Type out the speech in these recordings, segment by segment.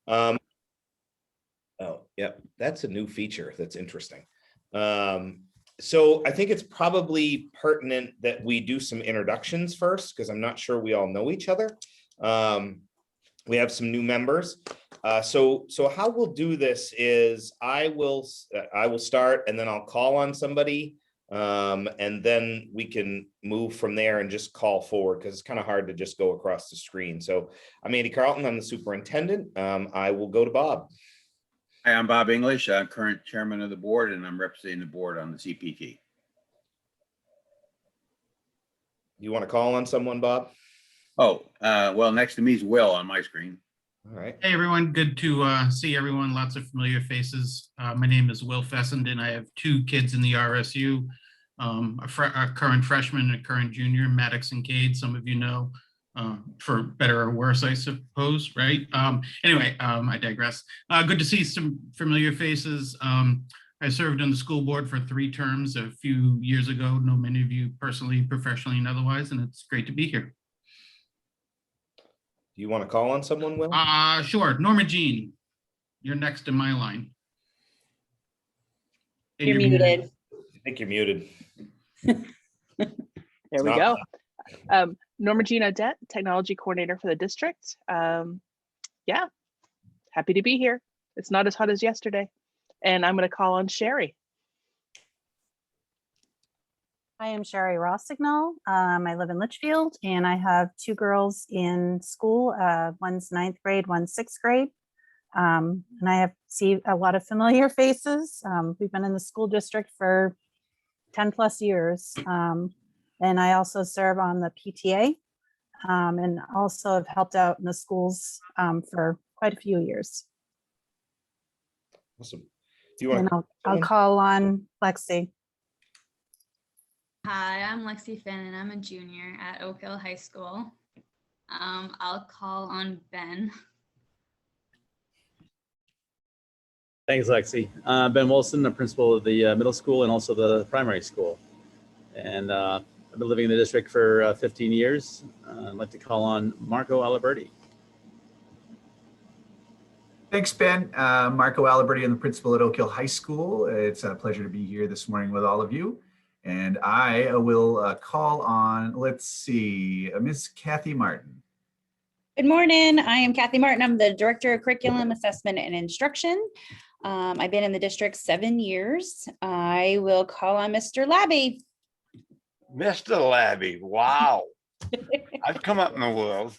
Oh, yeah, that's a new feature. That's interesting. So I think it's probably pertinent that we do some introductions first, because I'm not sure we all know each other. We have some new members. So how we'll do this is I will start, and then I'll call on somebody, and then we can move from there and just call forward, because it's kind of hard to just go across the screen. So I'm Andy Carlton. I'm the superintendent. I will go to Bob. Hi, I'm Bob English, current chairman of the board, and I'm representing the board on the CPT. You want to call on someone, Bob? Oh, well, next to me is Will on my screen. All right. Hey, everyone. Good to see everyone. Lots of familiar faces. My name is Will Fessenden. I have 2 kids in the RSU, a current freshman and a current junior, Maddox and Cade. Some of you know, for better or worse, I suppose, right? Anyway, I digress. Good to see some familiar faces. I served on the school board for 3 terms a few years ago. Know many of you personally, professionally, and otherwise, and it's great to be here. Do you want to call on someone, Will? Sure. Norma Jean, you're next in my line. And you're muted. I think you're muted. There we go. Norma Jean Odette, technology coordinator for the district. Yeah, happy to be here. It's not as hot as yesterday. And I'm going to call on Sherry. I am Sherry Rossignol. I live in Litchfield, and I have 2 girls in school. One's 9th grade, one's 6th grade. And I have seen a lot of familiar faces. We've been in the school district for 10 plus years. And I also serve on the PTA, and also have helped out in the schools for quite a few years. Awesome. Do you want to I'll call on Lexi. Hi, I'm Lexi Finn, and I'm a junior at Oak Hill High School. I'll call on Ben. Thanks, Lexi. Ben Wilson, the principal of the middle school and also the primary school. And I've been living in the district for 15 years. I'd like to call on Marco Aliberti. Thanks, Ben. Marco Aliberti, I'm the principal at Oak Hill High School. It's a pleasure to be here this morning with all of you. And I will call on, let's see, Miss Kathy Martin. Good morning. I am Kathy Martin. I'm the Director of Curriculum, Assessment, and Instruction. I've been in the district 7 years. I will call on Mr. Labby. Mr. Labby, wow. I've come up in the world.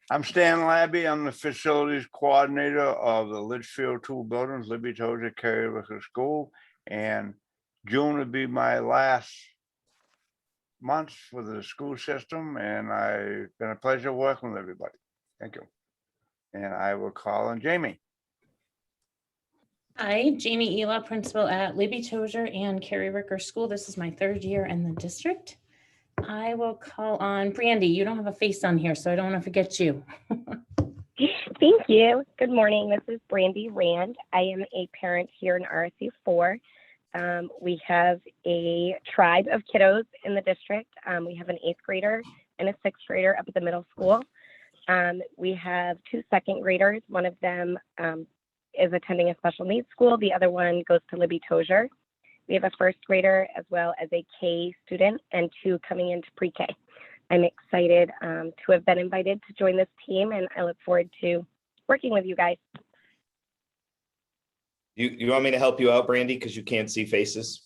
I'm Stan Labby. I'm the facilities coordinator of the Litchfield 2 buildings, Libby Tozer, Carrie Ricker School, and June would be my last month for the school system, and it's been a pleasure working with everybody. Thank you. And I will call on Jamie. Hi, Jamie Ela, principal at Libby Tozer and Carrie Ricker School. This is my 3rd year in the district. I will call on Brandy. You don't have a face on here, so I don't want to forget you. Thank you. Good morning. This is Brandy Rand. I am a parent here in RSU 4. We have a tribe of kiddos in the district. We have an 8th grader and a 6th grader up at the middle school. We have 2 2nd graders. One of them is attending a special needs school. The other one goes to Libby Tozer. We have a 1st grader as well as a K student and 2 coming into pre-K. I'm excited to have been invited to join this team, and I look forward to working with you guys. You want me to help you out, Brandy, because you can't see faces?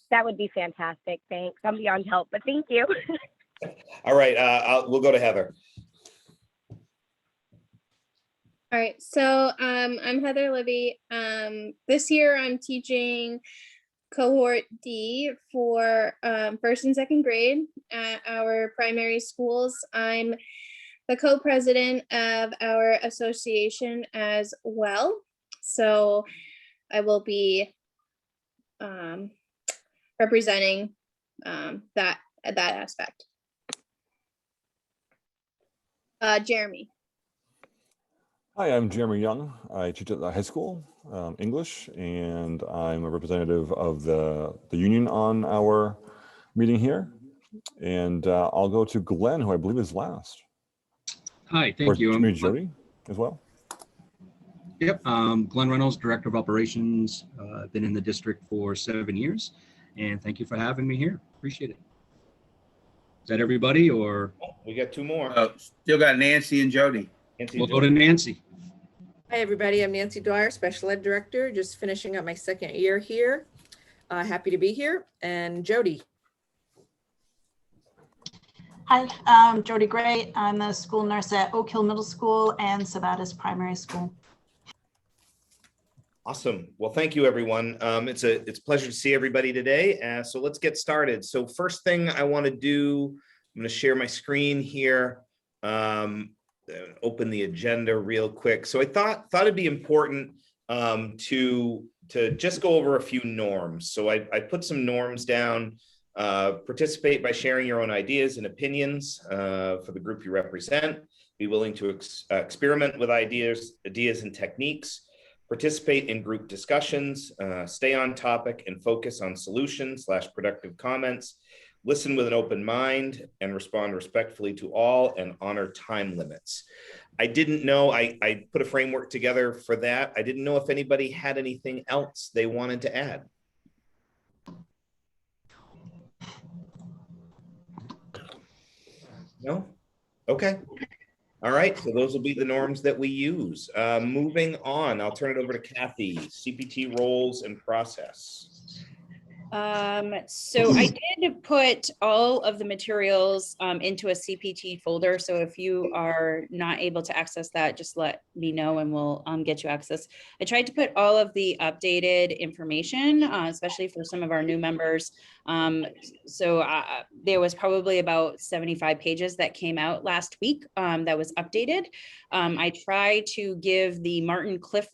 That would be fantastic. Thanks. I'm beyond help, but thank you. All right, we'll go to Heather. All right, so I'm Heather Libby. This year I'm teaching cohort D for 1st and 2nd grade at our primary schools. I'm the co-president of our association as well. So I will be representing that aspect. Jeremy. Hi, I'm Jeremy Young. I teach at the high school, English, and I'm a representative of the union on our meeting here. And I'll go to Glenn, who I believe is last. Hi, thank you. Maybe Jody as well. Yep, Glenn Reynolds, Director of Operations. I've been in the district for 7 years, and thank you for having me here. Appreciate it. Is that everybody, or? We got two more. Still got Nancy and Jody. We'll go to Nancy. Hi, everybody. I'm Nancy Dwyer, Special Ed Director, just finishing up my 2nd year here. Happy to be here. And Jody. Hi, I'm Jody Gray. I'm the school nurse at Oak Hill Middle School and Sabatis Primary School. Awesome. Well, thank you, everyone. It's a pleasure to see everybody today. So let's get started. So first thing I want to do, I'm going to share my screen here. Open the agenda real quick. So I thought it'd be important to just go over a few norms. So I put some norms down. Participate by sharing your own ideas and opinions for the group you represent. Be willing to experiment with ideas and techniques. Participate in group discussions, stay on topic and focus on solutions/productive comments, listen with an open mind and respond respectfully to all, and honor time limits. I didn't know, I put a framework together for that. I didn't know if anybody had anything else they wanted to add. No? Okay. All right, so those will be the norms that we use. Moving on, I'll turn it over to Kathy, CPT roles and process. So I did put all of the materials into a CPT folder. So if you are not able to access that, just let me know and we'll get you access. I tried to put all of the updated information, especially for some of our new members. There was probably about 75 pages that came out last week that was updated. I try to give the Martin Cliff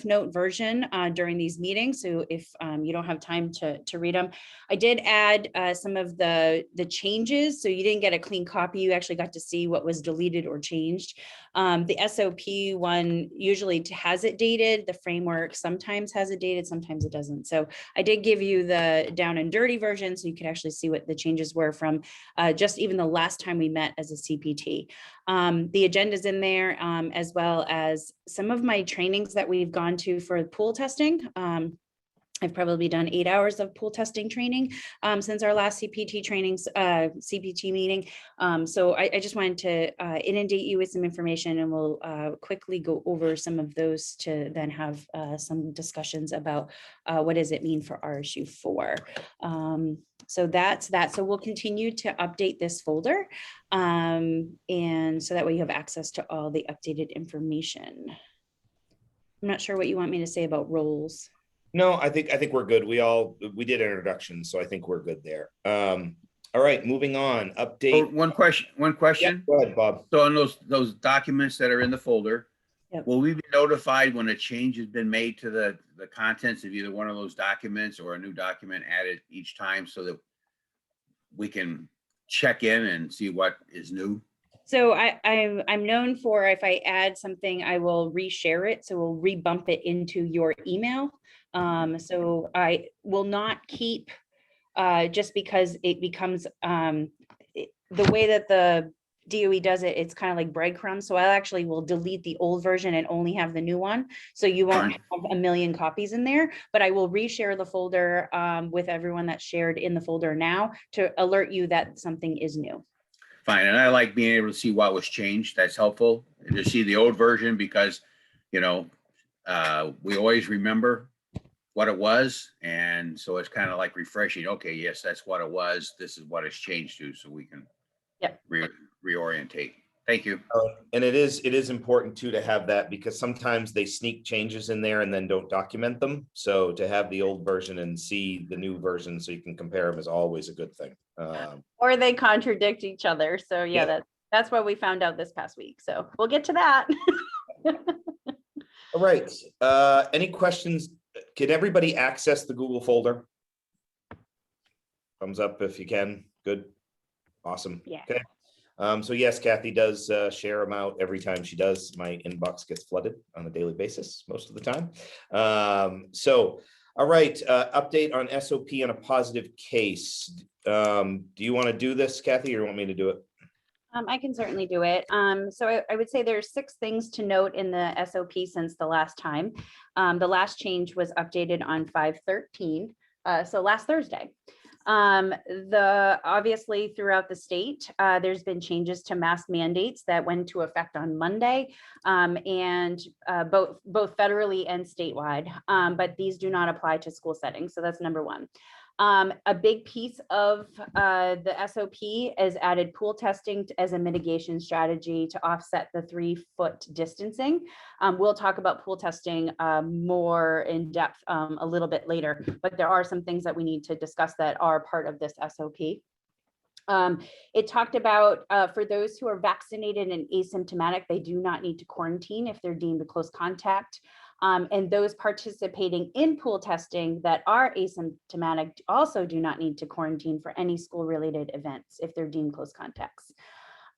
Note version during these meetings. So if you don't have time to read them, I did add some of the changes. So you didn't get a clean copy. You actually got to see what was deleted or changed. The SOP one usually has it dated. The framework sometimes has it dated, sometimes it doesn't. So I did give you the down and dirty version so you could actually see what the changes were from just even the last time we met as a CPT. The agenda's in there, as well as some of my trainings that we've gone to for pool testing. I've probably done 8 hours of pool testing training since our last CPT meeting. So I just wanted to inundate you with some information, and we'll quickly go over some of those to then have some discussions about what does it mean for RSU 4. So that's that. So we'll continue to update this folder. And so that way you have access to all the updated information. I'm not sure what you want me to say about roles. No, I think we're good. We did introductions, so I think we're good there. All right, moving on. Update. Oh, one question. Yeah, go ahead, Bob. So on those documents that are in the folder, yep. Will we be notified when a change has been made to the contents of either one of those documents or a new document added each time so that we can check in and see what is new? So I'm known for, if I add something, I will reshare it. So we'll rebump it into your email. So I will not keep, just because it becomes, the way that the DOE does it, it's kind of like breadcrumbs. So I actually will delete the old version and only have the new one. So you won't have a million copies in there, but I will reshare the folder with everyone that's shared in the folder now to alert you that something is new. Fine, and I like being able to see what was changed. That's helpful. And to see the old version because, we always remember what it was. And so it's kind of like refreshing. Okay, yes, that's what it was. This is what it's changed to, so we can reorientate. Thank you. And it is important too to have that, because sometimes they sneak changes in there and then don't document them. So to have the old version and see the new version so you can compare them is always a good thing. Or they contradict each other. So yeah, that's what we found out this past week. So we'll get to that. All right. Any questions? Can everybody access the Google folder? Thumbs up if you can. Good. Awesome. Yeah. Okay. So yes, Kathy does share them out every time she does. My inbox gets flooded on a daily basis most of the time. All right, update on SOP on a positive case. Do you want to do this, Kathy, or you want me to do it? I can certainly do it. So I would say there's 6 things to note in the SOP since the last time. The last change was updated on 5/13, so last Thursday. Obviously throughout the state, there's been changes to mask mandates that went into effect on Monday, and both federally and statewide, but these do not apply to school settings. So that's number 1. A big piece of the SOP is added pool testing as a mitigation strategy to offset the 3-foot distancing. We'll talk about pool testing more in depth a little bit later, but there are some things that we need to discuss that are part of this SOP. It talked about for those who are vaccinated and asymptomatic, they do not need to quarantine if they're deemed a close contact. And those participating in pool testing that are asymptomatic also do not need to quarantine for any school-related events if they're deemed close contacts.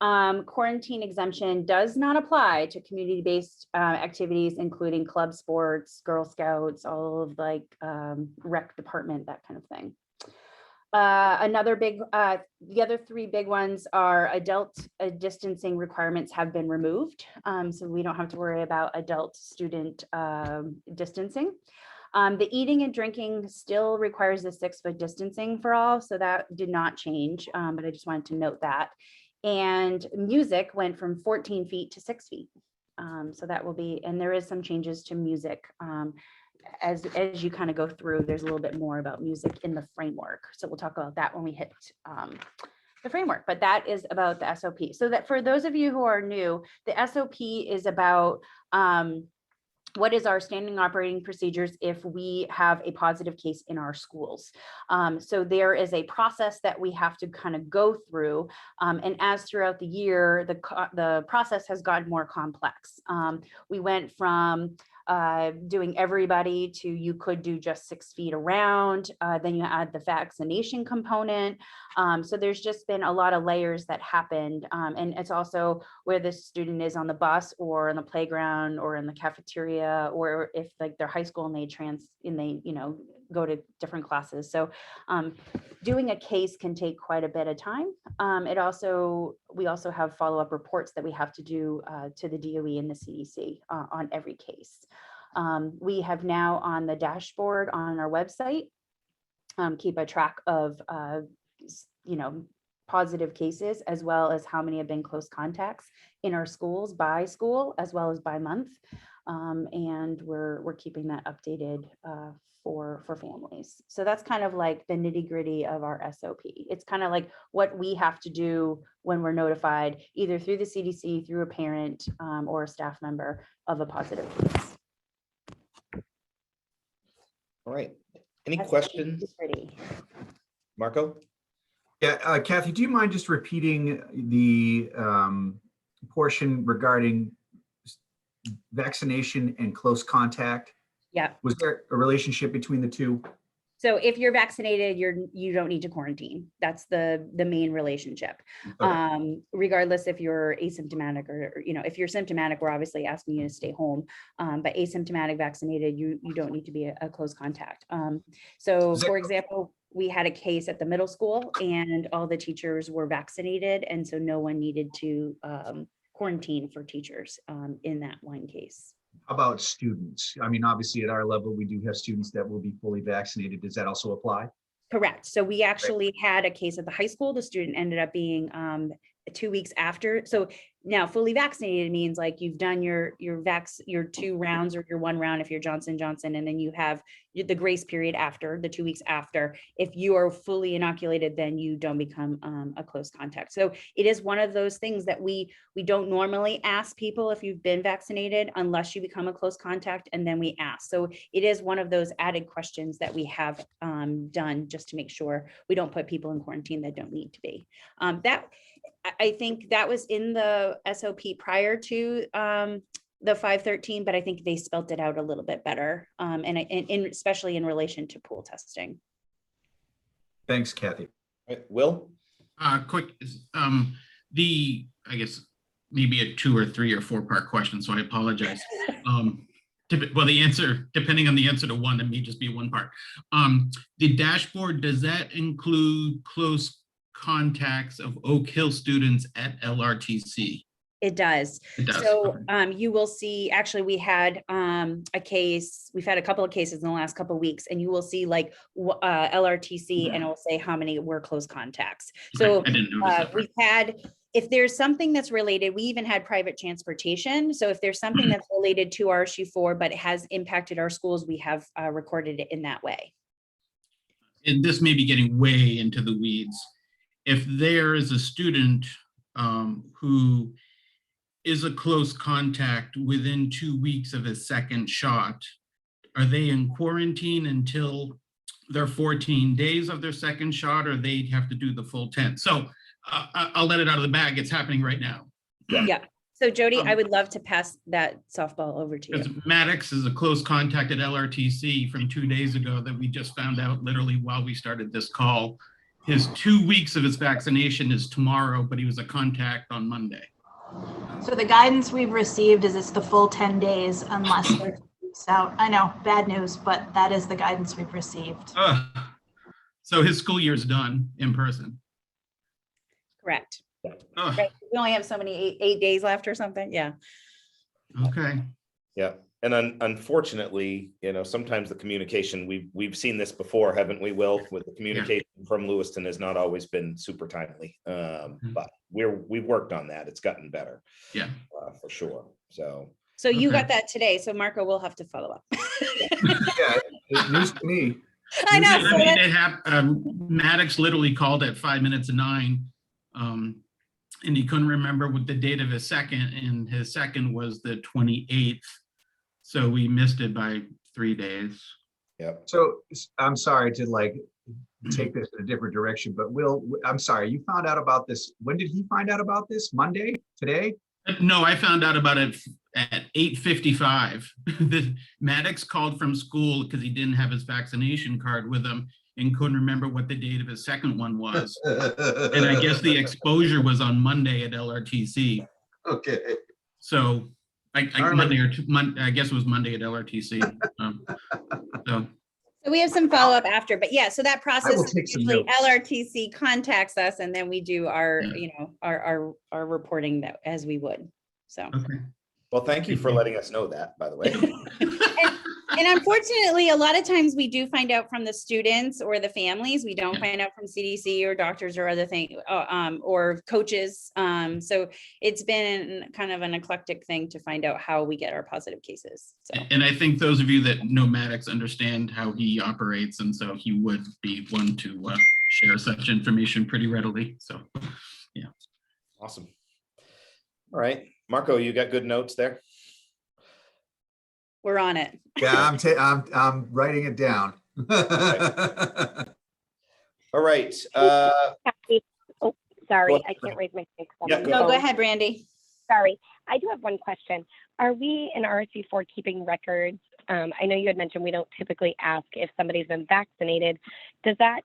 Quarantine exemption does not apply to community-based activities, including club sports, Girl Scouts, all of like rec department, that kind of thing. Another big, the other 3 big ones are adult distancing requirements have been removed. So we don't have to worry about adult student distancing. The eating and drinking still requires the 6-foot distancing for all. So that did not change, but I just wanted to note that. And music went from 14 feet to 6 feet. So that will be, and there is some changes to music. As you kind of go through, there's a little bit more about music in the framework. So we'll talk about that when we hit the framework, but that is about the SOP. So that for those of you who are new, the SOP is about what is our standing operating procedures if we have a positive case in our schools. So there is a process that we have to kind of go through. And as throughout the year, the process has gotten more complex. We went from doing everybody to you could do just 6 feet around, then you add the vaccination component. So there's just been a lot of layers that happened. And it's also where the student is on the bus or in the playground or in the cafeteria, or if like they're high school and they go to different classes. So doing a case can take quite a bit of time. We also have follow-up reports that we have to do to the DOE and the CDC on every case. We have now on the dashboard on our website, keep a track of positive cases, as well as how many have been close contacts in our schools by school, as well as by month. And we're keeping that updated for families. So that's kind of like the nitty gritty of our SOP. It's kind of like what we have to do when we're notified, either through the CDC, through a parent or a staff member of a positive case. All right. Any questions? Marco? Yeah, Kathy, do you mind just repeating the portion regarding vaccination and close contact? Yeah. Was there a relationship between the two? So if you're vaccinated, you don't need to quarantine. That's the main relationship. Okay. Regardless if you're asymptomatic or if you're symptomatic, we're obviously asking you to stay home. But asymptomatic, vaccinated, you don't need to be a close contact. So for example, we had a case at the middle school and all the teachers were vaccinated, and so no one needed to quarantine for teachers in that one case. How about students? I mean, obviously at our level, we do have students that will be fully vaccinated. Does that also apply? Correct. So we actually had a case at the high school. The student ended up being 2 weeks after. So now fully vaccinated means like you've done your 2 rounds or your 1 round if you're Johnson & Johnson, and then you have the grace period after, the 2 weeks after. If you are fully inoculated, then you don't become a close contact. So it is one of those things that we don't normally ask people if you've been vaccinated unless you become a close contact, and then we ask. So it is one of those added questions that we have done just to make sure we don't put people in quarantine that don't need to be. I think that was in the SOP prior to the 5/13, but I think they spelt it out a little bit better, and especially in relation to pool testing. Thanks, Kathy. Will? Quick, I guess maybe a 2 or 3 or 4 part question, so I apologize. Well, the answer, depending on the answer to one, it may just be 1 part. The dashboard, does that include close contacts of Oak Hill students at LRTC? It does. It does. So Okay. you will see, actually, we've had a couple of cases in the last couple of weeks, and you will see like LRTC and it'll say how many were close contacts. So Okay, I didn't notice that part. we've had, if there's something that's related, we even had private transportation. So if there's something that's related to RSU4, but it has impacted our schools, we have recorded it in that way. And this may be getting way into the weeds. If there is a student who is a close contact within 2 weeks of his second shot, are they in quarantine until their 14 days of their second shot, or they have to do the full 10? So I'll let it out of the bag. It's happening right now. Yeah. So Jody, I would love to pass that softball over to Because you. Maddox is a close contact at LRTC from 2 days ago that we just found out literally while we started this call. His 2 weeks of his vaccination is tomorrow, but he was a contact on Monday. So the guidance we've received is it's the full 10 days unless they're 2 weeks out. I know, bad news, but that is the guidance we've received. So his school year is done in person. Correct. Ugh. Right. We only have so many eight days left or something. Yeah. Okay. Yeah. And unfortunately, sometimes the communication, we've seen this before, haven't we, Will? With the communication from Lewiston has not always been super timely. But we've worked on that. It's gotten better. Yeah. For sure. So you got that today. So Marco will have to follow up. Yeah, it's news to me. I know. I mean, they have Maddox literally called at 5 minutes to 9. And he couldn't remember what the date of his second, and his second was the 28th. So we missed it by 3 days. Yep. So I'm sorry to take this in a different direction, but Will, I'm sorry, you found out about this. When did he find out about this? Monday? Today? No, I found out about it at 8:55. The Maddox called from school because he didn't have his vaccination card with him and couldn't remember what the date of his second one was. And I guess the exposure was on Monday at LRTC. Okay. So I guess it was Monday at LRTC. So we have some follow up after, but yeah, so that process will is take some usually notes. LRTC contacts us and then we do our, our reporting that as we would. So. Okay. Well, thank you for letting us know that, by the way. And unfortunately, a lot of times we do find out from the students or the families. We don't find out from CDC or doctors or other things, or coaches. So it's been kind of an eclectic thing to find out how we get our positive cases. So. And I think those of you that know Maddox understand how he operates, and so he would be one to share such information pretty readily. So, yeah. Awesome. All right, Marco, you got good notes there? We're on it. Yeah, I'm writing it down. All right. Oh, sorry, Go I can't raise my hand. Yeah, Go ahead, Brandy. Sorry, I do have one question. Are we in RSU4 keeping records? I know you had mentioned we don't typically ask if somebody's been vaccinated. Is that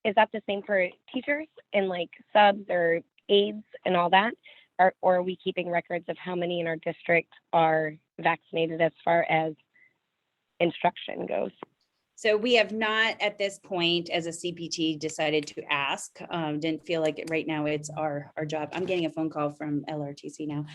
the same for teachers and like subs or aides and all that? Or are we keeping records of how many in our district are vaccinated as far as instruction goes? So we have not at this point as a CPT decided to ask. Didn't feel like it right now it's our job. I'm getting a phone call from LRTC now.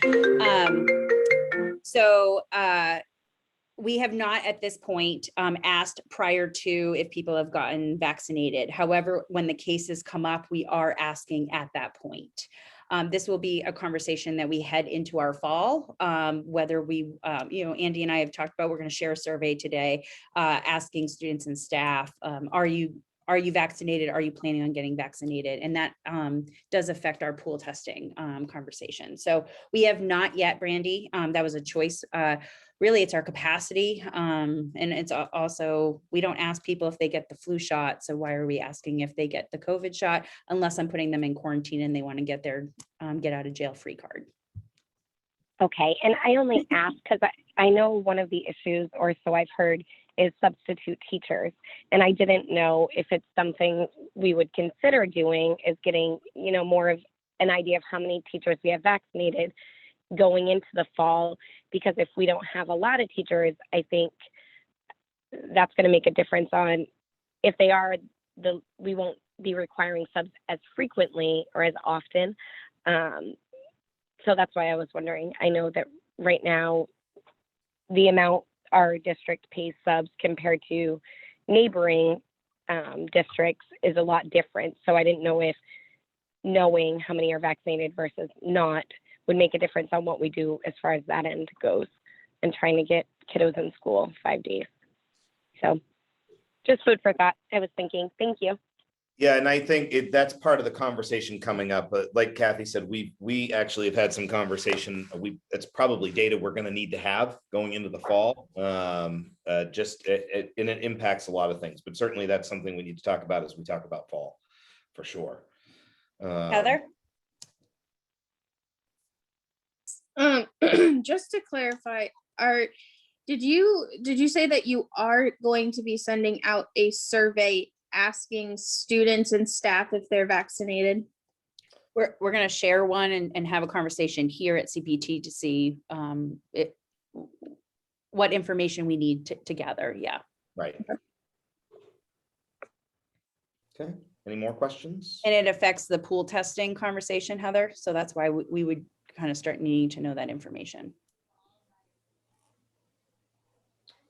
We have not at this point asked prior to if people have gotten vaccinated. However, when the cases come up, we are asking at that point. This will be a conversation that we head into our fall, whether we, Andy and I have talked about, we're going to share a survey today, asking students and staff, are you vaccinated? Are you planning on getting vaccinated? And that does affect our pool testing conversation. So we have not yet, Brandy, that was a choice. Really, it's our capacity. And it's also, we don't ask people if they get the flu shot. So why are we asking if they get the COVID shot, unless I'm putting them in quarantine and they want to get their get out of jail free card. Okay, and I only ask because I know one of the issues, or so I've heard, is substitute teachers. And I didn't know if it's something we would consider doing, is getting, more of an idea of how many teachers we have vaccinated going into the fall, because if we don't have a lot of teachers, I think that's going to make a difference on if they are we won't be requiring subs as frequently or as often. So that's why I was wondering. I know that right now, the amount our district pays subs compared to neighboring districts is a lot different. So I didn't know if knowing how many are vaccinated versus not would make a difference on what we do as far as that end goes and trying to get kiddos in school 5 days. So just food for thought. I was thinking, thank you. Yeah, and I think that's part of the conversation coming up. But like Kathy said, we actually have had some conversation. It's probably data we're going to need to have going into the fall. And it impacts a lot of things. But certainly that's something we need to talk about as we talk about fall, for sure. Heather? Just to clarify, did you say that you are going to be sending out a survey asking students and staff if they're vaccinated? We're going to share one and have a conversation here at CPT to see what information we need to gather. Yeah. Right. Okay. Any more questions? And it affects the pool testing conversation, Heather. So that's why we would kind of start needing to know that information.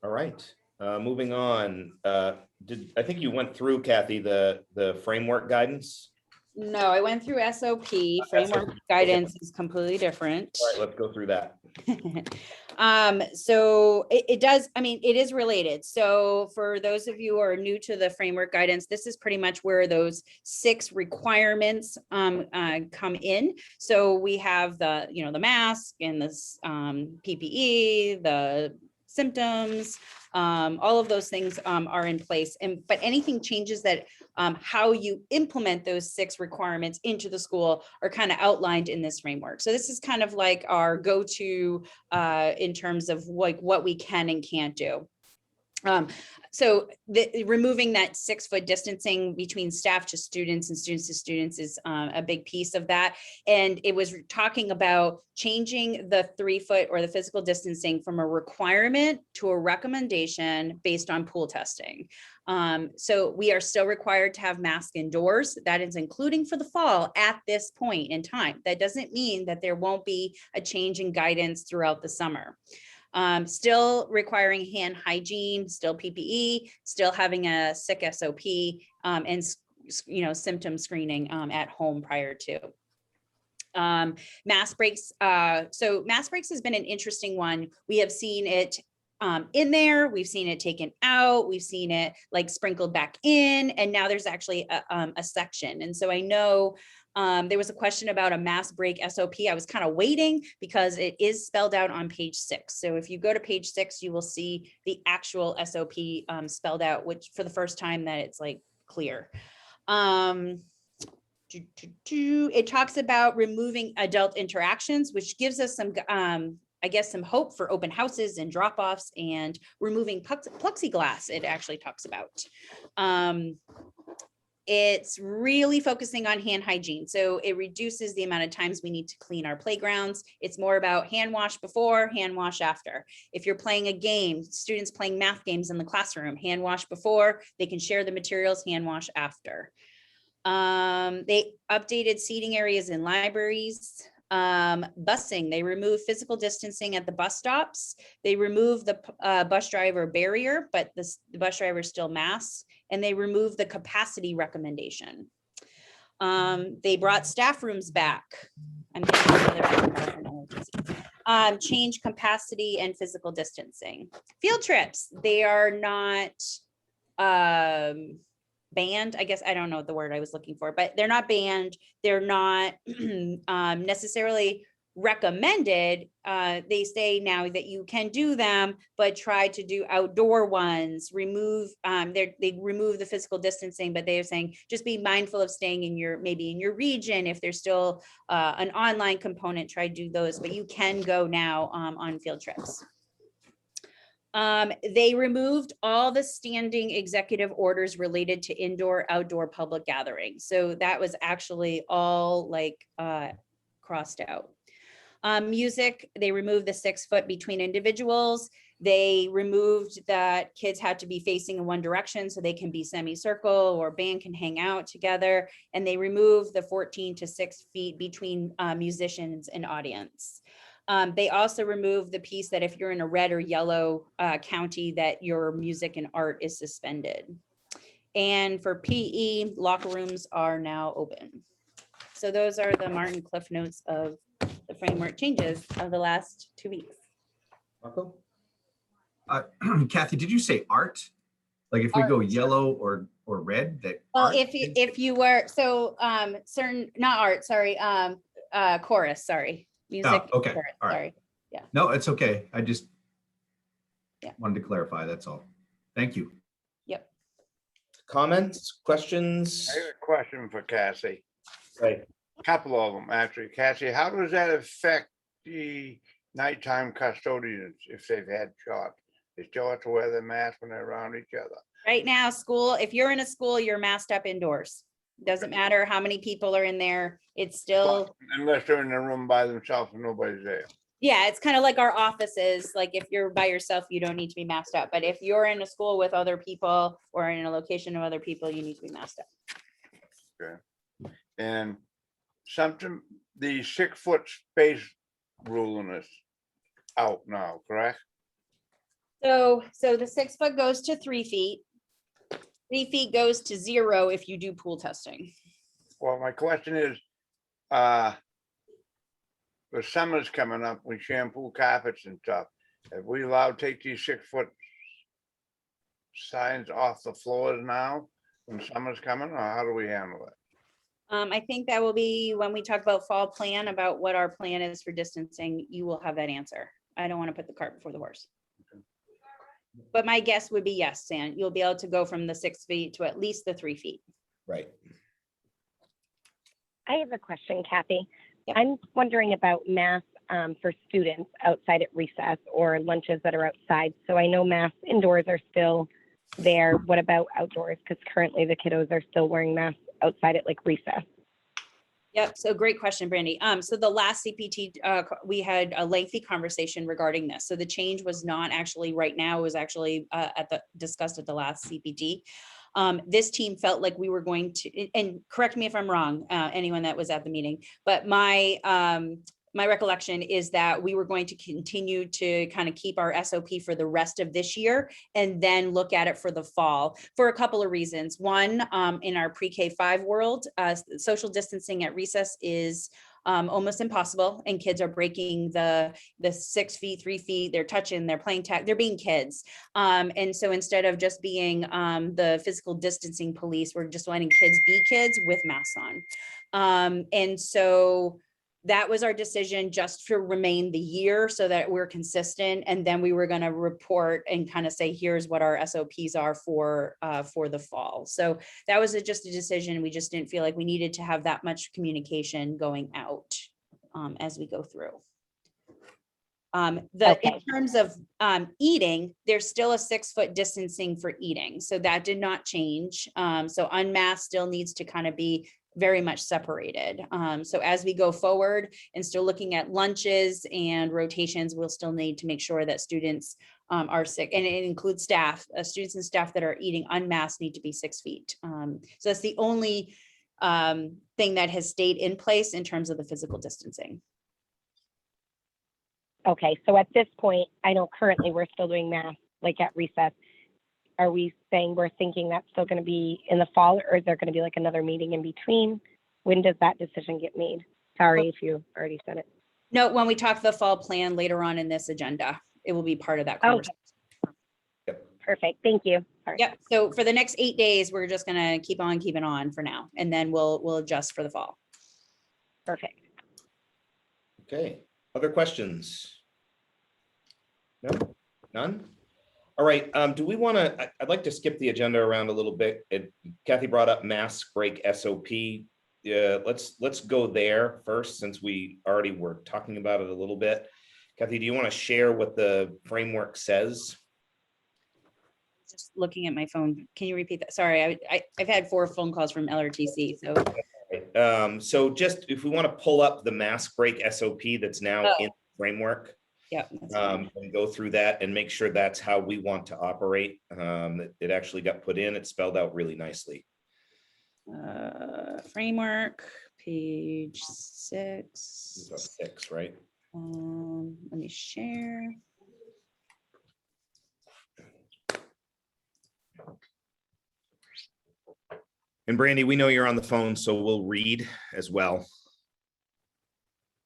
All right. Moving on. I think you went through, Kathy, the framework guidance? No, I went through SOP. Framework guidance is completely different. All right, let's go through that. So it does, I mean, it is related. So for those of you who are new to the framework guidance, this is pretty much where those 6 requirements come in. So we have the mask and the PPE, the symptoms, all of those things are in place. But anything changes that how you implement those 6 requirements into the school are kind of outlined in this framework. So this is kind of like our go-to in terms of like what we can and can't do. So removing that 6-foot distancing between staff to students and students to students is a big piece of that. And it was talking about changing the 3-foot or the physical distancing from a requirement to a recommendation based on pool testing. So we are still required to have masks indoors. That is including for the fall at this point in time. That doesn't mean that there won't be a change in guidance throughout the summer. Still requiring hand hygiene, still PPE, still having a sick SOP, and symptom screening at home prior to. Mask breaks. So mask breaks has been an interesting one. We have seen it in there, we've seen it taken out, we've seen it like sprinkled back in, and now there's actually a section. And so I know there was a question about a mask break SOP. I was kind of waiting because it is spelled out on page 6. So if you go to page 6, you will see the actual SOP spelled out, which for the first time that it's like clear. It talks about removing adult interactions, which gives us some, I guess, some hope for open houses and drop-offs, and removing plexiglass, it actually talks about. It's really focusing on hand hygiene. So it reduces the amount of times we need to clean our playgrounds. It's more about hand wash before, hand wash after. If you're playing a game, students playing math games in the classroom, hand wash before, they can share the materials, hand wash after. They updated seating areas in libraries. Busing, they remove physical distancing at the bus stops. They remove the bus driver barrier, but the bus driver still masks, and they remove the capacity recommendation. They brought staff rooms back. I'm change capacity and physical distancing. Field trips, they are not banned, I guess, I don't know what the word I was looking for, but they're not banned. They're not necessarily recommended. They say now that you can do them, but try to do outdoor ones, remove, they remove the physical distancing, but they're saying just be mindful of staying in your, maybe in your region. If there's still an online component, try to do those, but you can go now on field trips. They removed all the standing executive orders related to indoor, outdoor public gatherings. So that was actually all like crossed out. Music, they removed the 6 foot between individuals. They removed that kids had to be facing in one direction so they can be semicircle or band can hang out together. And they removed the 14 to 6 feet between musicians and audience. They also removed the piece that if you're in a red or yellow county, that your music and art is suspended. And for PE, locker rooms are now open. So those are the Martin Cliff Notes of the framework changes of the last 2 weeks. Marco? Kathy, did you say art? Like if we go yellow or red, that Well, art? if you were, so certain, not art, sorry, chorus, sorry. Music. Oh, okay. Chorus, All right. sorry. Yeah. No, it's okay. I just Yeah. wanted to clarify, that's all. Thank you. Yep. Comments, questions? I have a question for Cassie. Right. A couple of them, actually. Cassie, how does that affect the nighttime custodians if they've had shots? They still have to wear their mask when they're around each other. Right now, school, if you're in a school, you're masked up indoors. Doesn't matter how many people are in there. It's still, Unless they're in the room by themselves and nobody's there. yeah, it's kind of like our offices. Like if you're by yourself, you don't need to be masked up. But if you're in a school with other people or in a location of other people, you need to be masked up. Okay. And something, the 6 foot space ruling is out now, correct? So the 6 foot goes to 3 feet. 3 feet goes to 0 if you do pool testing. Well, my question is, the summer's coming up, we shampoo carpets and stuff. Have we allowed to take these 6 foot signs off the floors now when summer's coming, or how do we handle it? I think that will be when we talk about fall plan, about what our plan is for distancing, you will have that answer. I don't want to put the cart before the horse. But my guess would be yes, Sam, you'll be able to go from the 6 feet to at least the 3 feet. Right. I have a question, Kathy. Yep. I'm wondering about masks for students outside at recess or lunches that are outside. So I know masks indoors are still there. What about outdoors? Because currently the kiddos are still wearing masks outside at like recess. Yep. So great question, Brandy. So the last CPT, we had a lengthy conversation regarding this. So the change was not actually right now, it was actually discussed at the last CPT. This team felt like we were going to, and correct me if I'm wrong, anyone that was at the meeting, but my recollection is that we were going to continue to kind of keep our SOP for the rest of this year and then look at it for the fall for a couple of reasons. One, in our pre-K 5 world, social distancing at recess is almost impossible, and kids are breaking the 6 feet, 3 feet, they're touching, they're playing tag, they're being kids. And so instead of just being the physical distancing police, we're just letting kids be kids with masks on. And so that was our decision, just to remain the year so that we're consistent. And then we were going to report and kind of say, here's what our SOPs are for the fall. So that was just a decision. We just didn't feel like we needed to have that much communication going out as we go through. In terms of eating, there's still a 6 foot distancing for eating. So that did not change. So unmasked still needs to kind of be very much separated. So as we go forward and still looking at lunches and rotations, we'll still need to make sure that students are sick, and it includes staff. Students and staff that are eating unmasked need to be 6 feet. So that's the only thing that has stayed in place in terms of the physical distancing. Okay, so at this point, I know currently we're still doing masks like at recess. Are we saying we're thinking that's still going to be in the fall, or is there going to be like another meeting in between? When does that decision get made? Sorry if you already said it. No, when we talk the fall plan later on in this agenda, it will be part of that conversation. Okay. Perfect. Thank you. Sorry. Yep. So for the next 8 days, we're just going to keep on keeping on for now, and then we'll adjust for the fall. Perfect. Okay. Other questions? No? None? All right. Do we want to, I'd like to skip the agenda around a little bit. Kathy brought up mask break SOP. Yeah, let's go there first, since we already were talking about it a little bit. Kathy, do you want to share what the framework says? Just looking at my phone. Can you repeat that? Sorry, I've had 4 phone calls from LRTC. So So just if we want to pull up the mask break SOP that's now in the framework. Yep. That's fine. and go through that and make sure that's how we want to operate. It actually got put in, it's spelled out really nicely. Framework, page It's 6. about 6, right? Let me share. And Brandy, we know you're on the phone, so we'll read as well.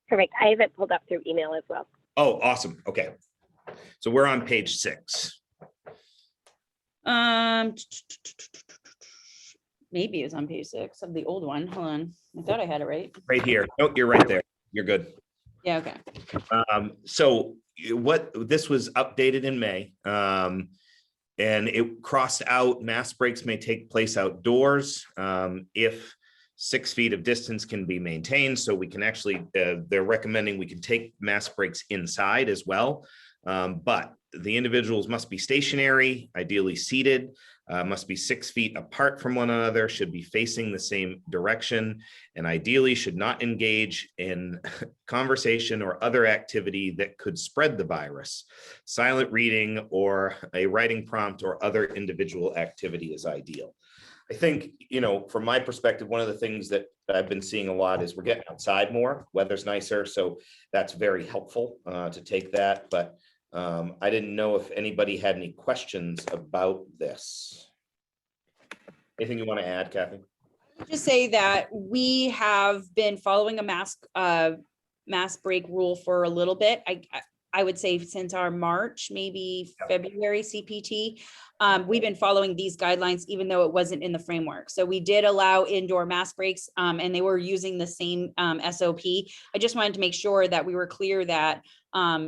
Perfect. I have it pulled up through email as well. Oh, awesome. Okay. So we're on page 6. Maybe it was on page 6 of the old one. Hold on. I thought I had it right. Right here. Oh, you're right there. You're good. Yeah, okay. So this was updated in May, and it crossed out mask breaks may take place outdoors if 6 feet of distance can be maintained. So we can actually, they're recommending we can take mask breaks inside as well. But the individuals must be stationary, ideally seated, must be 6 feet apart from one another, should be facing the same direction, and ideally should not engage in conversation or other activity that could spread the virus. Silent reading or a writing prompt or other individual activity is ideal. I think, from my perspective, one of the things that I've been seeing a lot is we're getting outside more, weather's nicer, so that's very helpful to take that. But I didn't know if anybody had any questions about this. Anything you want to add, Kathy? Just say that we have been following a mask break rule for a little bit. I would say since our March, maybe February CPT, we've been following these guidelines, even though it wasn't in the framework. So we did allow indoor mask breaks, and they were using the same SOP. I just wanted to make sure that we were clear that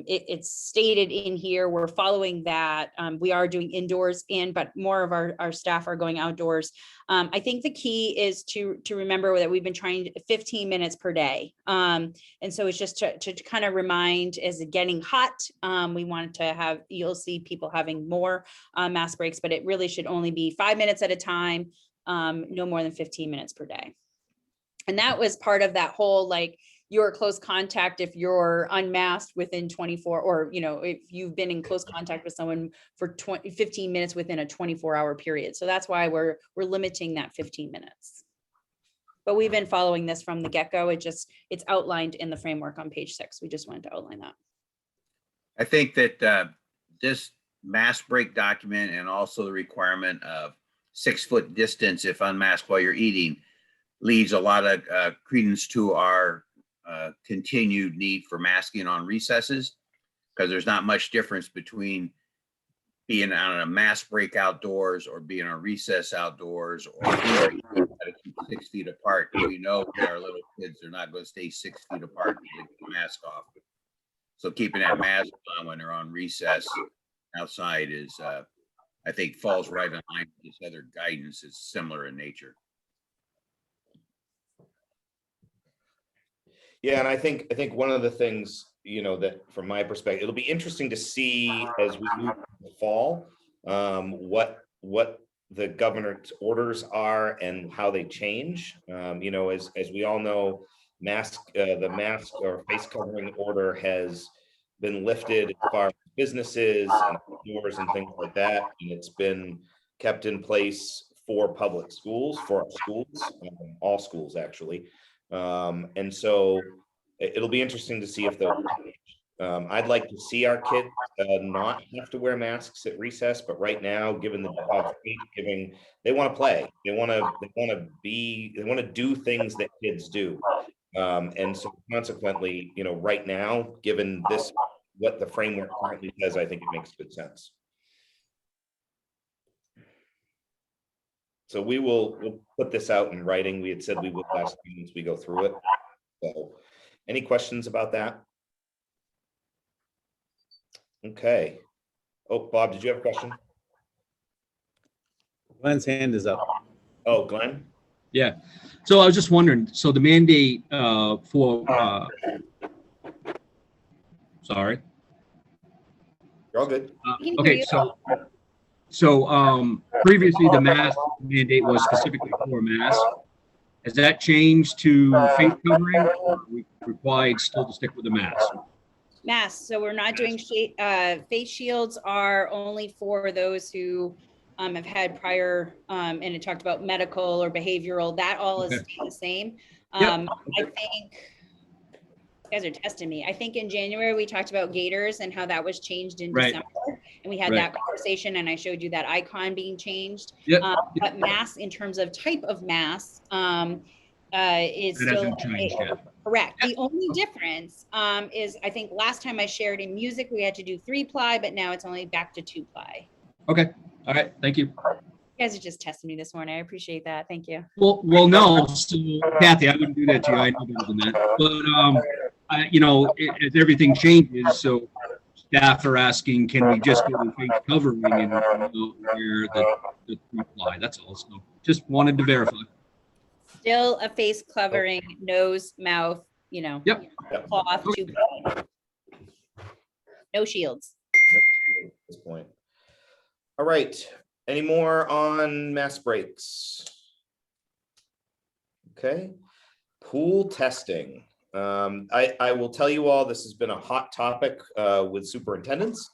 it's stated in here, we're following that. We are doing indoors but more of our staff are going outdoors. I think the key is to remember that we've been trying 15 minutes per day. And so it's just to kind of remind, as it getting hot, we wanted to have, you'll see people having more mask breaks, but it really should only be 5 minutes at a time, no more than 15 minutes per day. And that was part of that whole, like, you're close contact if you're unmasked within 24, or, if you've been in close contact with someone for 15 minutes within a 24-hour period. So that's why we're limiting that 15 minutes. But we've been following this from the get-go. It's outlined in the framework on page 6. We just wanted to outline that. I think that this mask break document and also the requirement of 6 foot distance if unmasked while you're eating leads a lot of credence to our continued need for masking on recesses, because there's not much difference between being on a mask break outdoors or being on recess outdoors, or 6 feet apart. We know that our little kids are not going to stay 6 feet apart and take the mask off. So keeping that mask on when they're on recess outside is, I think, falls right in line with this other guidance. Is similar in nature. Yeah, and I think one of the things, that from my perspective, it'll be interesting to see as we move to the fall, what the governor's orders are and how they change. As we all know, the mask or face covering order has been lifted as far as businesses and stores and things like that, and it's been kept in place for public schools, for our schools, all schools actually. And so it'll be interesting to see if they'll change. I'd like to see our kids not have to wear masks at recess, but right now, given the they want to play, they want to do things that kids do. And so consequently, right now, given what the framework currently says, I think it makes good sense. So we'll put this out in writing. We had said we would last time as we go through it. So any questions about that? Okay. Oh, Bob, did you have a question? Glenn's hand is up. Oh, Glenn? Yeah. So I was just wondering, so the mandate for, sorry. You're all good. Okay, so previously the mask mandate was specifically for masks. Has that changed to face covering, or are we required still to stick with the mask? Masks. So we're not doing face shields are only for those who have had prior, and it talked about medical or behavioral, that all is Okay. staying the same. Yep. I think you guys are testing me. I think in January, we talked about gaiters and how that was changed in Right. December. And we had Right. that conversation and I showed you that icon being changed. Yep. But masks in terms of type of mask is That still hasn't changed yet. correct. The only difference is I think last time I shared in music, we had to do 3-ply, but now it's only back to 2-ply. Okay. All right. Thank you. You guys are just testing me this morning. I appreciate that. Thank you. Well, no. So, Kathy, I wouldn't do that to you. I know better than that. But you know, as everything changes, so staff are asking, can we just go with face covering and wear the 3-ply? That's all. So, just wanted to verify. Still a face covering, nose, mouth, you know, Yep. cloth, 2-ply. No shields. At this point. All right. Any more on mask breaks? Okay. Pool testing. I will tell you all, this has been a hot topic with superintendents.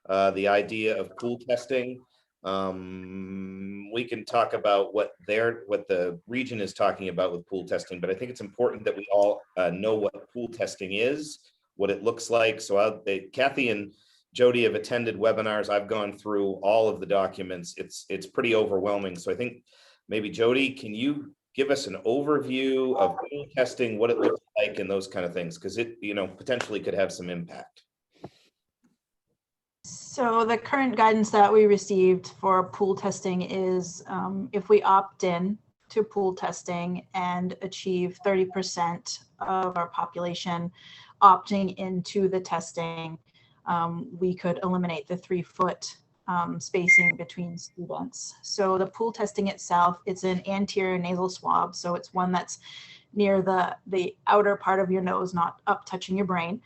The idea of pool testing. We can talk about what the region is talking about with pool testing, but I think it's important that we all know what pool testing is, what it looks like. So Kathy and Jody have attended webinars. I've gone through all of the documents. It's pretty overwhelming. So I think maybe Jody, can you give us an overview of pool testing, what it looks like and those kind of things? Because it, potentially could have some impact. So the current guidance that we received for pool testing is if we opt in to pool testing and achieve 30% of our population opting into the testing, we could eliminate the 3-foot spacing between students. So the pool testing itself, it's an anterior nasal swab. So it's one that's near the outer part of your nose, not up touching your brain,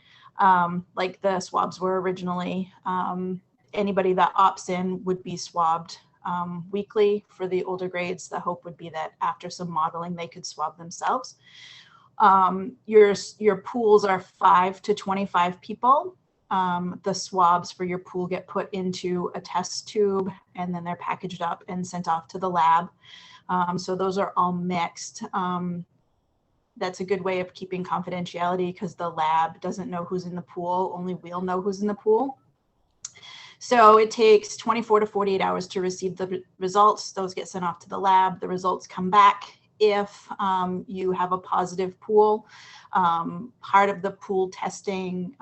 like the swabs were originally. Anybody that opts in would be swabbed weekly. For the older grades, the hope would be that after some modeling, they could swab themselves. Your pools are 5 to 25 people. The swabs for your pool get put into a test tube and then they're packaged up and sent off to the lab. So those are all mixed. That's a good way of keeping confidentiality because the lab doesn't know who's in the pool. Only we'll know who's in the pool. So it takes 24 to 48 hours to receive the results. Those get sent off to the lab. The results come back. If you have a positive pool, part of the pool testing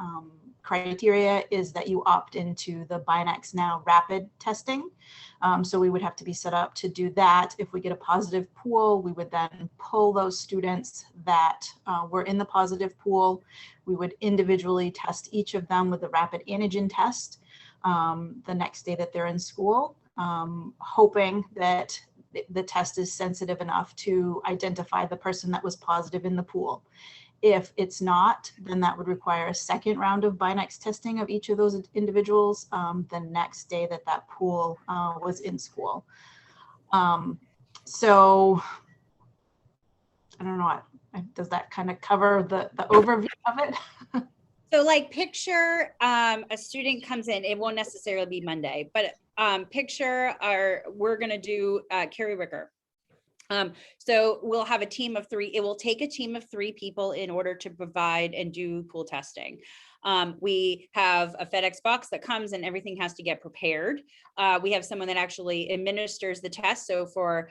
criteria is that you opt into the Binax Now rapid testing. So we would have to be set up to do that. If we get a positive pool, we would then pull those students that were in the positive pool. We would individually test each of them with a rapid antigen test the next day that they're in school, hoping that the test is sensitive enough to identify the person that was positive in the pool. If it's not, then that would require a second round of Binax testing of each of those individuals the next day that that pool was in school. So I don't know, does that kind of cover the overview of it? So like picture a student comes in, it won't necessarily be Monday, but picture we're going to do Carrie Ricker. So we'll have a team of 3. It will take a team of 3 people in order to provide and do pool testing. We have a FedEx box that comes and everything has to get prepared. We have someone that actually administers the test. So for,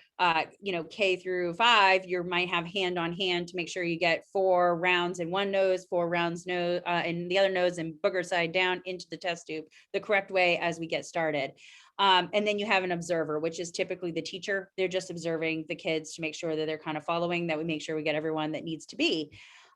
K through 5, you might have hand on hand to make sure you get 4 rounds in one nose, 4 rounds in the other nose and booger side down into the test tube the correct way as we get started. And then you have an observer, which is typically the teacher. They're just observing the kids to make sure that they're kind of following, that we make sure we get everyone that needs to be.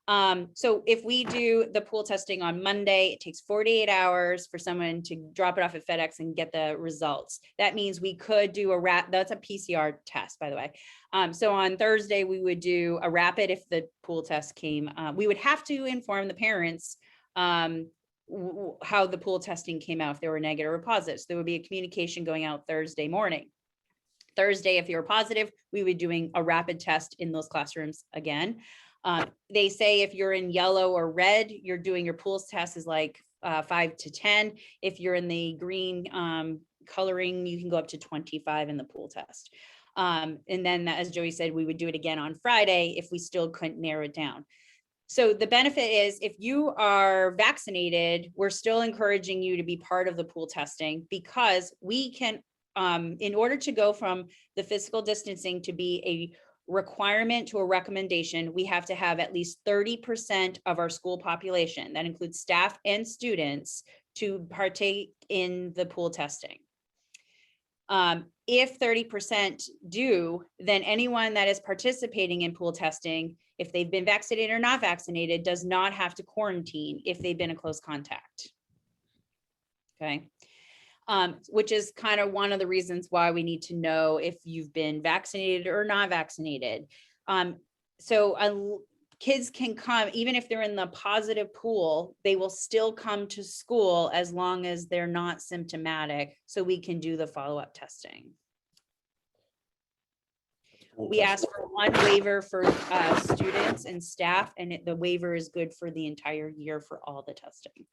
So if we do the pool testing on Monday, it takes 48 hours for someone to drop it off at FedEx and get the results. That means we could do that's a PCR test, by the way. So on Thursday, we would do a rapid if the pool test came. We would have to inform the parents how the pool testing came out, if they were negative or positive. So there would be a communication going out Thursday morning. Thursday, if you were positive, we would be doing a rapid test in those classrooms again. They say if you're in yellow or red, you're doing your pool test is like 5 to 10. If you're in the green coloring, you can go up to 25 in the pool test. And then, as Joey said, we would do it again on Friday if we still couldn't narrow it down. So the benefit is if you are vaccinated, we're still encouraging you to be part of the pool testing, because we can, in order to go from the physical distancing to be a requirement to a recommendation, we have to have at least 30% of our school population, that includes staff and students, to partake in the pool testing. If 30% do, then anyone that is participating in pool testing, if they've been vaccinated or not vaccinated, does not have to quarantine if they've been a close contact. Okay. Which is kind of one of the reasons why we need to know if you've been vaccinated or not vaccinated. Kids can come, even if they're in the positive pool, they will still come to school as long as they're not symptomatic, so we can do the follow-up testing. We asked for one waiver for students and staff, and the waiver is good for the entire year for all the testing.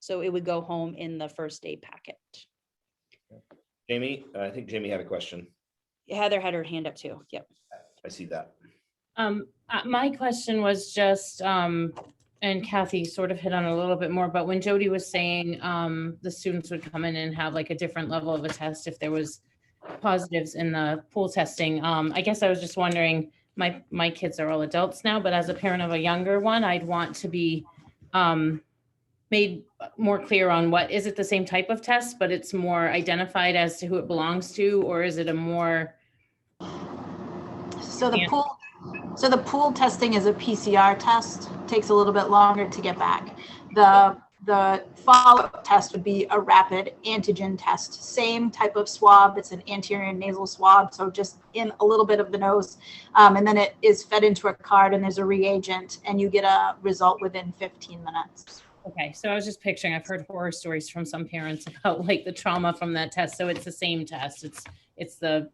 So it would go home in the first day packet. Jamie, I think Jamie had a question. Heather had her hand up too. Yep. I see that. My question was just, and Kathy sort of hit on a little bit more, but when Jody was saying the students would come in and have like a different level of a test if there was positives in the pool testing, I guess I was just wondering, my kids are all adults now, but as a parent of a younger one, I'd want to be made more clear on what, is it the same type of test, but it's more identified as to who it belongs to, or is it a more... So the pool testing is a PCR test, takes a little bit longer to get back. The follow-up test would be a rapid antigen test, same type of swab. It's an anterior nasal swab, so just in a little bit of the nose, and then it is fed into a card, and there's a reagent, and you get a result within 15 minutes. Okay, so I was just picturing, I've heard horror stories from some parents about like the trauma from that test. So it's the same test. It's the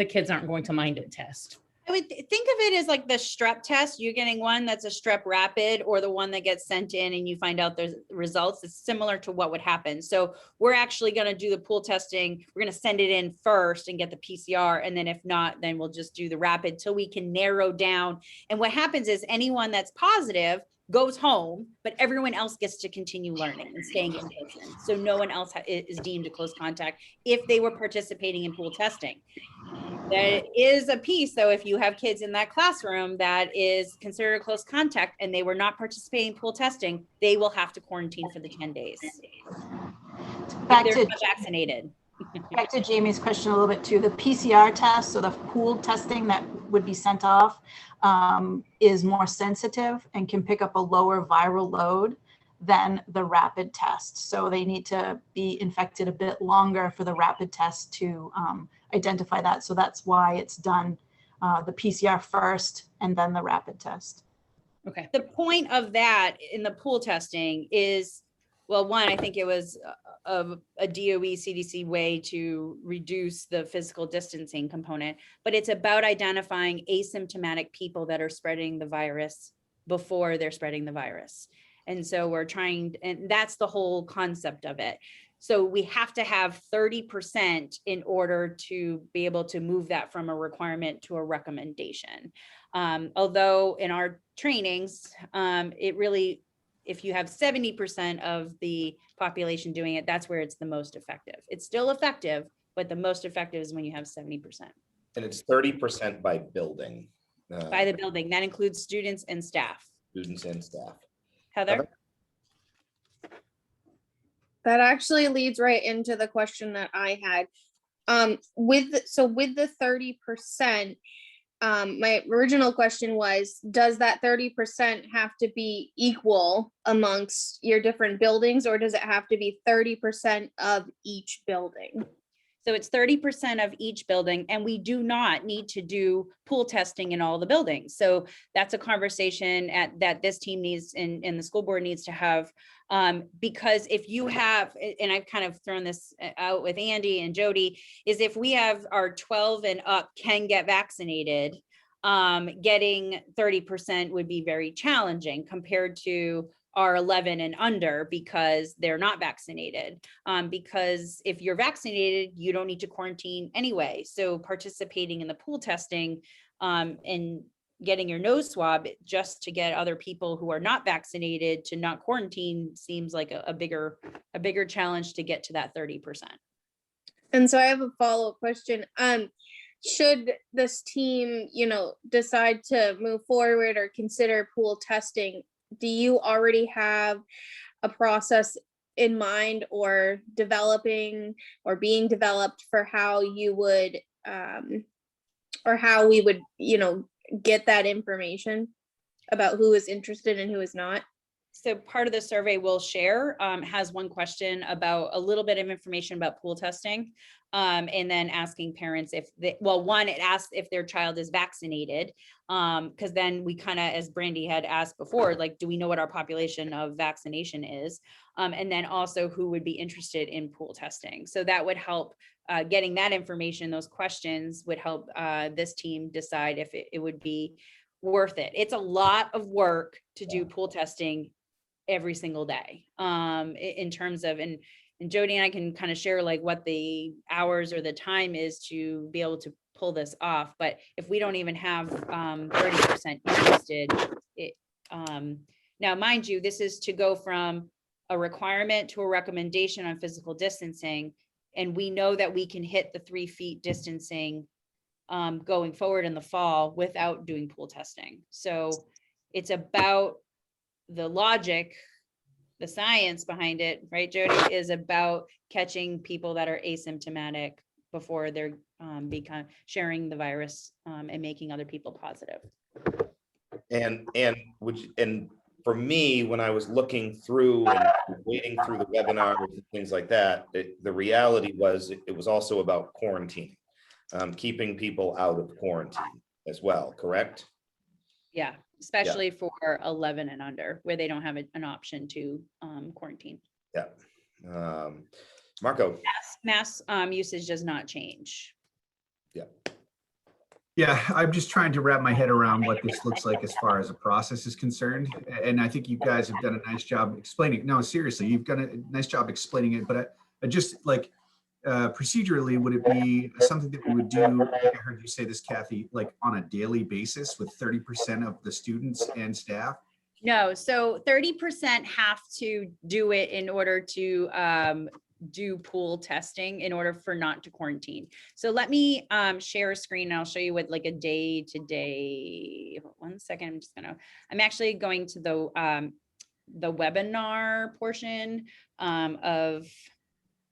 kids aren't going to mind it test. I would think of it as like the strep test. You're getting one that's a strep rapid, or the one that gets sent in and you find out there's results. It's similar to what would happen. So we're actually going to do the pool testing. We're going to send it in first and get the PCR. And then if not, then we'll just do the rapid till we can narrow down. And what happens is anyone that's positive goes home, but everyone else gets to continue learning and staying in person. So no one else is deemed a close contact if they were participating in pool testing. There is a piece, though, if you have kids in that classroom that is considered a close contact and they were not participating in pool testing, they will have to quarantine for the 10 days. Back if they're to not vaccinated. Back to Jamie's question a little bit too. The PCR test, so the pool testing that would be sent off, is more sensitive and can pick up a lower viral load than the rapid test. So they need to be infected a bit longer for the rapid test to identify that. So that's why it's done the PCR first and then the rapid test. Okay. The point of that in the pool testing is, well, one, I think it was a DOE CDC way to reduce the physical distancing component, but it's about identifying asymptomatic people that are spreading the virus before they're spreading the virus. And so we're trying, and that's the whole concept of it. So we have to have 30% in order to be able to move that from a requirement to a recommendation. Although in our trainings, it really, if you have 70% of the population doing it, that's where it's the most effective. It's still effective, but the most effective is when you have 70%. And it's 30% by building. By the building, that includes students and staff. Students and staff. Heather? That actually leads right into the question that I had. With the 30%, my original question was, does that 30% have to be equal amongst your different buildings, or does it have to be 30% of each building? So it's 30% of each building, and we do not need to do pool testing in all the buildings. So that's a conversation that this team needs and the school board needs to have, because if you have, and I've kind of thrown this out with Andy and Jody, is if we have our 12 and up can get vaccinated, getting 30% would be very challenging compared to are 11 and under because they're not vaccinated. Because if you're vaccinated, you don't need to quarantine anyway. So participating in the pool testing and getting your nose swab just to get other people who are not vaccinated to not quarantine seems like a bigger challenge to get to that 30%. And so I have a follow-up question. Should this team, decide to move forward or consider pool testing, do you already have a process in mind or developing or being developed for how you would or how we would, get that information about who is interested and who is not? So part of the survey we'll share has one question about a little bit of information about pool testing. And then asking parents if one, it asks if their child is vaccinated. Because then we kind of, as Brandy had asked before, like, do we know what our population of vaccination is? And then also who would be interested in pool testing. So that would help getting that information, those questions would help this team decide if it would be worth it. It's a lot of work to do pool testing every single day in terms of, and Jody and I can kind of share like what the hours or the time is to be able to pull this off. But if we don't even have 30% interested, now mind you, this is to go from a requirement to a recommendation on physical distancing. And we know that we can hit the 3 feet distancing going forward in the fall without doing pool testing. So it's about the logic, the science behind it, right, Jody, is about catching people that are asymptomatic before they're sharing the virus and making other people positive. And for me, when I was looking through and wading through the webinars and things like that, the reality was it was also about quarantine, keeping people out of quarantine as well, correct? Yeah, especially for 11 and under, where they don't have an option to quarantine. Yeah. Marco. Mass usage does not change. Yeah. Yeah, I'm just trying to wrap my head around what this looks like as far as a process is concerned. And I think you guys have done a nice job explaining. No, seriously, you've done a nice job explaining it. But I just like procedurally, would it be something that we would do? I think I heard you say this, Kathy, like on a daily basis with 30% of the students and staff? No, so 30% have to do it in order to do pool testing in order for not to quarantine. So let me share a screen and I'll show you what like a day to day. 1 second, I'm actually going to the webinar portion of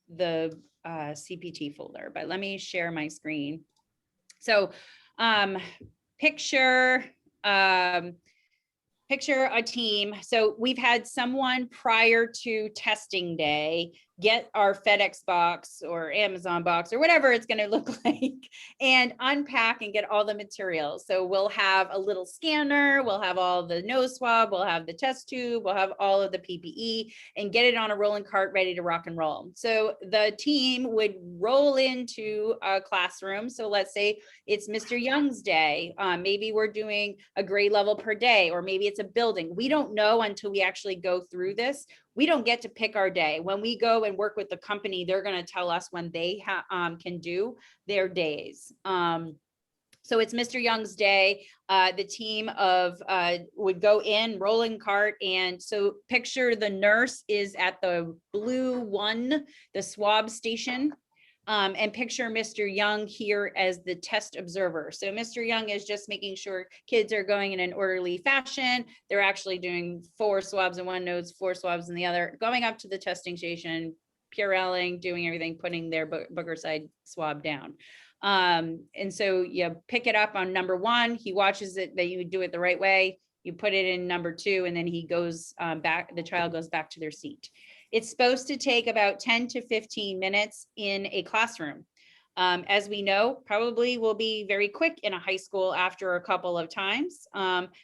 the CPT folder, but let me share my screen. So picture a team. So we've had someone prior to testing day get our FedEx box or Amazon box or whatever it's going to look like and unpack and get all the materials. So we'll have a little scanner, we'll have all the nose swab, we'll have the test tube, we'll have all of the PPE and get it on a rolling cart ready to rock and roll. So the team would roll into a classroom. So let's say it's Mr. Young's day. Maybe we're doing a grade level per day, or maybe it's a building. We don't know until we actually go through this. We don't get to pick our day. When we go and work with the company, they're going to tell us when they can do their days. So it's Mr. Young's day. The team of would go in, rolling cart. And so picture the nurse is at the blue one, the swab station. And picture Mr. Young here as the test observer. So Mr. Young is just making sure kids are going in an orderly fashion. They're actually doing 4 swabs in one nose, 4 swabs in the other, going up to the testing station, Purelling, doing everything, putting their booger side swab down. And so you pick it up on number 1. He watches it, that you do it the right way. You put it in number 2, and then he goes back, the child goes back to their seat. It's supposed to take about 10 to 15 minutes in a classroom. As we know, probably will be very quick in a high school after a couple of times.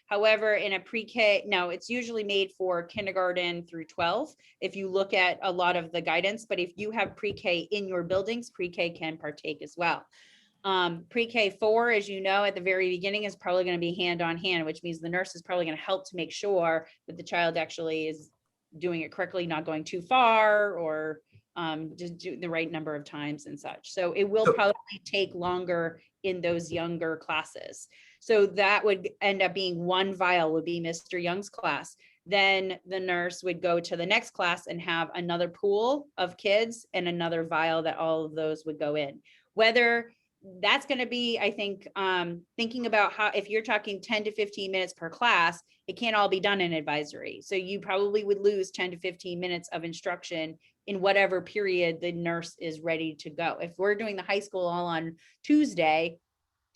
However, in a pre-K, no, it's usually made for kindergarten through 12. If you look at a lot of the guidance, but if you have pre-K in your buildings, pre-K can partake as well. Pre-K 4, as you know, at the very beginning is probably going to be hand on hand, which means the nurse is probably going to help to make sure that the child actually is doing it correctly, not going too far, or just do the right number of times and such. So it will probably take longer in those younger classes. So that would end up being one vial would be Mr. Young's class. Then the nurse would go to the next class and have another pool of kids and another vial that all of those would go in. Whether that's going to be, I think, thinking about how, if you're talking 10 to 15 minutes per class, it can't all be done in advisory. So you probably would lose 10 to 15 minutes of instruction in whatever period the nurse is ready to go. If we're doing the high school all on Tuesday,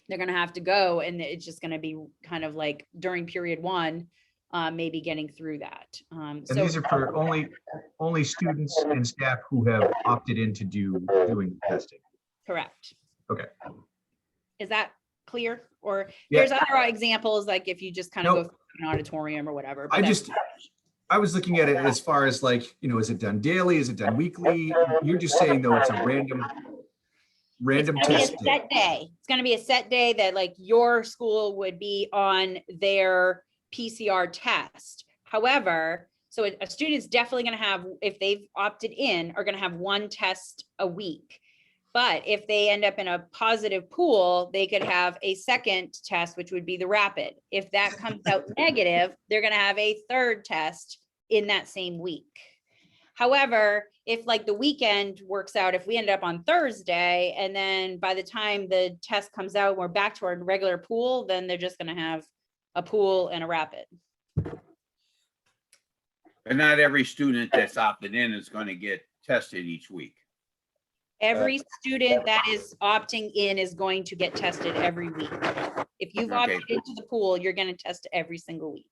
they're going to have to go, and it's just going to be kind of like during period 1, maybe getting through that. And these are for only students and staff who have opted into doing testing. Correct. Okay. Is that clear? Or Yeah. there's other examples, like if you just kind of go through an auditorium or whatever. but I was looking at it as far as like, is it done daily? Is it done weekly? You're just saying though, it's a random test day. Set day. It's going to be a set day that like your school would be on their PCR test. However, so a student's definitely going to have, if they've opted in, are going to have one test a week. But if they end up in a positive pool, they could have a second test, which would be the rapid. If that comes out negative, they're going to have a third test in that same week. However, if like the weekend works out, if we end up on Thursday, and then by the time the test comes out, we're back to our regular pool, then they're just going to have a pool and a rapid. But not every student that's opted in is going to get tested each week. Every student that is opting in is going to get tested every week. If you've opted into the pool, you're going to test every single week.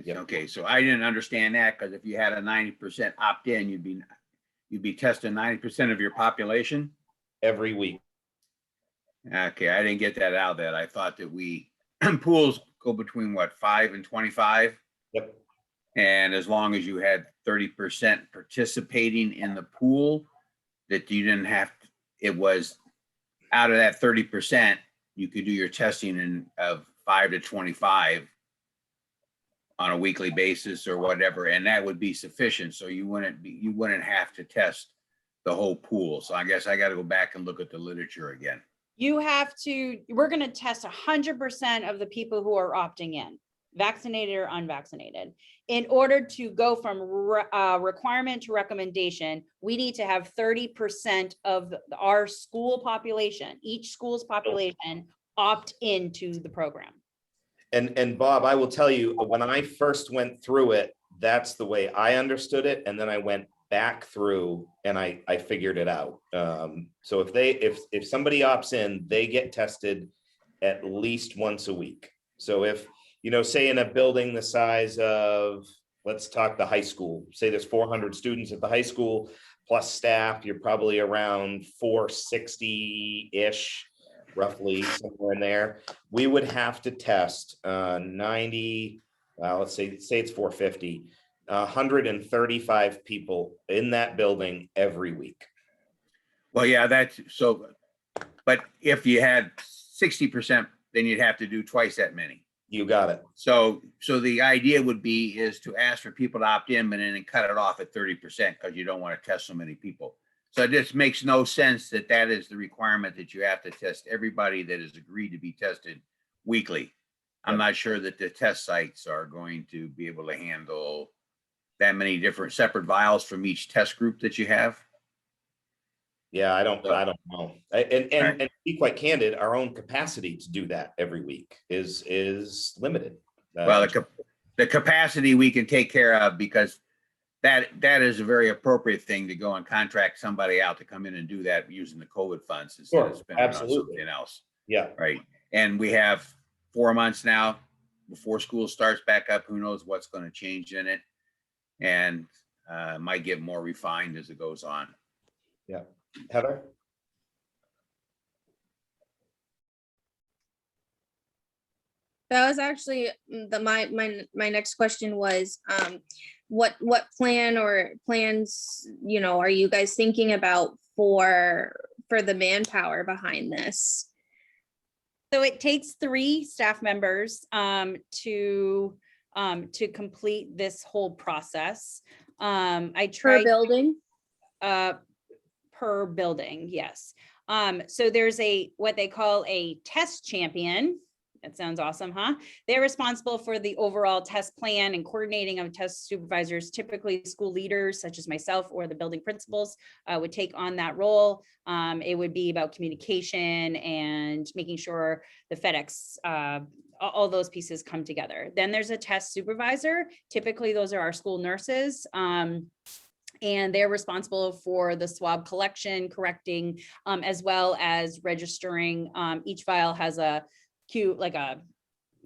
Okay, so I didn't understand that, because if you had a 90% opt-in, you'd be testing 90% of your population every week. Okay, I didn't get that out of that. I thought that pools go between what, 5 and 25? Yep. And as long as you had 30% participating in the pool, that you didn't have, it was out of that 30%, you could do your testing of 5 to 25 on a weekly basis or whatever, and that would be sufficient. So you wouldn't have to test the whole pool. So I guess I got to go back and look at the literature again. We're going to test 100% of the people who are opting in, vaccinated or unvaccinated. In order to go from requirement to recommendation, we need to have 30% of our school population, each school's population, opt into the program. And Bob, I will tell you, when I first went through it, that's the way I understood it. And then I went back through and I figured it out. So if somebody opts in, they get tested at least once a week. So if, say in a building the size of, let's talk the high school, say there's 400 students at the high school plus staff, you're probably around 460-ish, roughly somewhere in there. We would have to test 90, let's say it's 450, 135 people in that building every week. Well, yeah, that's so, but if you had 60%, then you'd have to do twice that many. You got it. So the idea would be is to ask for people to opt in, but then cut it off at 30% because you don't want to test so many people. So it just makes no sense that is the requirement, that you have to test everybody that has agreed to be tested weekly. I'm not sure that the test sites are going to be able to handle that many different separate vials from each test group that you have. Yeah, I don't know. And to be quite candid, our own capacity to do that every week is limited. Well, the capacity we can take care of, because that is a very appropriate thing to go and contract somebody out to come in and do that using the COVID funds instead of spending on something else. Yeah. Right. And we have 4 months now before school starts back up. Who knows what's going to change in it, and might get more refined as it goes on. Yeah. Heather? That was actually my next question was, what plan or plans, are you guys thinking about for the manpower behind this? So it takes 3 staff members to complete this whole process. I Per tried building? per building, yes. So there's what they call a test champion. That sounds awesome, huh? They're responsible for the overall test plan and coordinating of test supervisors. Typically, school leaders such as myself or the building principals would take on that role. It would be about communication and making sure the FedEx, all those pieces come together. Then there's a test supervisor. Typically, those are our school nurses. And they're responsible for the swab collection, correcting, as well as registering. Each file has a like a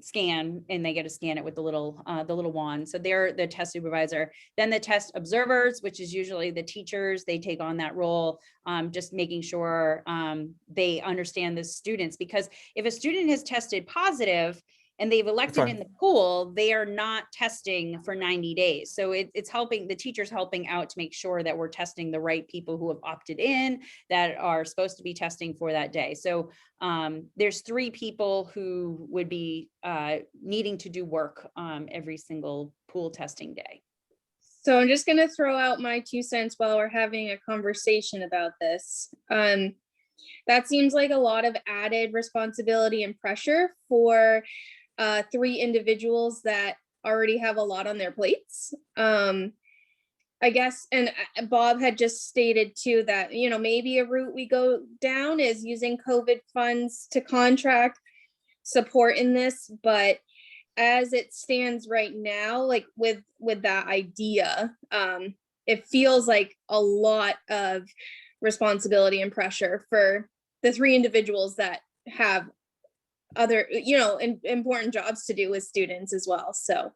scan, and they get to scan it with the little wand. So they're the test supervisor. Then the test observers, which is usually the teachers, they take on that role, just making sure they understand the students. Because if a student has tested positive and they've elected in the pool, they are not testing for 90 days. So it's helping, the teachers helping out to make sure that we're testing the right people who have opted in that are supposed to be testing for that day. So there's 3 people who would be needing to do work every single pool testing day. So I'm just gonna throw out my 2 cents while we're having a conversation about this. That seems like a lot of added responsibility and pressure for 3 individuals that already have a lot on their plates. I guess, and Bob had just stated too that, you know, maybe a route we go down is using COVID funds to contract support in this, but as it stands right now, like with that idea, it feels like a lot of responsibility and pressure for the 3 individuals that have other, you know, important jobs to do with students as well. So.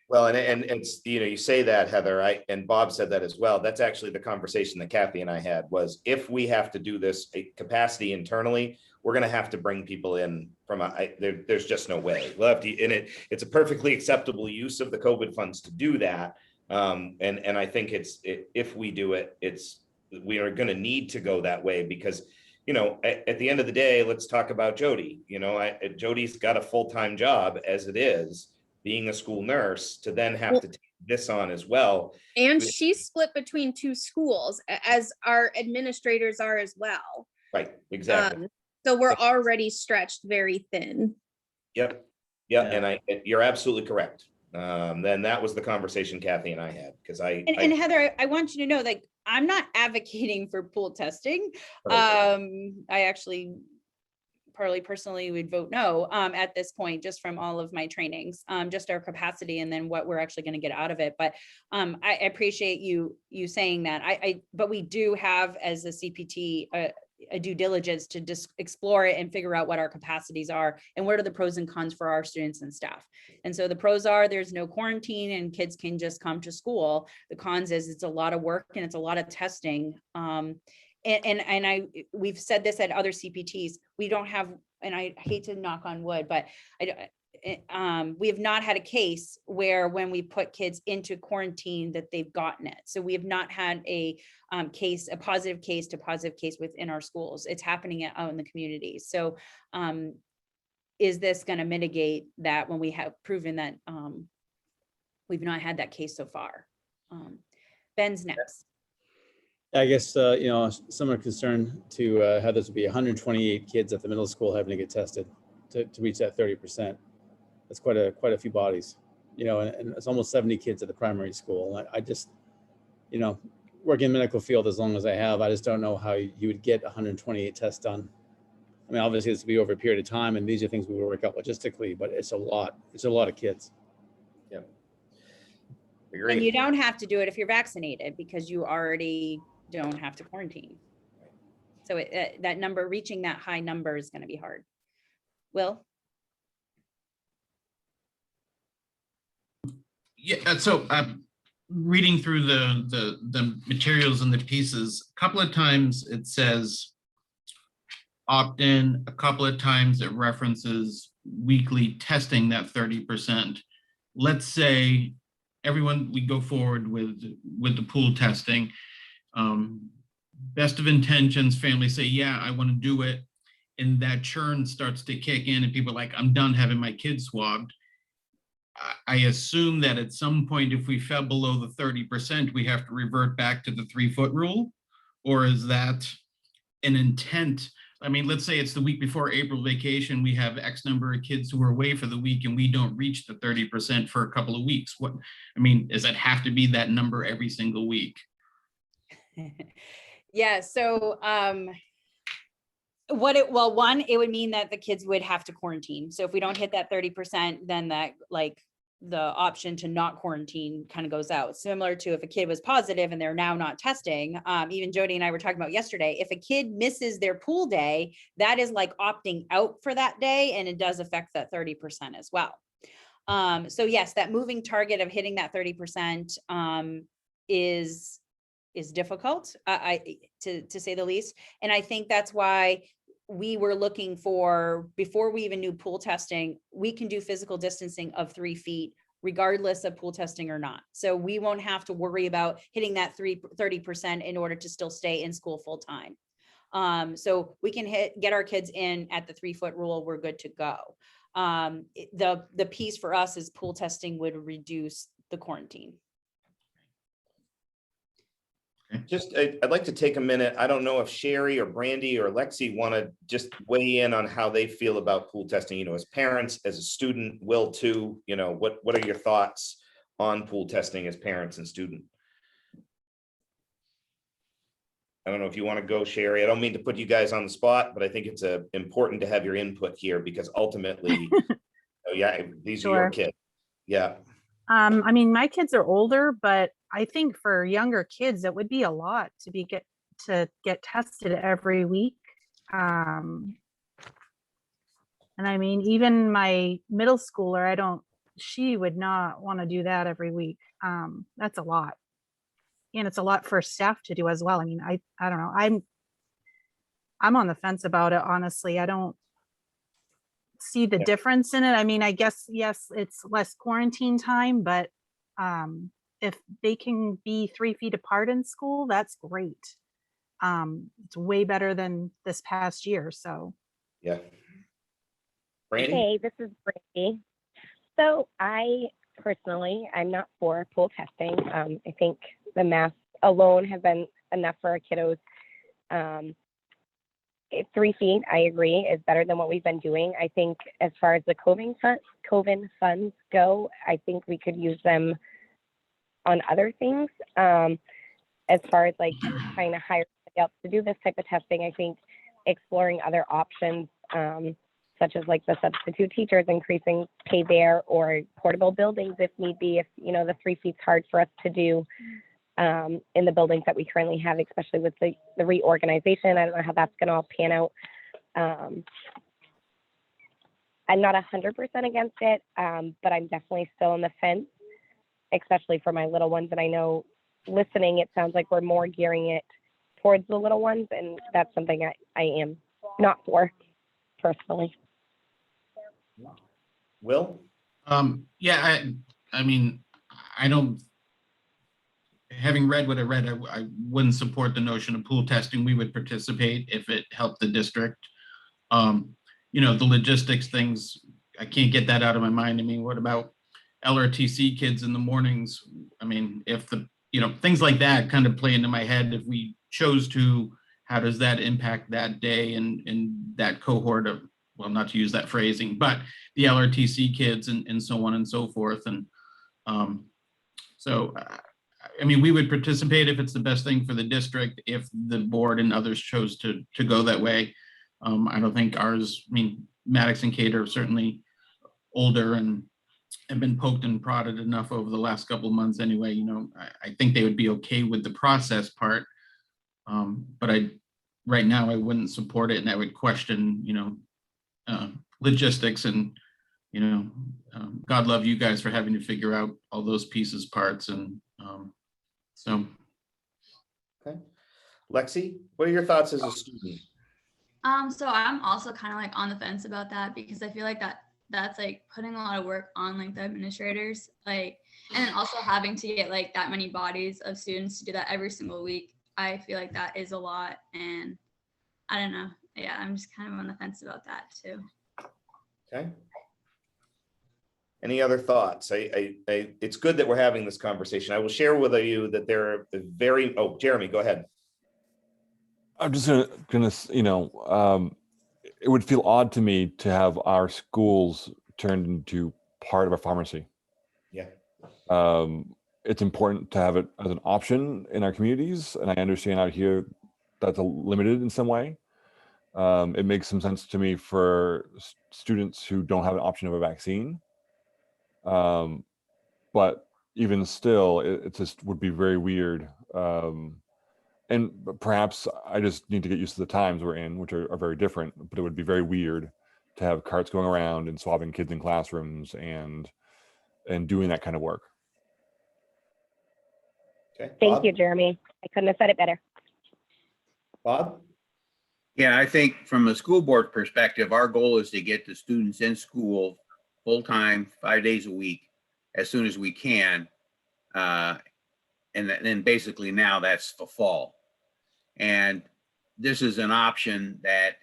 Well, and it's, you know, you say that, Heather, and Bob said that as well. That's actually the conversation that Kathy and I had, was if we have to do this capacity internally, we're going to have to bring people in from there's just no way. We'll have to, and it's a perfectly acceptable use of the COVID funds to do that. And I think if we do it, we are going to need to go that way because, you know, at the end of the day, let's talk about Jody. You know, Jody's got a full-time job as it is, being a school nurse, to then have to take this on as well. And she's split between 2 schools, as our administrators are as well. Right, exactly. So we're already stretched very thin. Yep. Yeah, and you're absolutely correct. Then that was the conversation Kathy and I had, because and Heather, I want you to know, like, I'm not advocating for pool testing. Right. I actually probably personally would vote no at this point, just from all of my trainings, just our capacity and then what we're actually going to get out of it. But I appreciate you saying that. But we do have, as a CPT, a due diligence to just explore it and figure out what our capacities are and what are the pros and cons for our students and staff. And so the pros are there's no quarantine and kids can just come to school. The cons is it's a lot of work and it's a lot of testing. We've said this at other CPTs, we don't have, and I hate to knock on wood, but we have not had a case where when we put kids into quarantine that they've gotten it. So we have not had a positive case within our schools. It's happening out in the community. So is this going to mitigate that when we have proven that we've not had that case so far? Ben's next. I guess, you know, similar concern to Heather's would be 128 kids at the middle school having to get tested to reach that 30%. That's quite a few bodies, you know, and it's almost 70 kids at the primary school. I just, you know, working in the medical field as long as I have, I just don't know how you would get 128 tests done. I mean, obviously this will be over a period of time, and these are things we will work out logistically, but it's a lot of kids. Yeah. Agreed. And you don't have to do it if you're vaccinated because you already don't have to quarantine. So that number, reaching that high number is going to be hard. Will? Yeah, so reading through the materials and the pieces, a couple of times it says opt-in, a couple of times it references weekly testing, that 30%. Let's say everyone, we go forward with the pool testing. Best of intentions, families say, yeah, I want to do it. and that churn starts to kick in and people are like, I'm done having my kids swabbed. I assume that at some point, if we fell below the 30%, we have to revert back to the 3-foot rule? Or is that an intent? I mean, let's say it's the week before April vacation, we have X number of kids who are away for the week and we don't reach the 30% for a couple of weeks. What, I mean, does it have to be that number every single week? Yeah, so well, one, it would mean that the kids would have to quarantine. So if we don't hit that 30%, then that like the option to not quarantine kind of goes out. Similar to if a kid was positive and they're now not testing. Even Jody and I were talking about yesterday, if a kid misses their pool day, that is like opting out for that day, and it does affect that 30% as well. So yes, that moving target of hitting that 30% is difficult, to say the least. And I think that's why we were looking for, before we even knew pool testing, we can do physical distancing of 3 feet regardless of pool testing or not. So we won't have to worry about hitting that 30% in order to still stay in school full time. So we can get our kids in at the 3-foot rule, we're good to go. The piece for us is pool testing would reduce the quarantine. Just, I'd like to take a minute. I don't know if Sherry or Brandy or Lexi want to just weigh in on how they feel about pool testing, you know, as parents, as a student, Will too, you know, what are your thoughts on pool testing as parents and student? I don't know if you want to go, Sherry. I don't mean to put you guys on the spot, but I think it's important to have your input here because ultimately, oh yeah, these are your kids. Yeah. I mean, my kids are older, but I think for younger kids, it would be a lot to get tested every week. And I mean, even my middle schooler, she would not want to do that every week. That's a lot. And it's a lot for staff to do as well. I mean, I don't know. I'm on the fence about it, honestly. I don't see the difference in it. I mean, I guess, yes, it's less quarantine time, but if they can be 3 feet apart in school, that's great. It's way better than this past year. So yeah. Brandy? Hey, this is Brandy. So I'm not for pool testing. I think the mask alone has been enough for our kiddos. 3 feet, I agree, is better than what we've been doing. I think as far as the COVID funds go, I think we could use them on other things. As far as like trying to hire somebody else to do this type of testing, I think exploring other options, such as like the substitute teachers, increasing pay there, or portable buildings if need be, if you know the 3 feet's hard for us to do in the buildings that we currently have, especially with the reorganization. I don't know how that's going to all pan out. I'm not 100% against it, but I'm definitely still on the fence, especially for my little ones. And I know listening, it sounds like we're more gearing it towards the little ones, and that's something I am not for personally. Will? Yeah, I mean, I don't, having read what I read, I wouldn't support the notion of pool testing. We would participate if it helped the district. You know, the logistics things, I can't get that out of my mind. I mean, what about LRTC kids in the mornings? I mean, if you know, things like that kind of play into my head. If we chose to, how does that impact that day and that cohort of, well, not to use that phrasing, but the LRTC kids and so on and so forth. And so, I mean, we would participate if it's the best thing for the district, if the board and others chose to go that way. I don't think ours, I mean, Maddox and Kate are certainly older and have been poked and prodded enough over the last couple of months anyway. You know, I think they would be okay with the process part. But right now I wouldn't support it, and I would question, you know, logistics and, you know, God love you guys for having to figure out all those pieces, parts, and so. Okay. Lexi, what are your thoughts as a student? So I'm also kind of like on the fence about that, because I feel like that's like putting a lot of work on like the administrators, like, and then also having to get like that many bodies of students to do that every single week. I feel like that is a lot, and I don't know. yeah, I'm just kind of on the fence about that too. Okay. Any other thoughts? It's good that we're having this conversation. I will share with you that there are oh, Jeremy, go ahead. I'm just gonna, it would feel odd to me to have our schools turned into part of a pharmacy. Yeah. It's important to have it as an option in our communities, and I understand out here that's limited in some way. It makes some sense to me for students who don't have an option of a vaccine. But even still, it just would be very weird. And perhaps I just need to get used to the times we're in, which are very different, but it would be very weird to have carts going around and swabbing kids in classrooms and doing that kind of work. Okay. Thank you, Jeremy. I couldn't have said it better. Bob? Yeah, I think from a school board perspective, our goal is to get the students in school full-time, 5 days a week, as soon as we can. And then basically now that's the fall. And this is an option that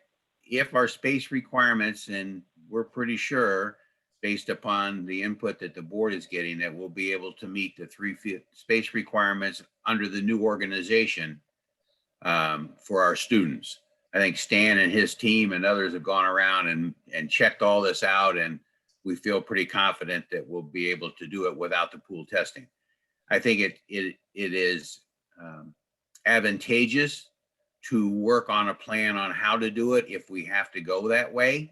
if our space requirements, and we're pretty sure based upon the input that the board is getting, that we'll be able to meet the 3 space requirements under the new organization for our students. I think Stan and his team and others have gone around and checked all this out, and we feel pretty confident that we'll be able to do it without the pool testing. I think it is advantageous to work on a plan on how to do it if we have to go that way,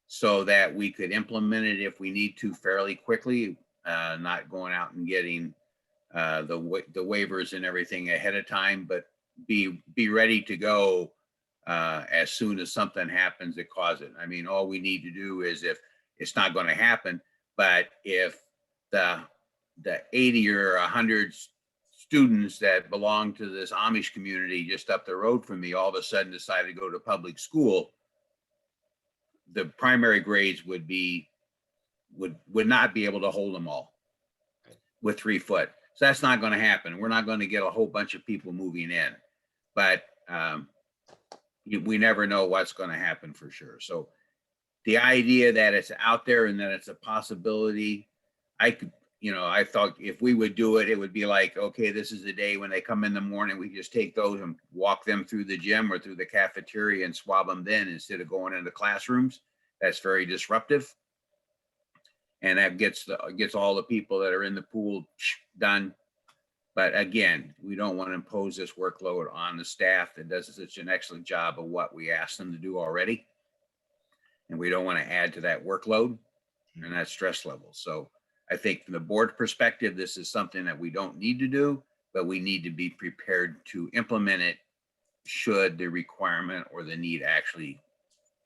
so that we could implement it if we need to fairly quickly, not going out and getting the waivers and everything ahead of time, but be ready to go as soon as something happens that causes it. I mean, all we need to do is, if it's not going to happen, but if the 80 or 100 students that belong to this Amish community just up the road from me all of a sudden decide to go to public school, the primary grades would not be able to hold them all with 3 foot. So that's not going to happen. We're not going to get a whole bunch of people moving in, but we never know what's going to happen for sure. So the idea that it's out there and that it's a possibility, I thought if we would do it, it would be like, okay, this is the day when they come in the morning, we just take those and walk them through the gym or through the cafeteria and swab them then, instead of going into classrooms. That's very disruptive. And that gets all the people that are in the pool done. But again, we don't want to impose this workload on the staff that does such an excellent job of what we asked them to do already. And we don't want to add to that workload and that stress level. So I think from the board perspective, this is something that we don't need to do, but we need to be prepared to implement it should the requirement or the need actually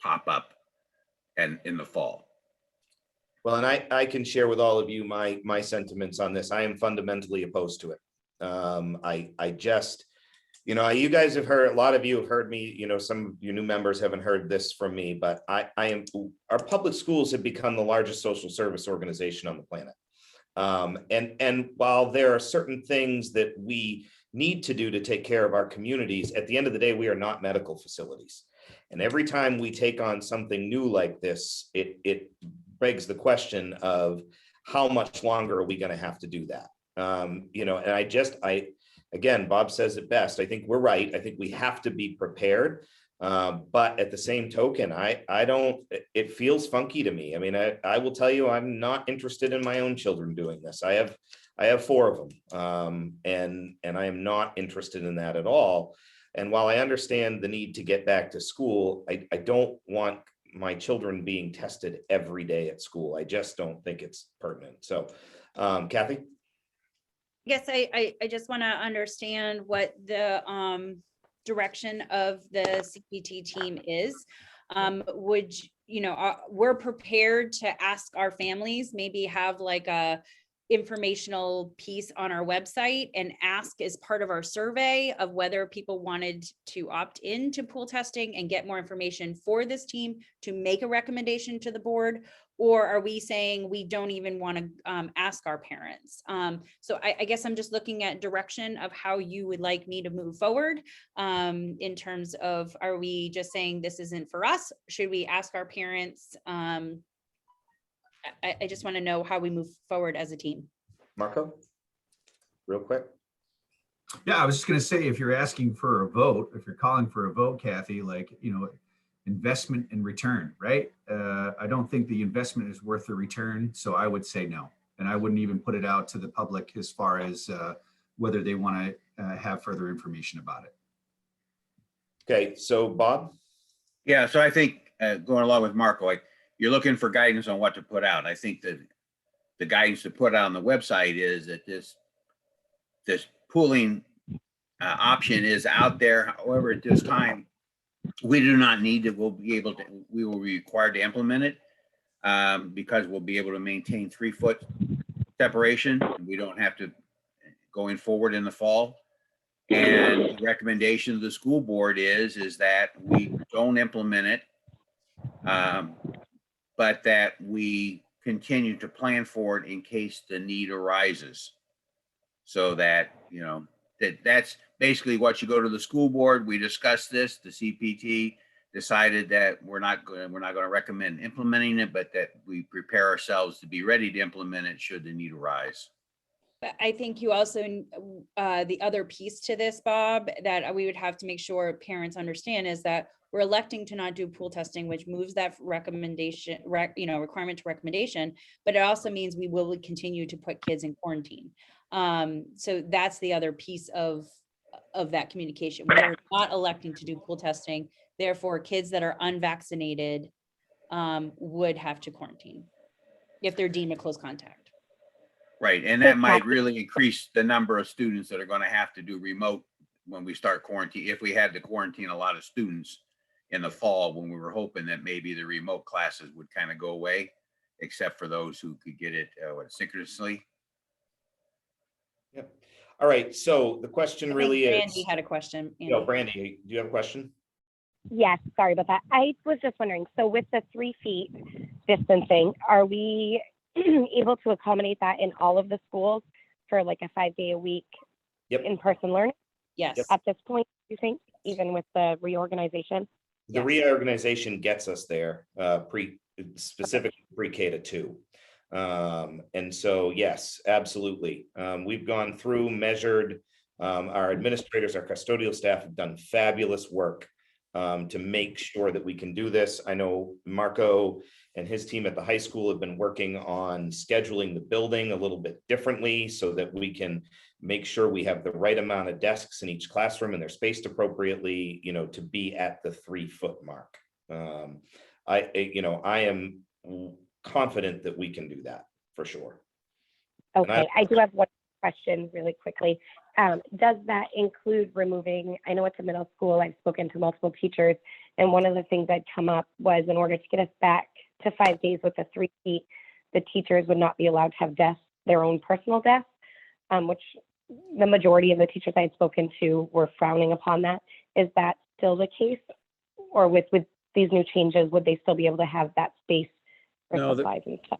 pop up and in the fall. Well, and I can share with all of you my sentiments on this. I am fundamentally opposed to it. I just, you guys have heard, a lot of you have heard me, some of you new members haven't heard this from me, but our public schools have become the largest social service organization on the planet. And while there are certain things that we need to do to take care of our communities, at the end of the day, we are not medical facilities. And every time we take on something new like this, it begs the question of how much longer are we going to have to do that? And again, Bob says it best. I think we're right. I think we have to be prepared. But at the same token, it feels funky to me. I mean, I will tell you, I'm not interested in my own children doing this. I have 4 of them. And I am not interested in that at all. And while I understand the need to get back to school, I don't want my children being tested every day at school. I just don't think it's pertinent. So, Kathy? Yes, I just want to understand what the direction of the CPT team is. We're prepared to ask our families, maybe have like informational piece on our website and ask as part of our survey of whether people wanted to opt into pool testing and get more information for this team to make a recommendation to the board? Or are we saying we don't even want to ask our parents? So I guess I'm just looking at direction of how you would like me to move forward in terms of, are we just saying this isn't for us? Should we ask our parents? I just want to know how we move forward as a team. Marco, real quick. Yeah, I was just going to say, if you're asking for a vote, if you're calling for a vote, Kathy, like, investment and return, right? I don't think the investment is worth the return, so I would say no. And I wouldn't even put it out to the public as far as whether they want to have further information about it. Okay, so Bob? Yeah, so I think going along with Marco, like, you're looking for guidance on what to put out. I think that the guidance to put out on the website is that this pooling option is out there. However, at this time, we do not need to, we will be required to implement it because we'll be able to maintain 3-foot separation. We don't have to going forward in the fall. And the recommendation of the school board is that we don't implement it, but that we continue to plan for it in case the need arises. So that, that's basically what you go to the school board. We discussed this, the CPT decided that we're not going to recommend implementing it, but that we prepare ourselves to be ready to implement it should the need arise. But I think you also, the other piece to this, Bob, that we would have to make sure parents understand is that we're electing to not do pool testing, which moves that recommendation, requirement to recommendation, but it also means we will continue to put kids in quarantine. So that's the other piece of that communication. We're not electing to do pool testing. Therefore, kids that are unvaccinated would have to quarantine if they're deemed a close contact. Right, and that might really increase the number of students that are going to have to do remote when we start quarantine. If we had to quarantine a lot of students in the fall, when we were hoping that maybe the remote classes would kind of go away, except for those who could get it synchronously. Yep. All right. So the question really is. Brandy had a question. Brandy, do you have a question? Yes, sorry about that. I was just wondering, so with the 3 feet distancing, are we able to accommodate that in all of the schools for like a 5-day-a-week in-person learning? Yes. At this point, you think, even with the reorganization? The reorganization gets us there, specifically pre-K to 2. And so, yes, absolutely. We've gone through, measured, our administrators, our custodial staff have done fabulous work to make sure that we can do this. I know Marco and his team at the high school have been working on scheduling the building a little bit differently so that we can make sure we have the right amount of desks in each classroom and they're spaced appropriately, to be at the 3-foot mark. I am confident that we can do that for sure. Okay, I do have one question really quickly. Does that include removing, I know it's a middle school, I've spoken to multiple teachers, and one of the things that come up was in order to get us back to 5 days with the 3 feet, the teachers would not be allowed to have desks, their own personal desks, which the majority of the teachers I had spoken to were frowning upon that. Is that still the case? Or with these new changes, would they still be able to have that space for supplies and stuff?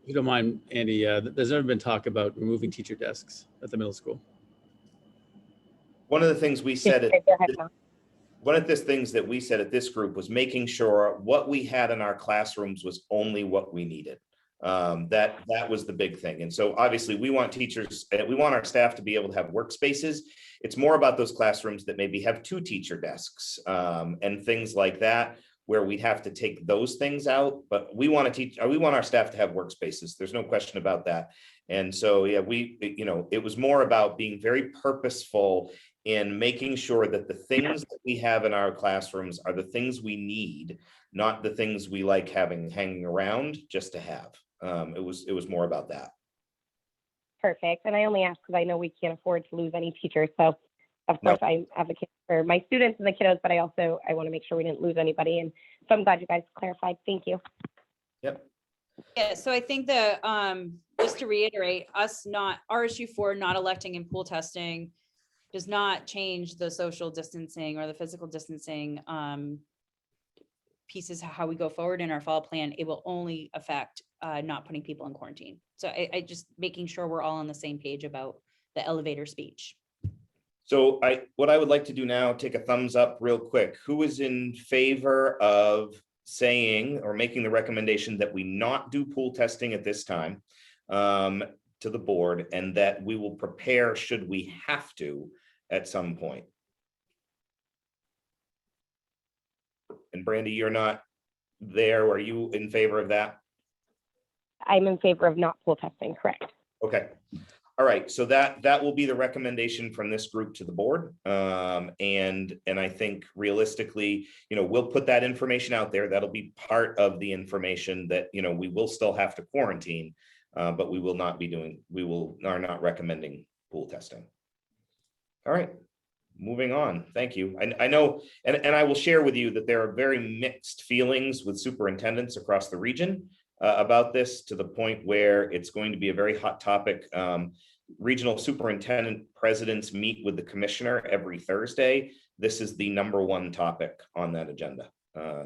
If you don't mind, Andy, there's never been talk about removing teacher desks at the middle school. One of the things we said at this group was making sure what we had in our classrooms was only what we needed. That was the big thing. And so obviously we want our staff to be able to have workspaces. It's more about those classrooms that maybe have 2 teacher desks and things like that, where we'd have to take those things out, but we want our staff to have workspaces. There's no question about that. And so, yeah, it was more about being very purposeful in making sure that the things that we have in our classrooms are the things we need, not the things we like hanging around just to have. It was more about that. Perfect. And I only ask because I know we can't afford to lose any teachers. So of course I advocate for my students and the kiddos, but I want to make sure we didn't lose anybody. And so I'm glad you guys clarified. Thank you. Yep. Yeah, so I think just to reiterate, RSU 4 not electing and pool testing does not change the social distancing or the physical distancing pieces, how we go forward in our fall plan. It will only affect not putting people in quarantine. So I just making sure we're all on the same page about the elevator speech. So what I would like to do now, take a thumbs up real quick. Who is in favor of saying or making the recommendation that we not do pool testing at this time to the board, and that we will prepare should we have to at some point? And Brandy, you're not there. Are you in favor of that? I'm in favor of not pool testing, correct. Okay. All right, so that will be the recommendation from this group to the board. And I think realistically, we'll put that information out there. That'll be part of the information that, we will still have to quarantine, but we will not are not recommending pool testing. All right, moving on. Thank you. I know, and I will share with you that there are very mixed feelings with superintendents across the region about this, to the point where it's going to be a very hot topic. Regional superintendent presidents meet with the commissioner every Thursday. This is the #1 topic on that agenda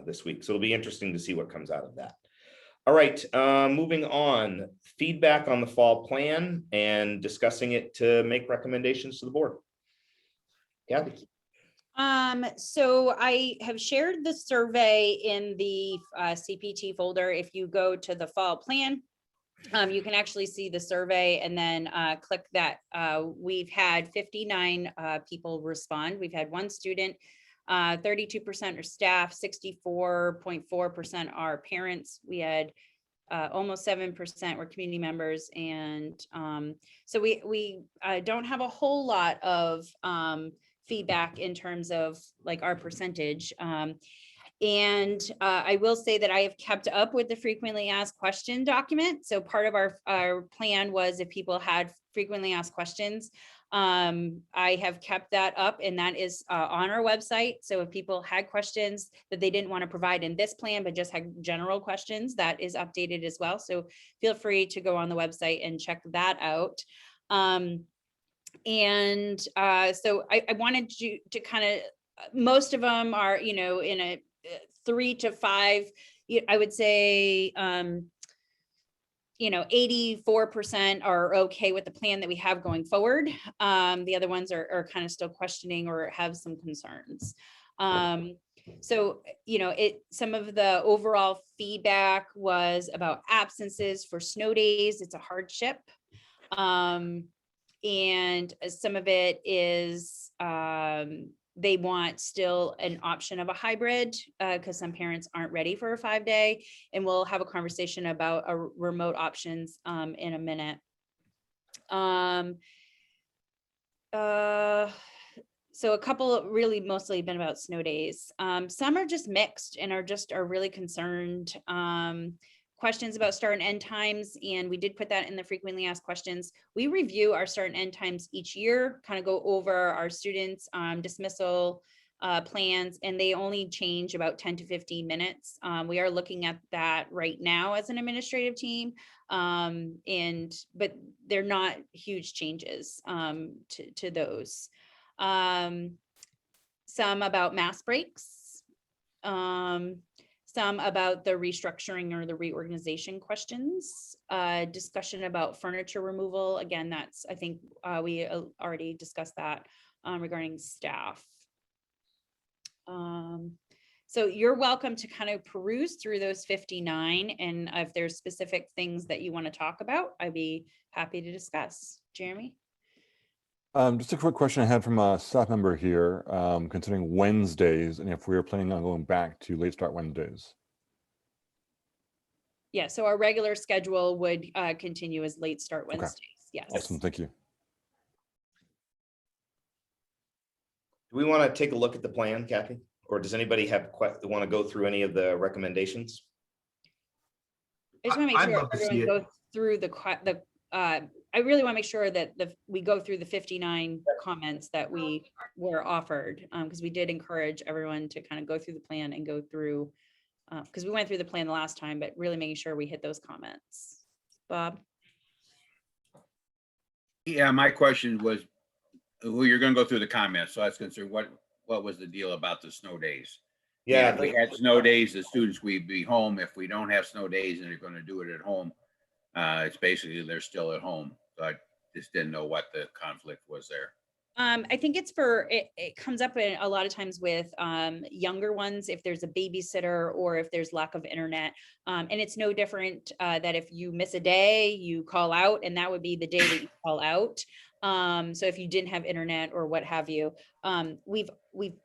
this week. So it'll be interesting to see what comes out of that. All right, moving on. Feedback on the fall plan and discussing it to make recommendations to the board. Kathy. So I have shared the survey in the CPT folder. If you go to the fall plan, you can actually see the survey, and then click that. We've had 59 people respond. We've had 1 student, 32% are staff, 64.4% are parents. We had almost 7% were community members. And so we don't have a whole lot of feedback in terms of like our percentage. And I will say that I have kept up with the frequently asked question document. So part of our plan was, if people had frequently asked questions, I have kept that up, and that is on our website. So if people had questions that they didn't want to provide in this plan, but just had general questions, that is updated as well. So feel free to go on the website and check that out. So I wanted to kind of, most of them are, in a 3 to 5, I would say, 84% are okay with the plan that we have going forward. The other ones are kind of still questioning or have some concerns. So, some of the overall feedback was about absences for snow days. It's a hardship. And some of it is they want still an option of a hybrid because some parents aren't ready for a 5-day, and we'll have a conversation about remote options in a minute. So a couple really mostly been about snow days. Some are just mixed and are really concerned. Questions about start and end times, and we did put that in the frequently asked questions. We review our start and end times each year, kind of go over our students' dismissal plans, and they only change about 10 to 15 minutes. We are looking at that right now as an administrative team, but they're not huge changes to those. Some about mass breaks. Some about the restructuring or the reorganization questions, discussion about furniture removal. Again, I think we already discussed that regarding staff. So you're welcome to kind of peruse through those 59, and if there's specific things that you want to talk about, I'd be happy to discuss. Jeremy? Just a quick question I had from a staff member here, concerning Wednesdays, and if we were planning on going back to late start Wednesdays. Yeah, so our regular schedule would continue as late start Wednesdays. Yes. Awesome, thank you. Do we want to take a look at the plan, Kathy? Or does anybody want to go through any of the recommendations? I just want to make sure everyone goes through I really want to make sure that we go through the 59 comments that we were offered, because we did encourage everyone to kind of go through the plan and go through because we went through the plan the last time, but really making sure we hit those comments. Bob? Yeah, my question was, well, you're gonna go through the comments, so I was concerned, what was the deal about the snow days? Yeah, If we had snow days, the students, we'd be home. If we don't have snow days and they're gonna do it at home, it's basically they're still at home. So I just didn't know what the conflict was there. I think it's for, it comes up a lot of times with younger ones, if there's a babysitter or if there's lack of internet. And it's no different that if you miss a day, you call out, and that would be the day that you call out. So if you didn't have internet or what have you, we've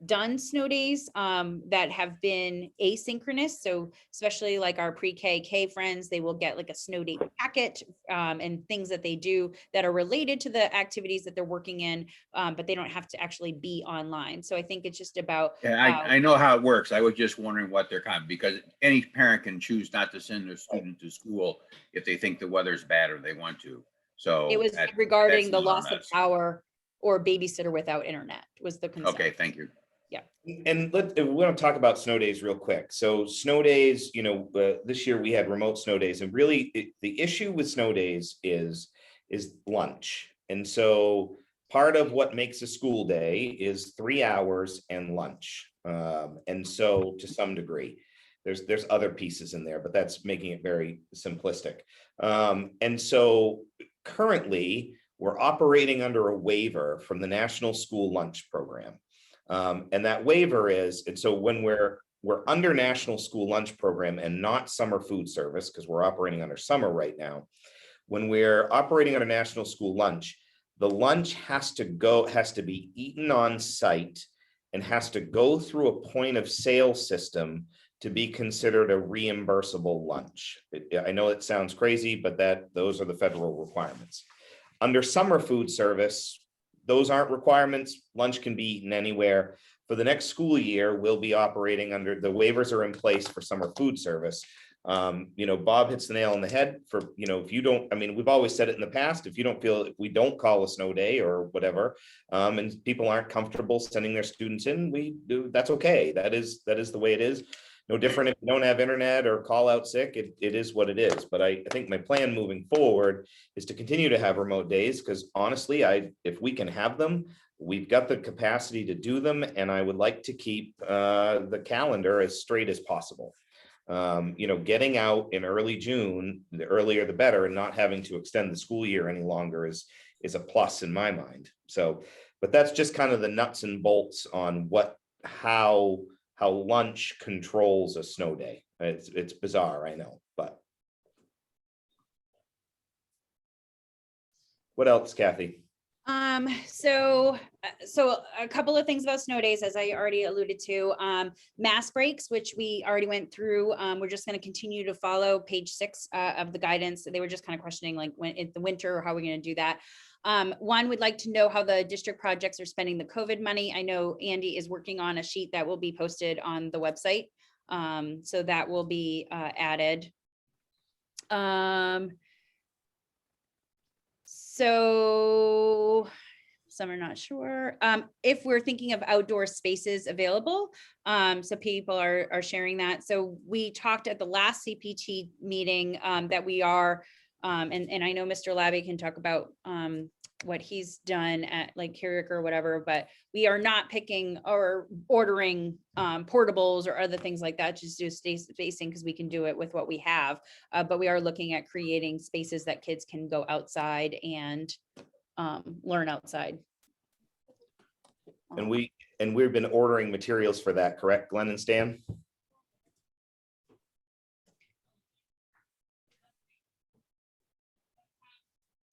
done snow days that have been asynchronous. So especially like our pre-K friends, they will get like a snow day packet and things that they do that are related to the activities that they're working in, but they don't have to actually be online. So I think it's just about. Yeah, I know how it works. I was just wondering what they're because any parent can choose not to send their student to school if they think the weather's bad or they want to. So It was regarding the loss of power or babysitter without internet was the concern. Okay, thank you. Yeah. And we want to talk about snow days real quick. So snow days, this year we had remote snow days, and really the issue with snow days is lunch. And so part of what makes a school day is 3 hours and lunch. And so to some degree, there's other pieces in there, but that's making it very simplistic. And so currently we're operating under a waiver from the National School Lunch Program. And that waiver is, and so when we're under National School Lunch Program and not summer food service, because we're operating under summer right now, when we're operating under National School Lunch, the lunch has to be eaten on site and has to go through a point of sale system to be considered a reimbursable lunch. I know it sounds crazy, but those are the federal requirements. Under summer food service, those aren't requirements. Lunch can be eaten anywhere. For the next school year, we'll be operating under the waivers are in place for summer food service. Bob hits the nail on the head for, if you don't, we've always said it in the past, if we don't call a snow day or whatever, and people aren't comfortable sending their students in, that's okay. That is the way it is. No different if you don't have internet or call out sick, it is what it is. But I think my plan moving forward is to continue to have remote days, because honestly, if we can have them, we've got the capacity to do them, and I would like to keep the calendar as straight as possible. Getting out in early June, the earlier the better, and not having to extend the school year any longer is a plus in my mind. So, but that's just kind of the nuts and bolts on how lunch controls a snow day. It's bizarre, I know, but. What else, Kathy? So a couple of things about snow days, as I already alluded to, mask breaks, which we already went through. We're just going to continue to follow page 6 of the guidance. They were just kind of questioning like when in the winter, how are we going to do that? One would like to know how the district projects are spending the COVID money. I know Andy is working on a sheet that will be posted on the website. So that will be added. So some are not sure if we're thinking of outdoor spaces available. So people are sharing that. So we talked at the last CPT meeting that we are, and I know Mr. Labby can talk about what he's done at like Carrick or whatever, but we are not picking or ordering portables or other things like that, just do spacing because we can do it with what we have. But we are looking at creating spaces that kids can go outside and learn outside. And we've been ordering materials for that, correct, Glenn and Stan?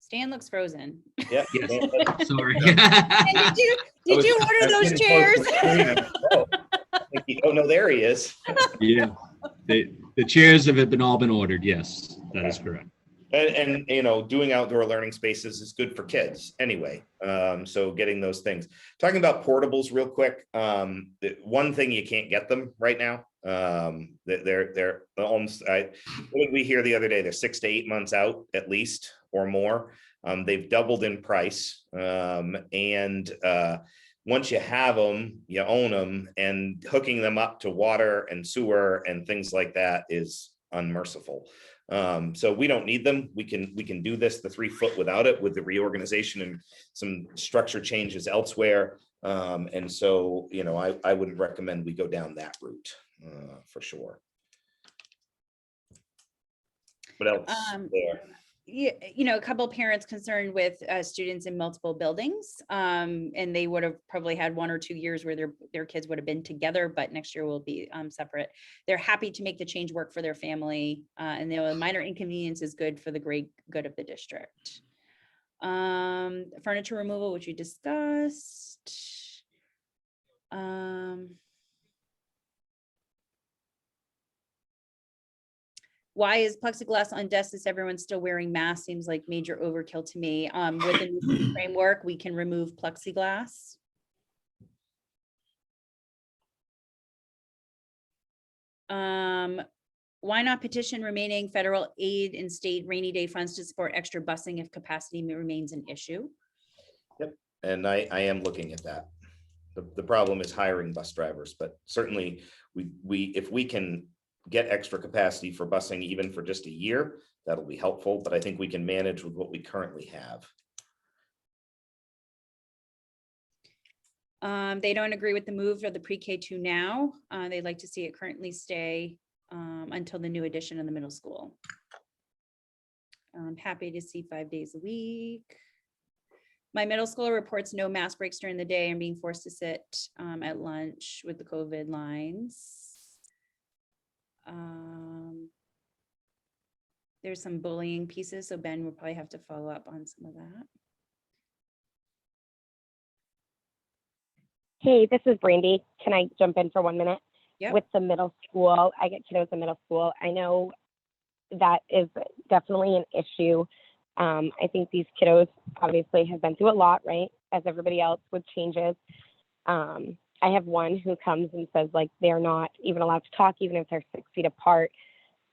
Stan looks frozen. Yeah. Yes. Sorry. And did you order those chairs? Oh no, there he is. Yeah, the chairs have all been ordered. Yes, that is correct. And doing outdoor learning spaces is good for kids anyway. So getting those things. Talking about portables real quick. The one thing you can't get them right now. They're almost. What did we hear the other day? They're 6 to 8 months out at least or more. They've doubled in price. And once you have them, you own them, and hooking them up to water and sewer and things like that is unmerciful. So we don't need them. We can do this, the 3 foot without it, with the reorganization and some structure changes elsewhere. And so, you know, I wouldn't recommend we go down that route for sure. What else there? Yeah, you know, a couple of parents concerned with students in multiple buildings, and they would have probably had 1 or 2 years where their kids would have been together, but next year will be separate. They're happy to make the change work for their family, and the minor inconvenience is good for the great good of the district. Furniture removal, which we discussed. Why is plexiglass on desks? Is everyone still wearing masks? Seems like major overkill to me. With the new framework, we can remove plexiglass. Why not petition remaining federal aid and state rainy day funds to support extra busing if capacity remains an issue? Yep, and I am looking at that. The problem is hiring bus drivers, but certainly if we can get extra capacity for busing even for just a year, that'll be helpful, but I think we can manage with what we currently have. They don't agree with the move of the pre-K to now. They'd like to see it currently stay until the new addition in the middle school. I'm happy to see 5 days a week. My middle schooler reports no mask breaks during the day and being forced to sit at lunch with the COVID lines. There's some bullying pieces, so Ben will probably have to follow up on some of that. Hey, this is Brandy. Can I jump in for 1 minute? Yep. With the middle school, I get kiddos in middle school. I know that is definitely an issue. I think these kiddos obviously have been through a lot, right? As everybody else with changes. I have one who comes and says like they're not even allowed to talk, even if they're 6 feet apart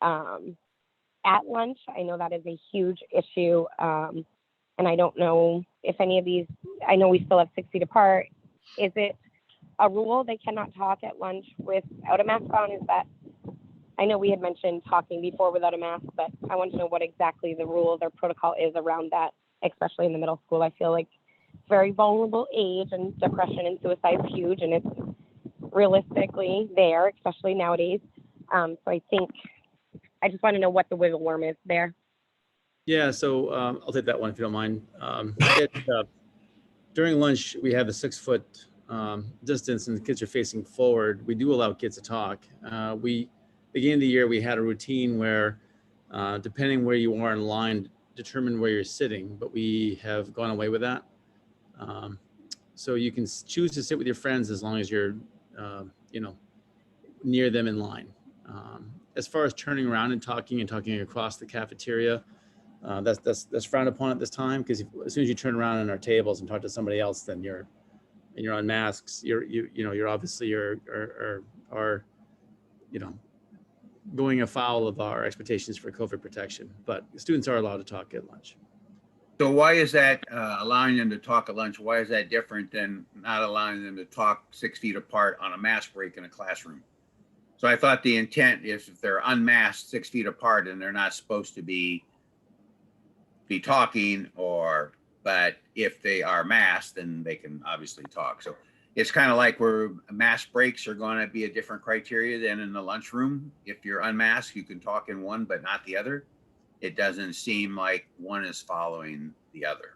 at lunch. I know that is a huge issue. And I don't know if any of these, I know we still have 6 feet apart. Is it a rule they cannot talk at lunch without a mask on? Is that, I know we had mentioned talking before without a mask, but I want to know what exactly the rules or protocol is around that, especially in the middle school. I feel like very vulnerable age, and depression and suicide is huge, and it's realistically there, especially nowadays. So I think I just want to know what the wiggle worm is there. Yeah, so I'll take that one if you don't mind. During lunch, we have a 6 foot distance and the kids are facing forward. We do allow kids to talk. Beginning of the year, we had a routine where depending where you are in line, determine where you're sitting, but we have gone away with that. So you can choose to sit with your friends as long as you're, near them in line. As far as turning around and talking across the cafeteria, that's frowned upon at this time, because as soon as you turn around on our tables and talk to somebody else, then you're on masks. You're obviously going afoul of our expectations for COVID protection. But students are allowed to talk at lunch. So why is that allowing them to talk at lunch? Why is that different than not allowing them to talk 6 feet apart on a mask break in a classroom? So I thought the intent is if they're unmasked 6 feet apart and they're not supposed to be talking, but if they are masked, then they can obviously talk. So it's kind of like where mask breaks are going to be a different criteria than in the lunchroom. If you're unmasked, you can talk in one, but not the other. It doesn't seem like one is following the other.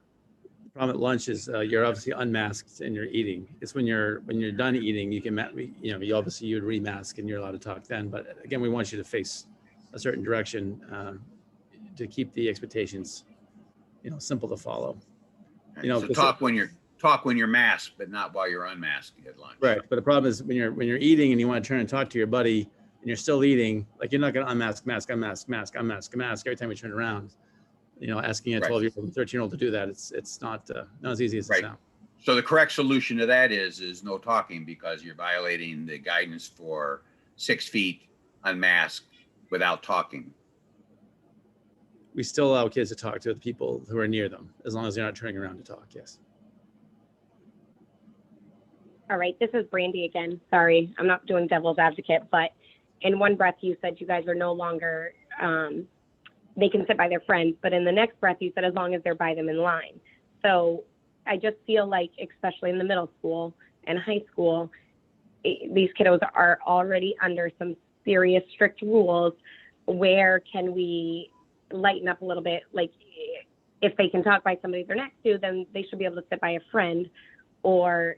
The problem at lunch is you're obviously unmasked and you're eating. It's when you're done eating, you would remask and you're allowed to talk then. But again, we want you to face a certain direction to keep the expectations, simple to follow. So talk when you're masked, but not while you're unmasked at lunch. Right, but the problem is when you're eating and you want to turn and talk to your buddy and you're still eating, like you're not going to unmask, mask, unmask, mask, unmask, mask every time you turn around. Asking a 12-year-old and 13-year-old to do that, it's not as easy as it sounds. So the correct solution to that is no talking, because you're violating the guidance for 6 feet unmasked without talking. We still allow kids to talk to the people who are near them, as long as they're not turning around to talk. Yes. All right, this is Brandy again. Sorry, I'm not doing devil's advocate, but in one breath you said you guys are no longer, they can sit by their friends, but in the next breath you said as long as they're by them in line. So I just feel like, especially in the middle school and high school, these kiddos are already under some serious strict rules. Where can we lighten up a little bit? Like, if they can talk by somebody they're next to, then they should be able to sit by a friend or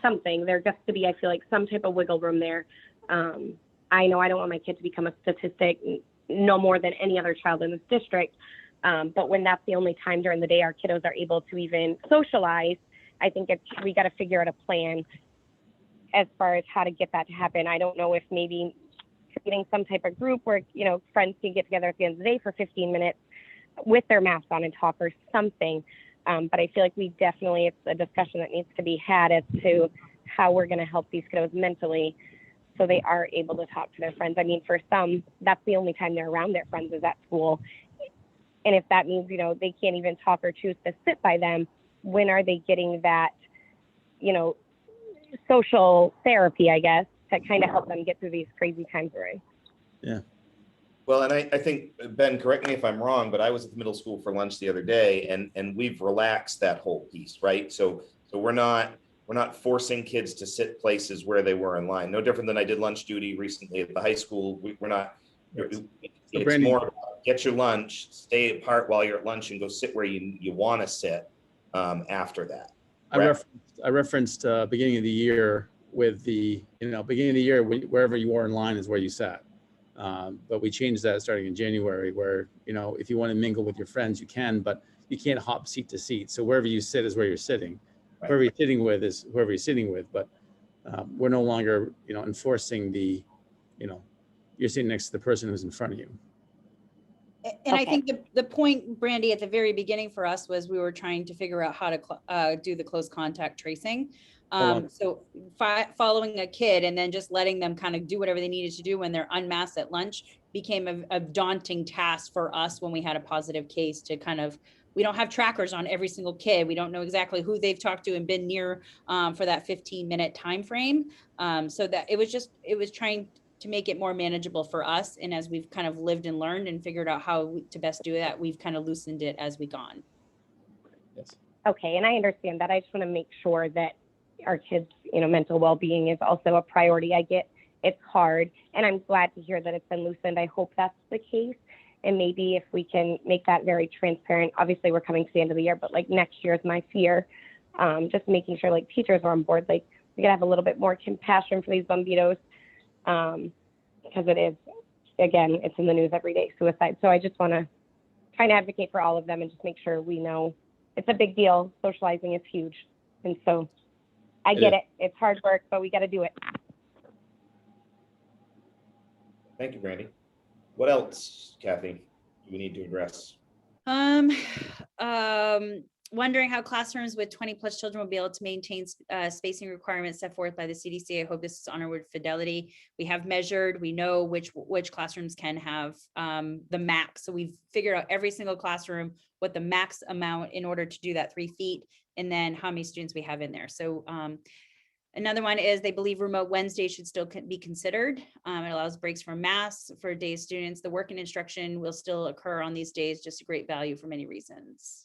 something. There gets to be, I feel like, some type of wiggle room there. I know I don't want my kid to become a statistic no more than any other child in this district. But when that's the only time during the day our kiddos are able to even socialize, I think we got to figure out a plan as far as how to get that to happen. I don't know if maybe creating some type of group where, friends can get together at the end of the day for 15 minutes with their masks on and talk or something. But I feel like it's a discussion that needs to be had as to how we're going to help these kiddos mentally so they are able to talk to their friends. I mean, for some, that's the only time they're around their friends is at school. And if that means, they can't even talk or choose to sit by them, when are they getting that, social therapy, I guess, to kind of help them get through these crazy times we're in? Yeah. Well, and I think, Ben, correct me if I'm wrong, but I was at the middle school for lunch the other day, and we've relaxed that whole piece, right? So we're not forcing kids to sit places where they were in line. No different than I did lunch duty recently at the high school. We're not. It's Brandy, more about get your lunch, stay apart while you're at lunch, and go sit where you want to sit after that. I referenced beginning of the year with the, beginning of the year, wherever you were in line is where you sat. But we changed that starting in January where, if you want to mingle with your friends, you can, but you can't hop seat to seat. So wherever you sit is where you're sitting. Right. Whoever you're sitting with is whoever you're sitting with. But we're no longer, enforcing the, you're sitting next to the person who's in front of you. And I think the point, Brandy, at the very beginning for us was we were trying to figure out how to do the close contact tracing. So following a kid and then just letting them kind of do whatever they needed to do when they're unmasked at lunch became a daunting task for us when we had a positive case to kind of, we don't have trackers on every single kid. We don't know exactly who they've talked to and been near for that 15-minute time frame. So that it was trying to make it more manageable for us. And as we've kind of lived and learned and figured out how to best do that, we've kind of loosened it as we gone. Yes. Okay, and I understand that. I just want to make sure that our kids, mental well-being is also a priority. I get it's hard, and I'm glad to hear that it's been loosened. I hope that's the case. And maybe if we can make that very transparent, obviously we're coming to the end of the year, but like next year is my fear. Just making sure like teachers are on board, like we gotta have a little bit more compassion for these bambitos. Because it is, again, it's in the news every day, suicide. So I just want to try to advocate for all of them and just make sure we know it's a big deal. Socializing is huge. And so I get it. It's hard work, but we got to do it. Thank you, Brandy. What else, Kathy, do we need to address? Wondering how classrooms with 20 plus children will be able to maintain spacing requirements set forth by the CDC. I hope this is honor with fidelity. We have measured, we know which classrooms can have the max. So we've figured out every single classroom, what the max amount in order to do that 3 feet, and then how many students we have in there. So another one is they believe remote Wednesday should still be considered. It allows breaks from mass for day students. The work and instruction will still occur on these days, just a great value for many reasons.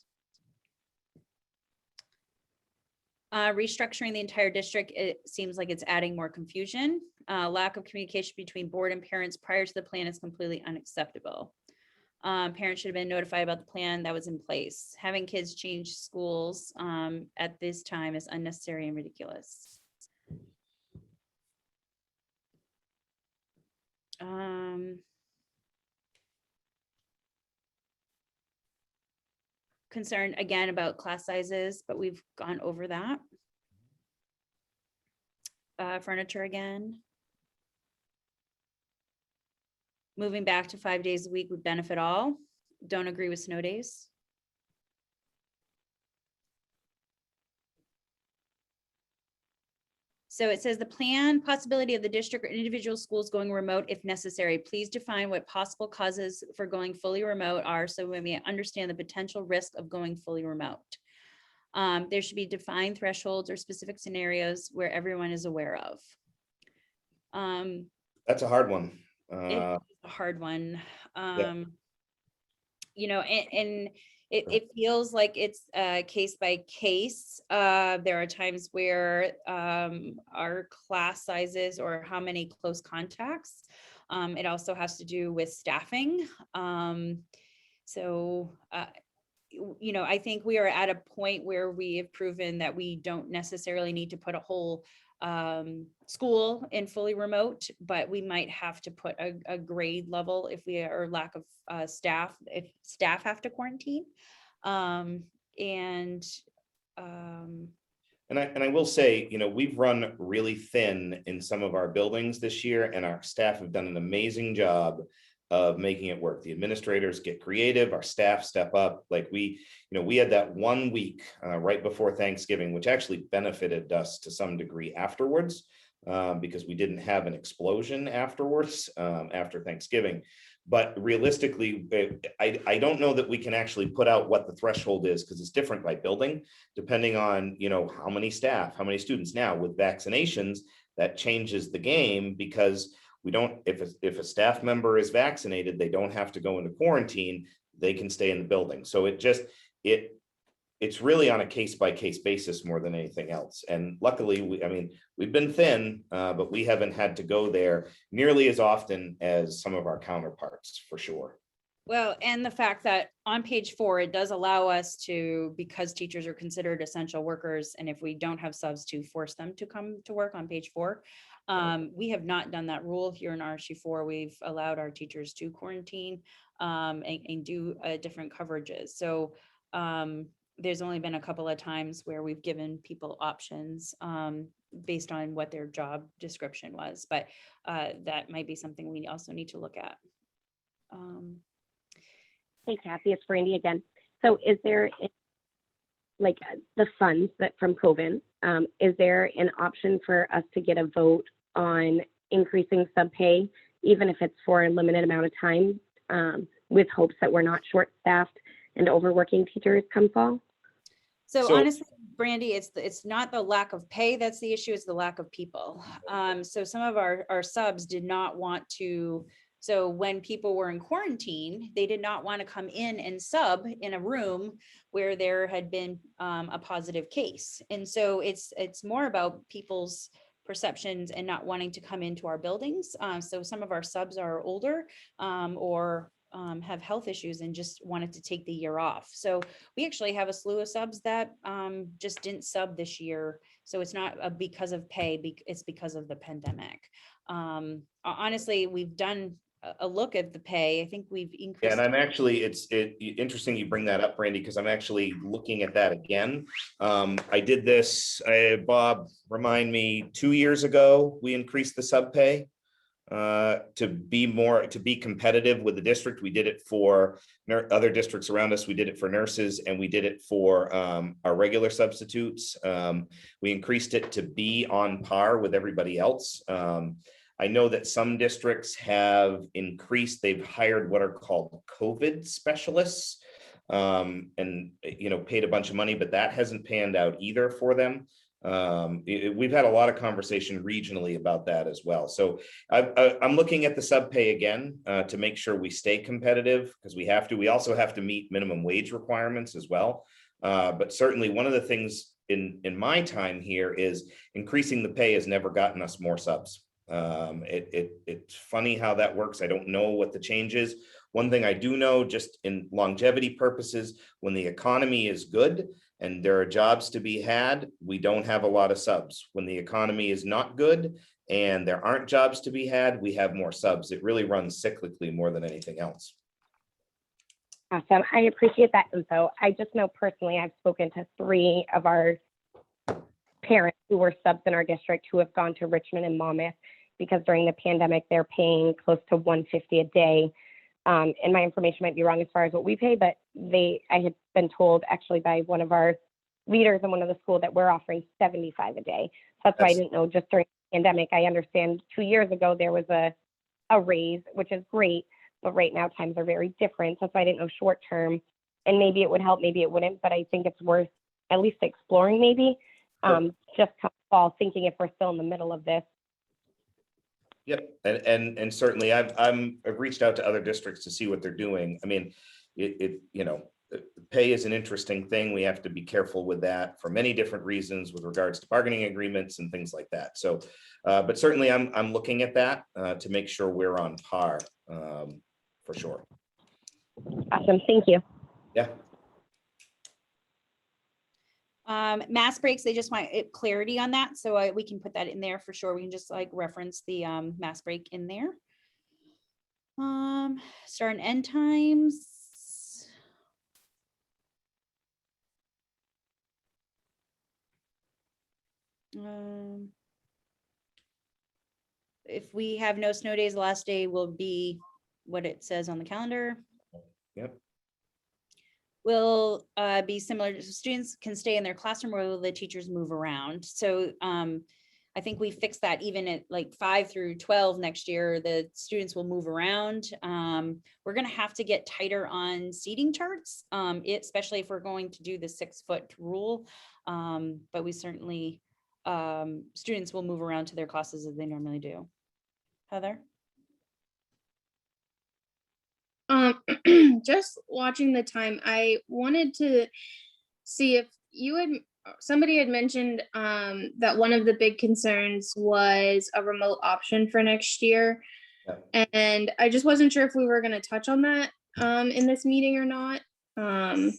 Restructuring the entire district, it seems like it's adding more confusion. Lack of communication between board and parents prior to the plan is completely unacceptable. Parents should have been notified about the plan that was in place. Having kids change schools at this time is unnecessary and ridiculous. Concerned again about class sizes, but we've gone over that. Furniture again. Moving back to 5 days a week would benefit all. Don't agree with snow days. So it says the plan possibility of the district or individual schools going remote if necessary. Please define what possible causes for going fully remote are so we may understand the potential risk of going fully remote. There should be defined thresholds or specific scenarios where everyone is aware of. That's a hard one. It's a hard one. Yeah. You know, and it feels like it's case by case. There are times where our class sizes or how many close contacts. It also has to do with staffing. So, you know, I think we are at a point where we have proven that we don't necessarily need to put a whole school in fully remote, but we might have to put a grade level if we are lack of staff, if staff have to quarantine. And I will say, you know, we've run really thin in some of our buildings this year, and our staff have done an amazing job of making it work. The administrators get creative, our staff step up. Like we had that 1 week right before Thanksgiving, which actually benefited us to some degree afterwards, because we didn't have an explosion afterwards, after Thanksgiving. But realistically, I don't know that we can actually put out what the threshold is, because it's different by building, depending on, you know, how many staff, how many students. Now with vaccinations, that changes the game, because we don't, if a staff member is vaccinated, they don't have to go into quarantine, they can stay in the building. So it's really on a case by case basis more than anything else. And luckily, we've been thin, but we haven't had to go there nearly as often as some of our counterparts, for sure. well, and the fact that on page 4, it does allow us to, because teachers are considered essential workers, and if we don't have subs, to force them to come to work on page 4. We have not done that rule here in RSU 4. We've allowed our teachers to quarantine and do different coverages. So there's only been a couple of times where we've given people options based on what their job description was, but that might be something we also need to look at. Hey, Kathy, it's Brandy again. So is there, like, the funds that from COVID, is there an option for us to get a vote on increasing sub pay, even if it's for a limited amount of time, with hopes that we're not short-staffed and overworking teachers come fall? So honestly, Brandy, it's not the lack of pay that's the issue, it's the lack of people. So some of our subs did not want to, so when people were in quarantine, they did not want to come in and sub in a room where there had been a positive case. And so it's more about people's perceptions and not wanting to come into our buildings. So some of our subs are older or have health issues and just wanted to take the year off. So we actually have a slew of subs that just didn't sub this year. So it's not because of pay, it's because of the pandemic. Honestly, we've done a look at the pay. I think we've increased. Yeah, and I'm actually, it's interesting you bring that up, Brandy, because I'm actually looking at that again. I did this, Bob, remind me, 2 years ago, we increased the sub pay to be competitive with the district. We did it for other districts around us. We did it for nurses, and we did it for our regular substitutes. We increased it to be on par with everybody else. I know that some districts have increased, they've hired what are called COVID specialists, and, you know, paid a bunch of money, but that hasn't panned out either for them. We've had a lot of conversation regionally about that as well. So I'm looking at the sub pay again to make sure we stay competitive, because we have to. We also have to meet minimum wage requirements as well. But certainly one of the things in my time here is increasing the pay has never gotten us more subs. It's funny how that works. I don't know what the change is. One thing I do know, just in longevity purposes, when the economy is good and there are jobs to be had, we don't have a lot of subs. When the economy is not good and there aren't jobs to be had, we have more subs. It really runs cyclically more than anything else. Awesome. I appreciate that info. I just know personally, I've spoken to 3 of our parents who were subs in our district who have gone to Richmond and Monmouth, because during the pandemic, they're paying close to $150 a day. And my information might be wrong as far as what we pay, but I had been told actually by one of our leaders in one of the schools that we're offering $75 a day. So that's why I didn't know just during the pandemic. I understand 2 years ago, there was a raise, which is great, but right now times are very different. That's why I didn't know short term, and maybe it would help, maybe it wouldn't, but I think it's worth at least exploring maybe. Just kind of fall thinking if we're still in the middle of this. Yep, and certainly I've reached out to other districts to see what they're doing. I mean, you know, pay is an interesting thing. We have to be careful with that for many different reasons with regards to bargaining agreements and things like that. So, but certainly I'm looking at that to make sure we're on par for sure. Awesome, thank you. Yeah. Mass breaks, they just want clarity on that. So we can put that in there for sure. We can just like reference the mass break in there. Start and end times. If we have no snow days, the last day will be what it says on the calendar. Yep. Will be similar to students can stay in their classroom or will the teachers move around. So I think we fixed that even at like 5 through 12 next year, the students will move around. We're gonna have to get tighter on seating charts, especially if we're going to do the 6-foot rule. But we certainly, students will move around to their classes as they normally do. Heather? Just watching the time, I wanted to see if somebody had mentioned that one of the big concerns was a remote option for next year. Yeah. And I just wasn't sure if we were going to touch on that in this meeting or not. I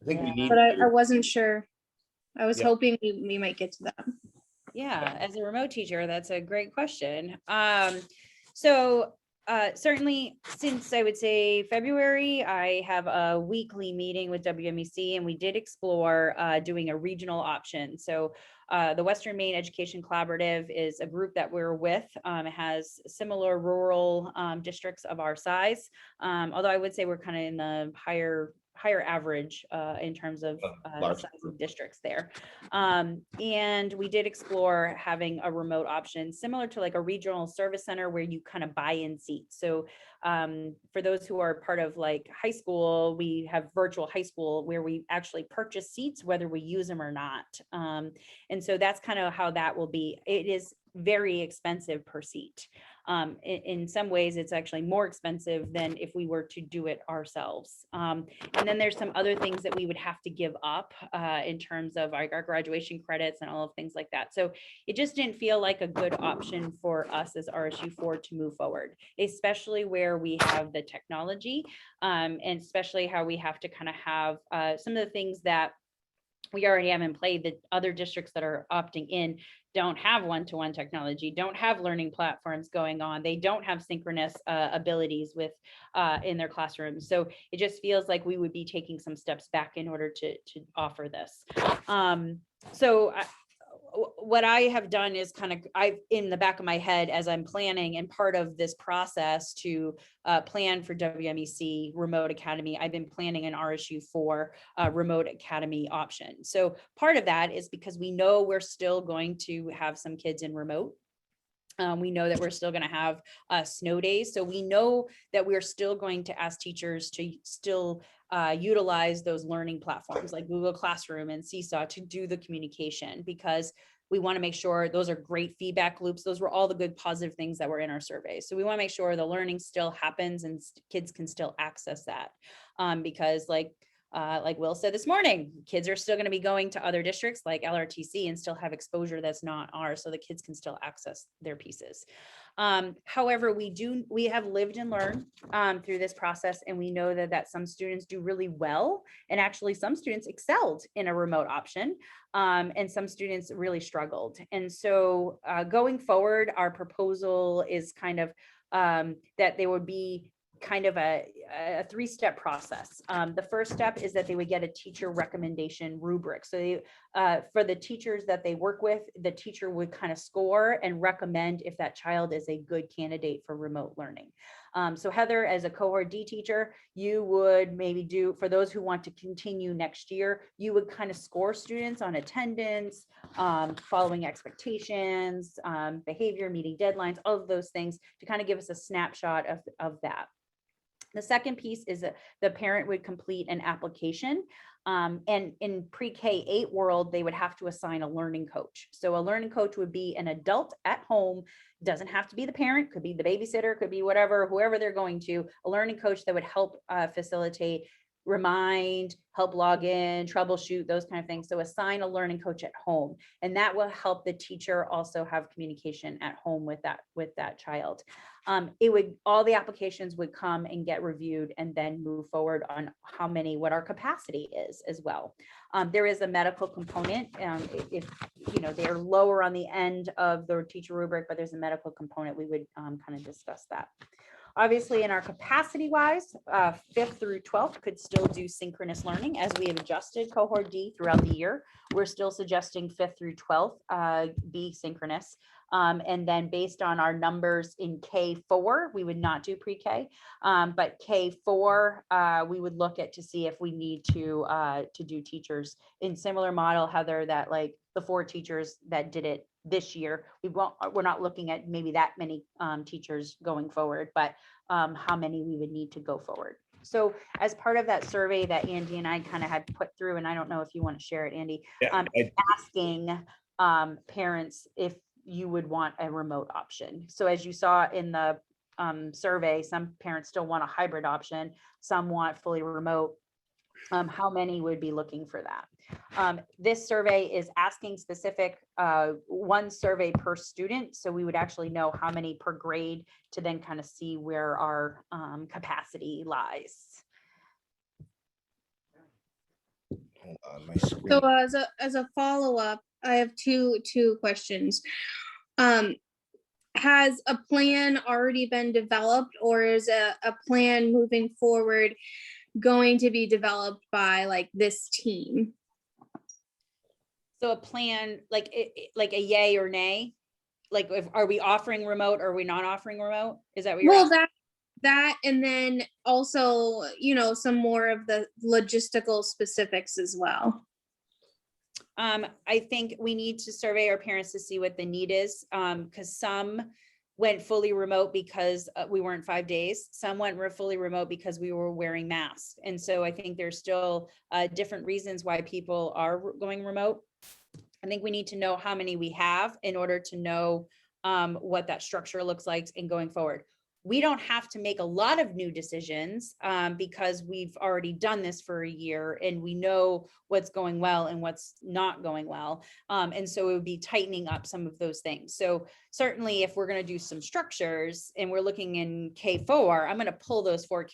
think we need but I wasn't sure. I was Yeah. hoping we might get to that. Yeah, as a remote teacher, that's a great question. So certainly since I would say February, I have a weekly meeting with WMEC and we did explore doing a regional option. So the Western Maine Education Collaborative is a group that we're with. It has similar rural districts of our size, although I would say we're kind of in the higher average in terms of size of districts there. And we did explore having a remote option similar to like a regional service center where you kind of buy in seats. So for those who are part of like high school, we have virtual high school where we actually purchase seats whether we use them or not. And so that's kind of how that will be. It is very expensive per seat. In some ways, it's actually more expensive than if we were to do it ourselves. And then there's some other things that we would have to give up in terms of our graduation credits and all of things like that. So it just didn't feel like a good option for us as RSU4 to move forward, especially where we have the technology and especially how we have to kind of have some of the things that we already have in play that other districts that are opting in don't have one-to-one technology, don't have learning platforms going on. They don't have synchronous abilities with in their classrooms. So it just feels like we would be taking some steps back in order to offer this. What I have done is kind of, I've in the back of my head as I'm planning and part of this process to plan for WMEC Remote Academy, I've been planning an RSU4 Remote Academy option. So part of that is because we know we're still going to have some kids in remote. We know that we're still going to have snow days. So we know that we're still going to ask teachers to still utilize those learning platforms like Google Classroom and Seesaw to do the communication, because we want to make sure those are great feedback loops. Those were all the good positive things that were in our survey. So we want to make sure the learning still happens and kids can still access that because like Will said this morning, kids are still going to be going to other districts like LRTC and still have exposure that's not ours, so the kids can still access their pieces. However, we have lived and learned through this process, and we know that some students do really well, and actually some students excelled in a remote option, and some students really struggled. And so going forward, our proposal is kind of that there would be kind of a 3-step process. The first step is that they would get a teacher recommendation rubric. So for the teachers that they work with, the teacher would kind of score and recommend if that child is a good candidate for remote learning. So Heather, as a cohort D teacher, you would maybe do, for those who want to continue next year, you would kind of score students on attendance, following expectations, behavior, meeting deadlines, all of those things to kind of give us a snapshot of that. The second piece is that the parent would complete an application. And in pre-K-8 world, they would have to assign a learning coach. So a learning coach would be an adult at home, doesn't have to be the parent, could be the babysitter, could be whatever, whoever they're going to, a learning coach that would help facilitate, remind, help log in, troubleshoot, those kind of things. So assign a learning coach at home, and that will help the teacher also have communication at home with that child. All the applications would come and get reviewed and then move forward on what our capacity is as well. There is a medical component. If they're lower on the end of the teacher rubric, but there's a medical component, we would kind of discuss that. Obviously, in our capacity wise, 5th through 12th could still do synchronous learning as we have adjusted cohort D throughout the year. We're still suggesting 5th through 12th be synchronous. And then based on our numbers in K4, we would not do pre-K, but K4, we would look at to see if we need to do teachers in similar model, Heather, that like the 4 teachers that did it this year, we're not looking at maybe that many teachers going forward, but how many we would need to go forward. So as part of that survey that Andy and I kind of had put through, and I don't know if you want to share it, Andy, asking parents if you would want a remote option. So as you saw in the survey, some parents still want a hybrid option, some want fully remote. How many would be looking for that? This survey is asking specific, one survey per student. So we would actually know how many per grade to then kind of see where our capacity lies. Hold on, my screen. So as a follow-up, I have two questions. Has a plan already been developed, or is a plan moving forward going to be developed by like this team? So a plan, like a yay or nay? Like, are we offering remote or are we not offering remote? Is that what you're asking? That, and then also, some more of the logistical specifics as well. I think we need to survey our parents to see what the need is, because some went fully remote because we weren't 5 days. Some went fully remote because we were wearing masks. And so I think there's still different reasons why people are going remote. I think we need to know how many we have in order to know what that structure looks like and going forward. We don't have to make a lot of new decisions because we've already done this for a year and we know what's going well and what's not going well. And so it would be tightening up some of those things. So certainly if we're going to do some structures and we're looking in K4, I'm going to pull those 4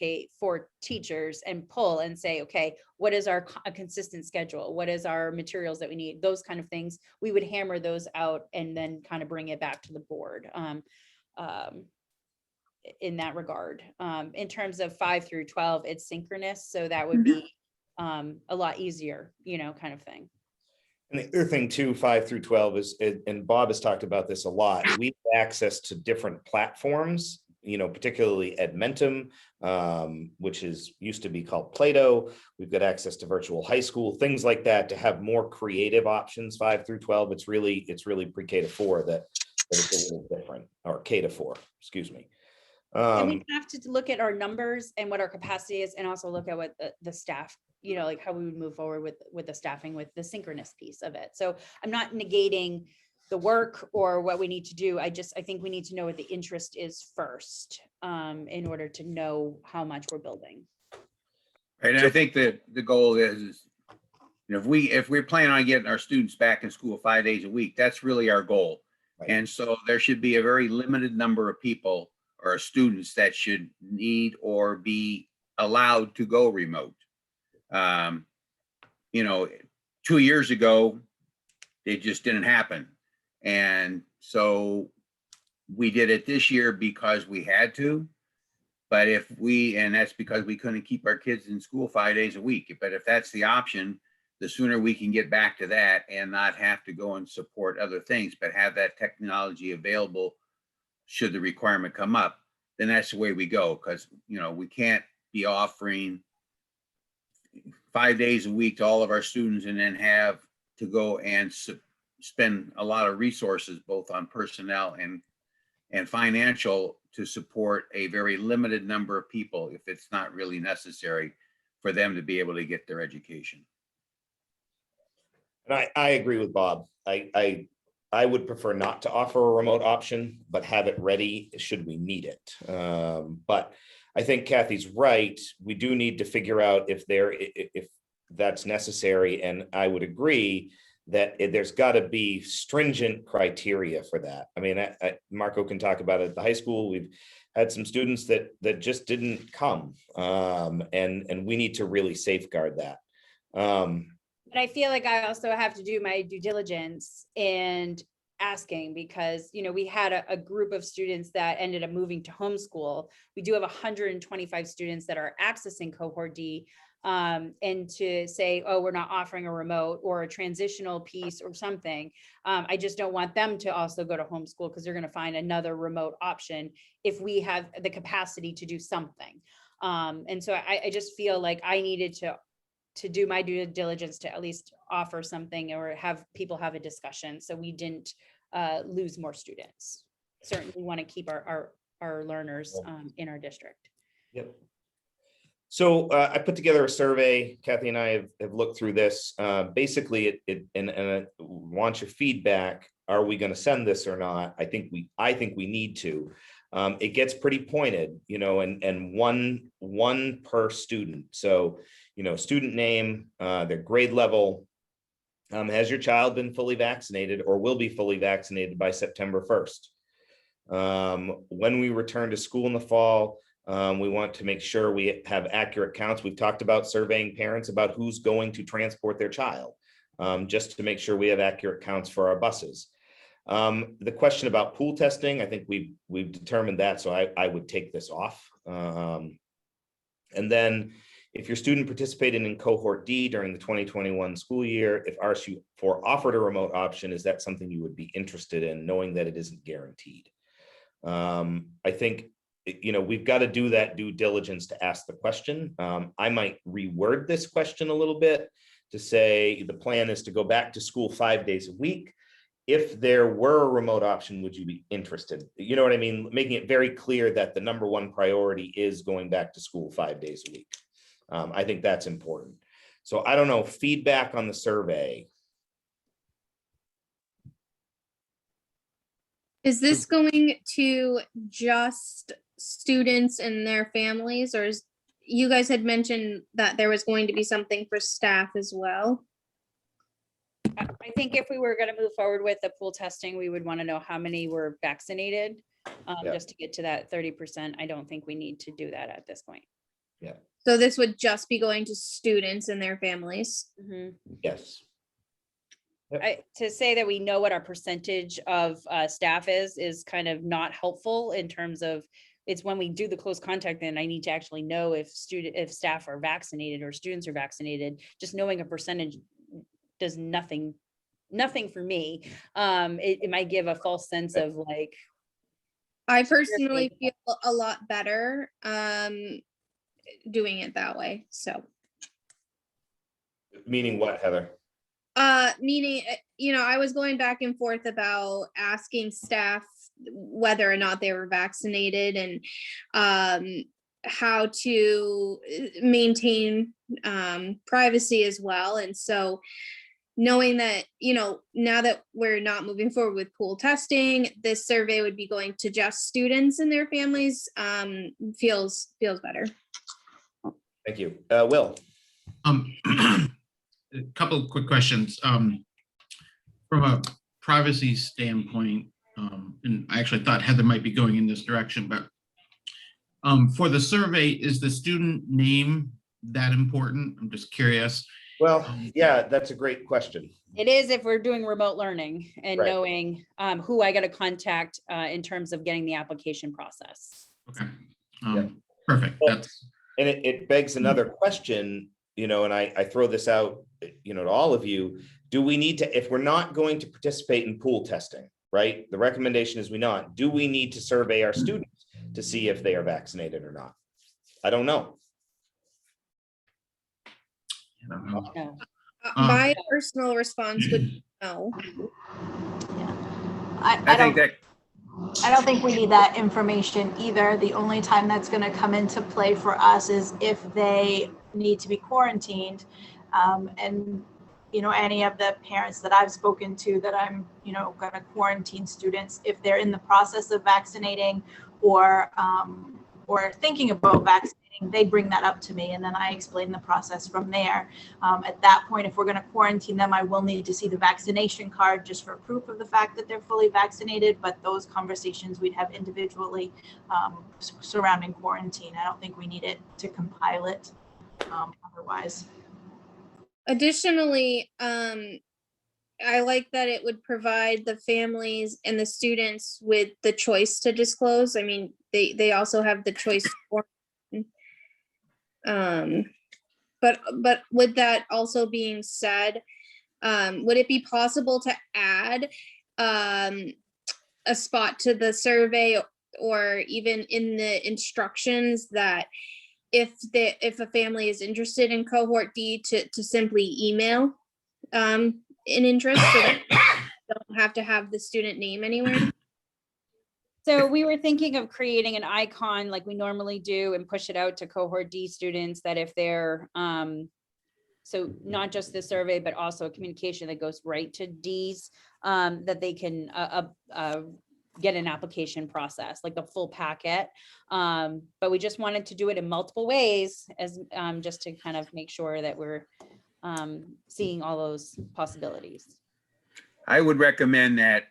teachers and pull and say, okay, what is a consistent schedule? What is our materials that we need? Those kind of things. We would hammer those out and then kind of bring it back to the board. In that regard, in terms of 5 through 12, it's synchronous. So that would be a lot easier, kind of thing. And the other thing too, 5 through 12 is, and Bob has talked about this a lot, we have access to different platforms, particularly Edmentum, which used to be called Plato. We've got access to virtual high school, things like that, to have more creative options. 5 through 12, it's really pre-K to 4 that it's a little different, or K to 4, excuse me. And we have to look at our numbers and what our capacity is, and also look at what the staff, like how we would move forward with the staffing, with the synchronous piece of it. So I'm not negating the work or what we need to do. I think we need to know what the interest is first, in order to know how much we're building. And I think that the goal is, if we're planning on getting our students back in school 5 days a week, that's really our goal. Right. And so there should be a very limited number of people or students that should need or be allowed to go remote. 2 years ago, it just didn't happen. And so we did it this year because we had to, but and that's because we couldn't keep our kids in school 5 days a week. But if that's the option, the sooner we can get back to that and not have to go and support other things, but have that technology available should the requirement come up, then that's the way we go. Because, we can't be offering 5 days a week to all of our students and then have to go and spend a lot of resources, both on personnel and financial, to support a very limited number of people if it's not really necessary for them to be able to get their education. And I agree with Bob. I would prefer not to offer a remote option, but have it ready should we need it. But I think Kathy's right. We do need to figure out if that's necessary. And I would agree that there's got to be stringent criteria for that. I mean, Marco can talk about it at the high school. We've had some students that just didn't come, and we need to really safeguard that. And I feel like I also have to do my due diligence and asking, because, you know, we had a group of students that ended up moving to homeschool. We do have 125 students that are accessing cohort D. And to say, oh, we're not offering a remote or a transitional piece or something. I just don't want them to also go to homeschool, because they're going to find another remote option if we have the capacity to do something. And so I just feel like I needed to do my due diligence to at least offer something or have people have a discussion so we didn't lose more students. Certainly want to keep our learners in our district. Yep. So I put together a survey. Kathy and I have looked through this. Basically, and I want your feedback. Are we going to send this or not? I think we need to. It gets pretty pointed, you know, and one per student. So, you know, student name, their grade level. Has your child been fully vaccinated or will be fully vaccinated by September 1st? When we return to school in the fall, we want to make sure we have accurate counts. We've talked about surveying parents about who's going to transport their child, just to make sure we have accurate counts for our buses. The question about pool testing, I think we've determined that, so I would take this off. And then if your student participated in cohort D during the 2021 school year, if RSU 4 offered a remote option, is that something you would be interested in, knowing that it isn't guaranteed? I think, you know, we've got to do that due diligence to ask the question. I might reword this question a little bit to say the plan is to go back to school 5 days a week. If there were a remote option, would you be interested? You know what I mean? Making it very clear that the number one priority is going back to school 5 days a week. I think that's important. So I don't know, feedback on the survey. Is this going to just students and their families, or is, you guys had mentioned that there was going to be something for staff as well? I think if we were going to move forward with the pool testing, we would want to know how many were vaccinated, just to get to that 30%. I don't think we need to do that at this point. Yeah. So this would just be going to students and their families? Yes. To say that we know what our percentage of staff is kind of not helpful in terms of, it's when we do the close contact, then I need to actually know if staff are vaccinated or students are vaccinated. Just knowing a percentage does nothing for me. It might give a false sense of like. I personally feel a lot better doing it that way, so. Meaning what, Heather? Meaning, you know, I was going back and forth about asking staff whether or not they were vaccinated and how to maintain privacy as well. And so knowing that, you know, now that we're not moving forward with pool testing, this survey would be going to just students and their families, feels better. Thank you. Will. A couple of quick questions. From a privacy standpoint, and I actually thought Heather might be going in this direction, but for the survey, is the student name that important? I'm just curious. Well, yeah, that's a great question. It is if we're doing remote learning and Right. knowing who I got to contact in terms of getting the application process. Okay. Yeah. Perfect. Well, and it begs another question, you know, and I throw this out, you know, to all of you. Do we need to, if we're not going to participate in pool testing, right? The recommendation is do we need to survey our students to see if they are vaccinated or not? I don't know. My personal response would be no. I think that I don't think we need that information either. The only time that's going to come into play for us is if they need to be quarantined. And, you know, any of the parents that I've spoken to that I'm, you know, going to quarantine students, if they're in the process of vaccinating or thinking about vaccinating, they bring that up to me and then I explain the process from there. At that point, if we're going to quarantine them, I will need to see the vaccination card just for proof of the fact that they're fully vaccinated. But those conversations we'd have individually surrounding quarantine. I don't think we need it to compile it otherwise. Additionally, I like that it would provide the families and the students with the choice to disclose. I mean, they also have the choice for, but with that also being said, would it be possible to add a spot to the survey or even in the instructions that if a family is interested in cohort D to simply email an interest so that they don't have to have the student name anywhere? So we were thinking of creating an icon like we normally do and push it out to cohort D students that if they're, so not just the survey, but also a communication that goes right to Ds, that they can get an application process, like the full packet. But we just wanted to do it in multiple ways as just to kind of make sure that we're seeing all those possibilities. I would recommend that,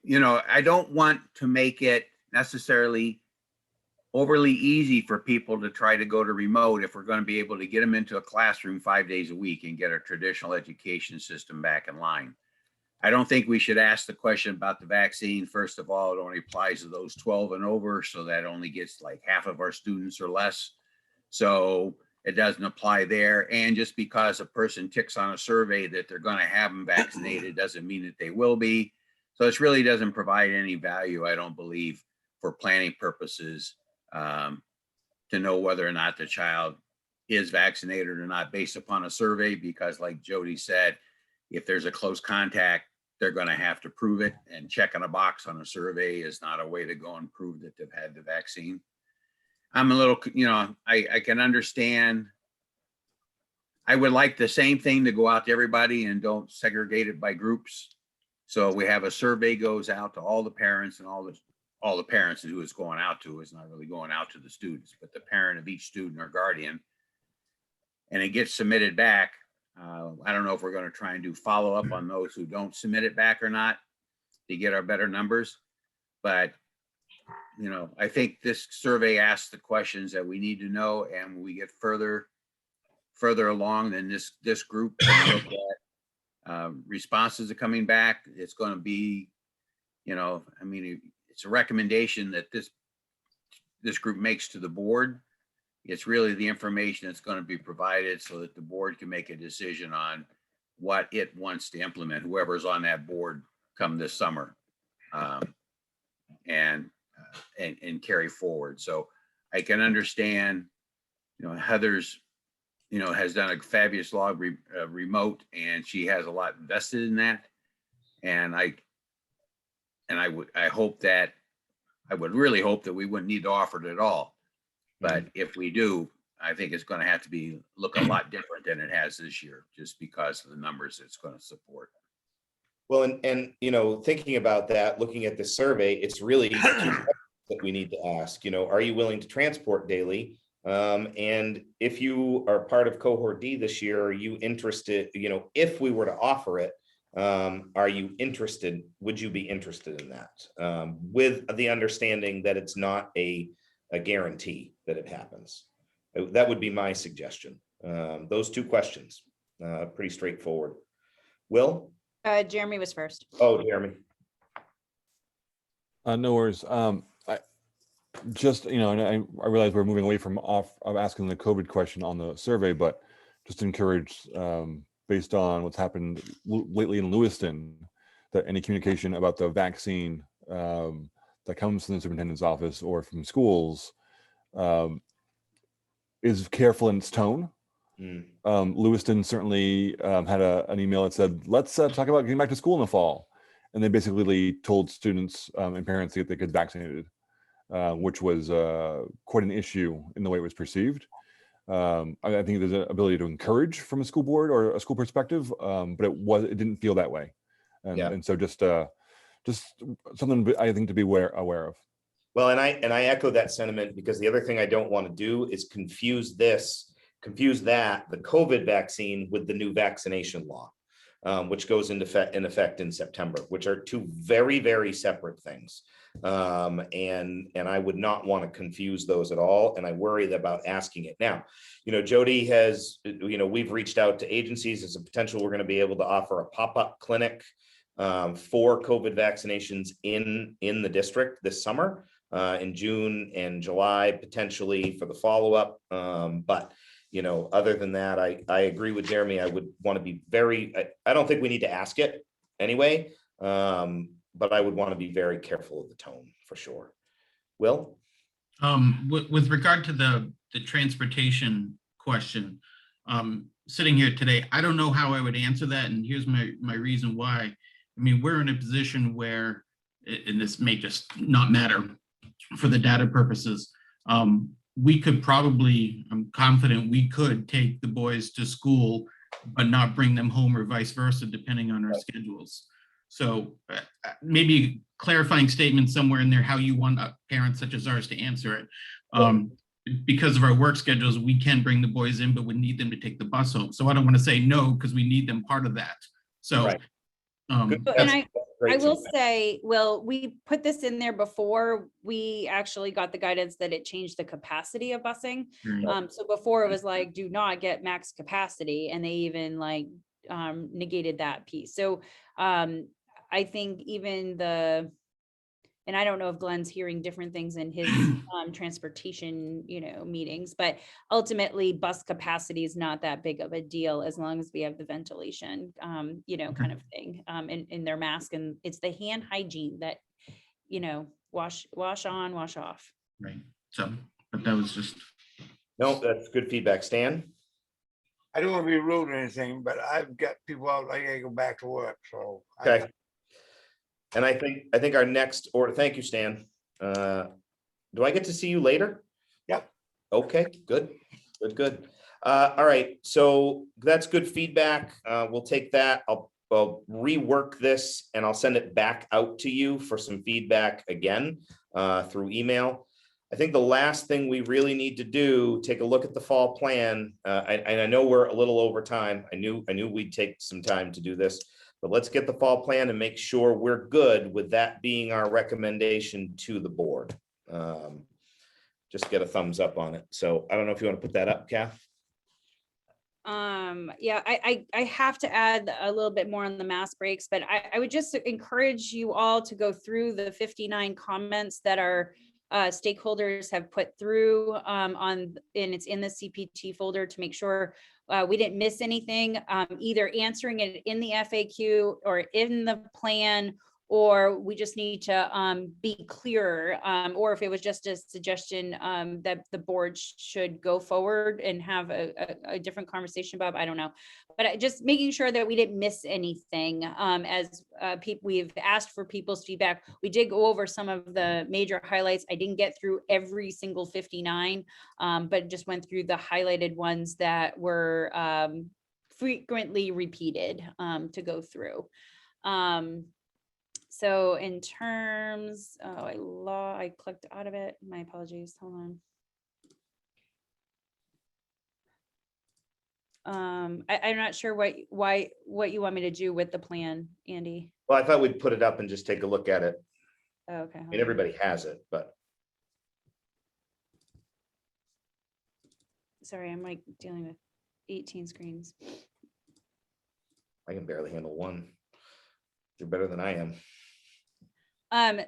you know, I don't want to make it necessarily overly easy for people to try to go to remote if we're going to be able to get them into a classroom 5 days a week and get our traditional education system back in line. I don't think we should ask the question about the vaccine. First of all, it only applies to those 12 and over, so that only gets like half of our students or less. So it doesn't apply there. And just because a person ticks on a survey that they're going to have them vaccinated doesn't mean that they will be. So this really doesn't provide any value, I don't believe, for planning purposes to know whether or not the child is vaccinated or not based upon a survey, because like Jody said, if there's a close contact, they're going to have to prove it, and checking a box on a survey is not a way to go and prove that they've had the vaccine. I'm a little, you know, I can understand. I would like the same thing to go out to everybody and don't segregate it by groups. So we have a survey goes out to all the parents, and all the parents who it's going out to is not really going out to the students, but the parent of each student or guardian. And it gets submitted back. I don't know if we're going to try and do follow up on those who don't submit it back or not to get our better numbers. But, you know, I think this survey asks the questions that we need to know, and when we get further along than this group look at responses are coming back, it's going to be, you know, I mean, it's a recommendation that this group makes to the board. It's really the information that's going to be provided so that the board can make a decision on what it wants to implement, whoever's on that board come this summer, and carry forward. So I can understand, you know, Heather's, you know, has done a fabulous log remote, and she has a lot invested in that. And I would really hope that we wouldn't need to offer it at all. But if we do, I think it's going to have to look a lot different than it has this year, just because of the numbers it's going to support. Well, and you know, thinking about that, looking at the survey, it's really two questions that we need to ask. You know, are you willing to transport daily? And if you are part of cohort D this year, are you interested? You know, if we were to offer it, are you interested? Would you be interested in that? With the understanding that it's not a guarantee that it happens. That would be my suggestion. Those two questions, pretty straightforward. Will? Jeremy was first. Oh, Jeremy. No worries. I just, you know, and I realize we're moving away from asking the COVID question on the survey, but just encourage, based on what's happened lately in Lewiston, that any communication about the vaccine that comes from the superintendent's office or from schools is careful in its tone. Lewiston certainly had an email that said, let's talk about getting back to school in the fall. and they basically told students and parents to get their kids vaccinated, which was quite an issue in the way it was perceived. I think there's an ability to encourage from a school board or a school perspective, but it didn't feel that way, and so just something I think to be aware of. Well, and I echo that sentiment, because the other thing I don't want to do is confuse the COVID vaccine with the new vaccination law, which goes into effect in September, which are two very, very separate things. And I would not want to confuse those at all. And I worry about asking it now. Jody has, we've reached out to agencies as a potential. We're going to be able to offer a pop-up clinic for COVID vaccinations in the district this summer, in June and July, potentially for the follow-up. But other than that, I agree with Jeremy. I would want to be I don't think we need to ask it anyway, but I would want to be very careful of the tone for sure. Will? With regard to the transportation question, sitting here today, I don't know how I would answer that. And here's my reason why. I mean, we're in a position where, and this may just not matter for the data purposes, we could probably, I'm confident we could take the boys to school, but not bring them home, or vice versa, depending on our schedules. So maybe clarifying statement somewhere in there, how you want parents such as ours to answer it. Because of our work schedules, we can bring the boys in, but we need them to take the bus home. So I don't want to say no, because we need them part of that. So. Right. And I will say, Will, we put this in there before we actually got the guidance that it changed the capacity of busing. So before it was like, do not get max capacity, and they even negated that piece. So I think even and I don't know if Glenn's hearing different things in his transportation, meetings, but ultimately bus capacity is not that big of a deal as long as we have the ventilation, kind of thing, in their mask. And it's the hand hygiene that, wash on, wash off. Right. So, but that was just. No, that's good feedback. Stan? I don't want to be rude or anything, but I've got people out, I gotta go back to work, so. Okay. And I think our next order, thank you, Stan. Do I get to see you later? Yep. Okay, good. All right, so that's good feedback. We'll take that. I'll rework this and I'll send it back out to you for some feedback again through email. I think the last thing we really need to do, take a look at the fall plan. I know we're a little over time. I knew we'd take some time to do this. But let's get the fall plan and make sure we're good with that being our recommendation to the board. Just get a thumbs up on it. So I don't know if you want to put that up, Kath. Yeah, I have to add a little bit more on the mask breaks, but I would just encourage you all to go through the 59 comments that our stakeholders have put through and it's in the CPT folder, to make sure we didn't miss anything, either answering it in the FAQ or in the plan, or we just need to be clearer, or if it was just a suggestion that the board should go forward and have a different conversation about, I don't know. But just making sure that we didn't miss anything. As we've asked for people's feedback, we did go over some of the major highlights. I didn't get through every single 59, but just went through the highlighted ones that were frequently repeated to go through. So in terms, I clicked out of it. My apologies. Hold on. I'm not sure what you want me to do with the plan, Andy. Well, I thought we'd put it up and just take a look at it. Oh, okay. I mean, everybody has it, but. Sorry, I'm dealing with 18 screens. I can barely handle one. You're better than I am.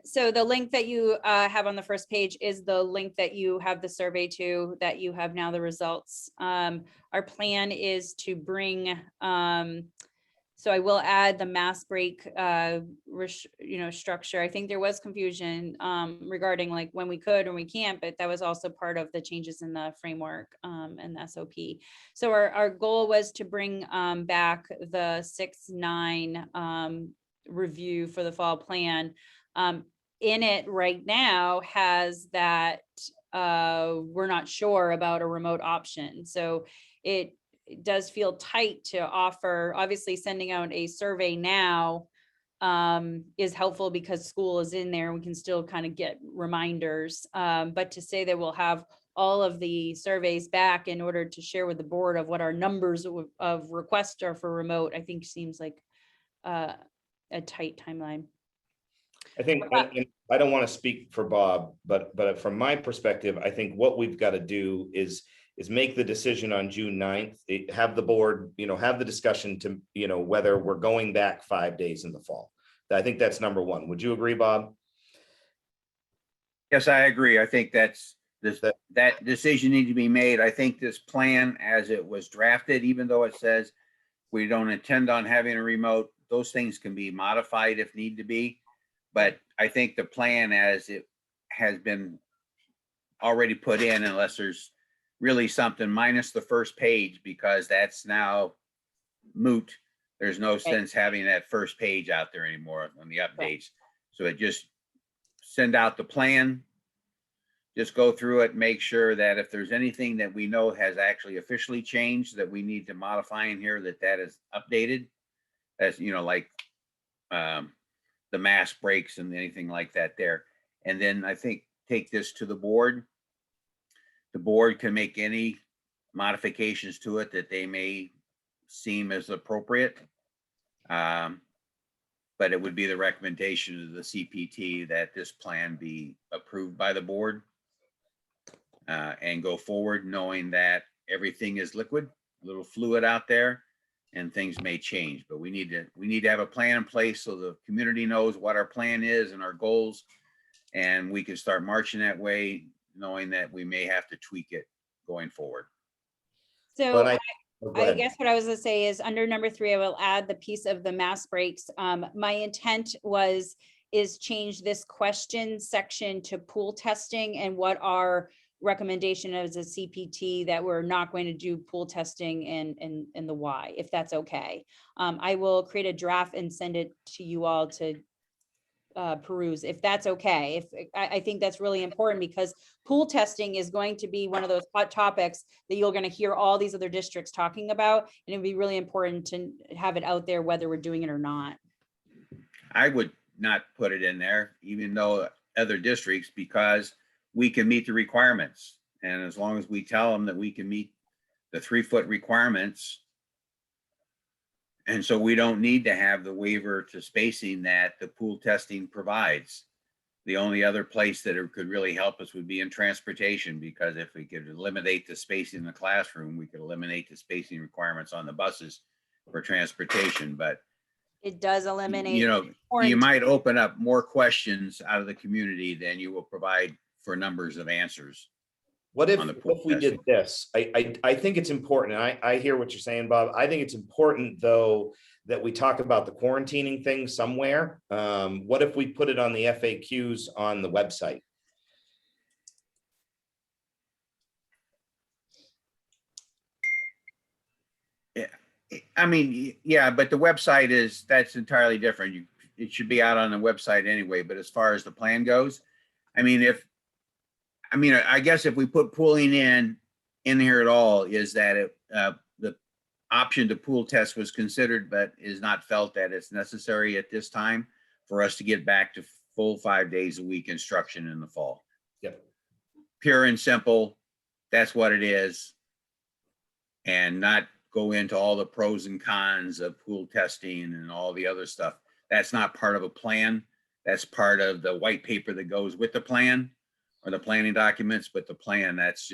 So the link that you have on the first page is the link that you have the survey to, that you have now the results. Our plan is to bring, so I will add the mask break, structure. I think there was confusion regarding when we could and we can't, but that was also part of the changes in the framework and the SOP. So our goal was to bring back the 6-9 review for the fall plan. In it right now has that we're not sure about a remote option. So it does feel tight to offer. Obviously, sending out a survey now is helpful because school is in there. We can still kind of get reminders. But to say that we'll have all of the surveys back in order to share with the board of what our numbers of requests are for remote, I think seems like a tight timeline. I think, and I don't want to speak for Bob, but from my perspective, I think what we've got to do is make the decision on June 9th, have the board, have the discussion to, whether we're going back 5 days in the fall. I think that's number one. Would you agree, Bob? Yes, I agree. I think that decision needs to be made. I think this plan as it was drafted, even though it says we don't intend on having a remote, those things can be modified if need to be. But I think the plan as it has been already put in, unless there's really something minus the first page, because that's now moot. There's no sense having that first page out there anymore on the updates. So it just send out the plan, just go through it, make sure that if there's anything that we know has actually officially changed that we need to modify in here, that is updated. As like the mask breaks and anything like that there. And then I think take this to the board. The board can make any modifications to it that they may seem as appropriate. But it would be the recommendation of the CPT that this plan be approved by the board and go forward, knowing that everything is liquid, a little fluid out there, and things may change. But we need to have a plan in place so the community knows what our plan is and our goals, and we can start marching that way, knowing that we may have to tweak it going forward. So I guess what I was gonna say is under number 3, I will add the piece of the mask breaks. My intent is change this question section to pool testing and what our recommendation as a CPT that we're not going to do pool testing and the why, if that's okay. I will create a draft and send it to you all to peruse, if that's okay. I think that's really important because pool testing is going to be one of those hot topics that you're going to hear all these other districts talking about, and it'd be really important to have it out there whether we're doing it or not. I would not put it in there, even though other districts, because we can meet the requirements. And as long as we tell them that we can meet the 3-foot requirements, and so we don't need to have the waiver to spacing that the pool testing provides. The only other place that it could really help us would be in transportation, because if we could eliminate the spacing in the classroom, we could eliminate the spacing requirements on the buses for transportation. But it does eliminate, you might open up more questions out of the community than you will provide for numbers of answers. What if we did this? I think it's important. And I hear what you're saying, Bob. I think it's important, though, that we talk about the quarantining thing somewhere. What if we put it on the FAQs on the website? Yeah, I mean, yeah, but the website that's entirely different. It should be out on the website anyway. But as far as the plan goes, I guess if we put pooling in here at all, is that the option to pool test was considered, but is not felt that it's necessary at this time for us to get back to full 5 days a week instruction in the fall. Yep. Pure and simple. That's what it is. And not go into all the pros and cons of pool testing and all the other stuff. That's not part of a plan. That's part of the white paper that goes with the plan, or the planning documents, but the plan, that's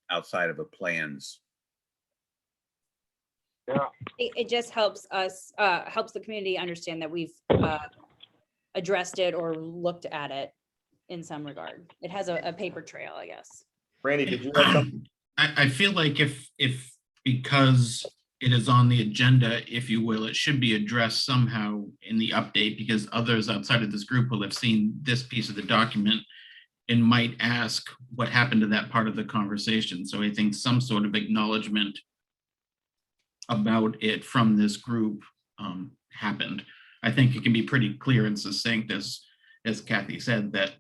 outside of a plans. Yeah. It just helps us, helps the community understand that we've addressed it or looked at it in some regard. It has a paper trail, I guess. Brandy, did you have something? I feel like if because it is on the agenda, if you will, it should be addressed somehow in the update, because others outside of this group will have seen this piece of the document and might ask what happened to that part of the conversation. So I think some sort of acknowledgement about it from this group happened. I think it can be pretty clear and succinct, as Kathy said, that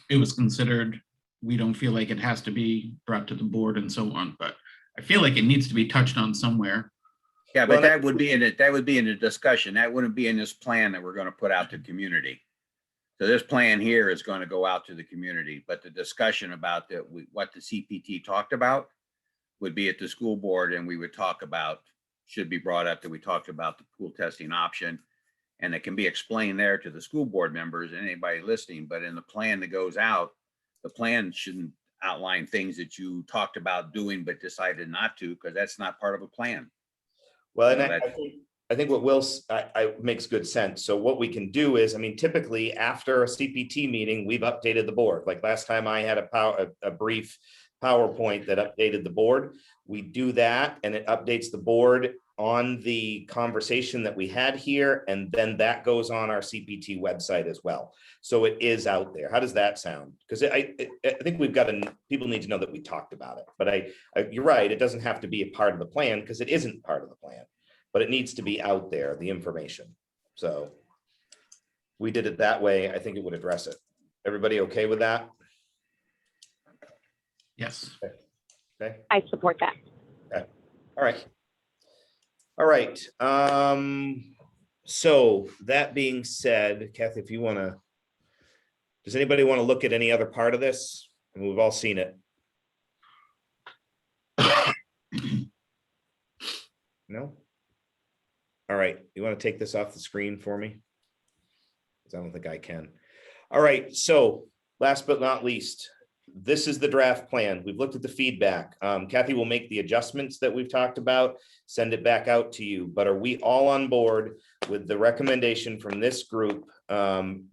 it was considered. We don't feel like it has to be brought to the board and so on, but I feel like it needs to be touched on somewhere. Yeah, Well, but that would be in it. That would be in the discussion. That wouldn't be in this plan that we're going to put out to community. So this plan here is going to go out to the community, but the discussion about what the CPT talked about would be at the school board, and we would talk about, should be brought up that we talked about the pool testing option, and it can be explained there to the school board members and anybody listening. But in the plan that goes out, the plan shouldn't outline things that you talked about doing but decided not to, because that's not part of a plan. Well, You and know, I think what makes good sense. So what we can do is, I mean, typically after a CPT meeting, we've updated the board. Like last time I had a brief PowerPoint that updated the board. We do that and it updates the board on the conversation that we had here. And then that goes on our CPT website as well. So it is out there. How does that sound? Because I think people need to know that we talked about it, but you're right. It doesn't have to be a part of the plan because it isn't part of the plan, but it needs to be out there, the information. So we did it that way. I think it would address it. Everybody okay with that? Yes. Okay. I support that. Okay. All right. All right. So that being said, Kathy, if you want to, does anybody want to look at any other part of this? I mean, we've all seen it. No? All right. You want to take this off the screen for me? Because I don't think I can. All right. So last but not least, this is the draft plan. We've looked at the feedback. Kathy will make the adjustments that we've talked about, send it back out to you. But are we all on board with the recommendation from this group,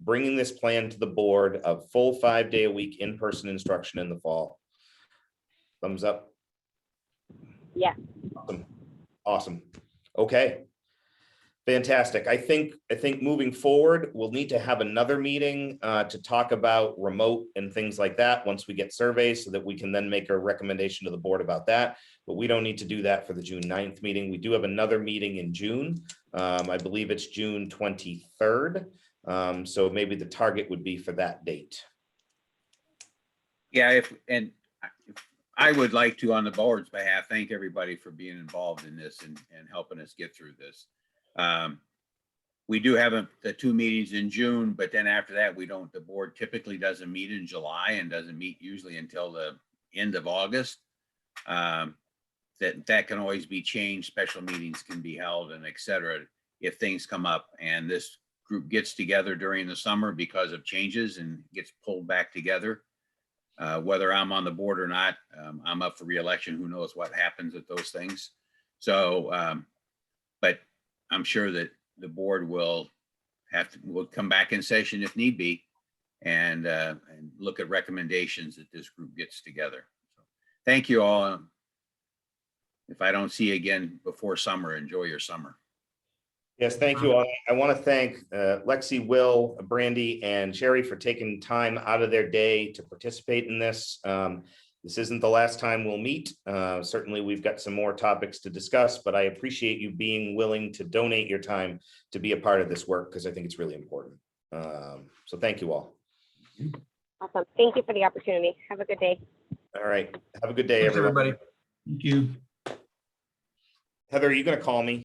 bringing this plan to the board of full 5-day-a-week in-person instruction in the fall? Thumbs up. Yeah. Awesome. Awesome. Okay. Fantastic. I think moving forward, we'll need to have another meeting to talk about remote and things like that once we get surveys so that we can then make a recommendation to the board about that. But we don't need to do that for the June 9th meeting. We do have another meeting in June. I believe it's June 23rd. So maybe the target would be for that date. Yeah, I would like to, on the board's behalf, thank everybody for being involved in this and helping us get through this. We do have the 2 meetings in June, but then after that, the board typically doesn't meet in July and doesn't meet usually until the end of August. That can always be changed. Special meetings can be held and et cetera, if things come up and this group gets together during the summer because of changes and gets pulled back together. Whether I'm on the board or not, I'm up for re-election. Who knows what happens at those things. So, but I'm sure that the board will come back in session if need be and look at recommendations that this group gets together. So, thank you all. If I don't see you again before summer, enjoy your summer. Yes, thank you all. I want to thank Lexi, Will, Brandy, and Sherry for taking time out of their day to participate in this. This isn't the last time we'll meet. Certainly, we've got some more topics to discuss, but I appreciate you being willing to donate your time to be a part of this work because I think it's really important. So thank you all. Awesome. Thank you for the opportunity. Have a good day. All right. Have a good day, Thanks, everyone. everybody. Thank you. Heather, are you going to call me?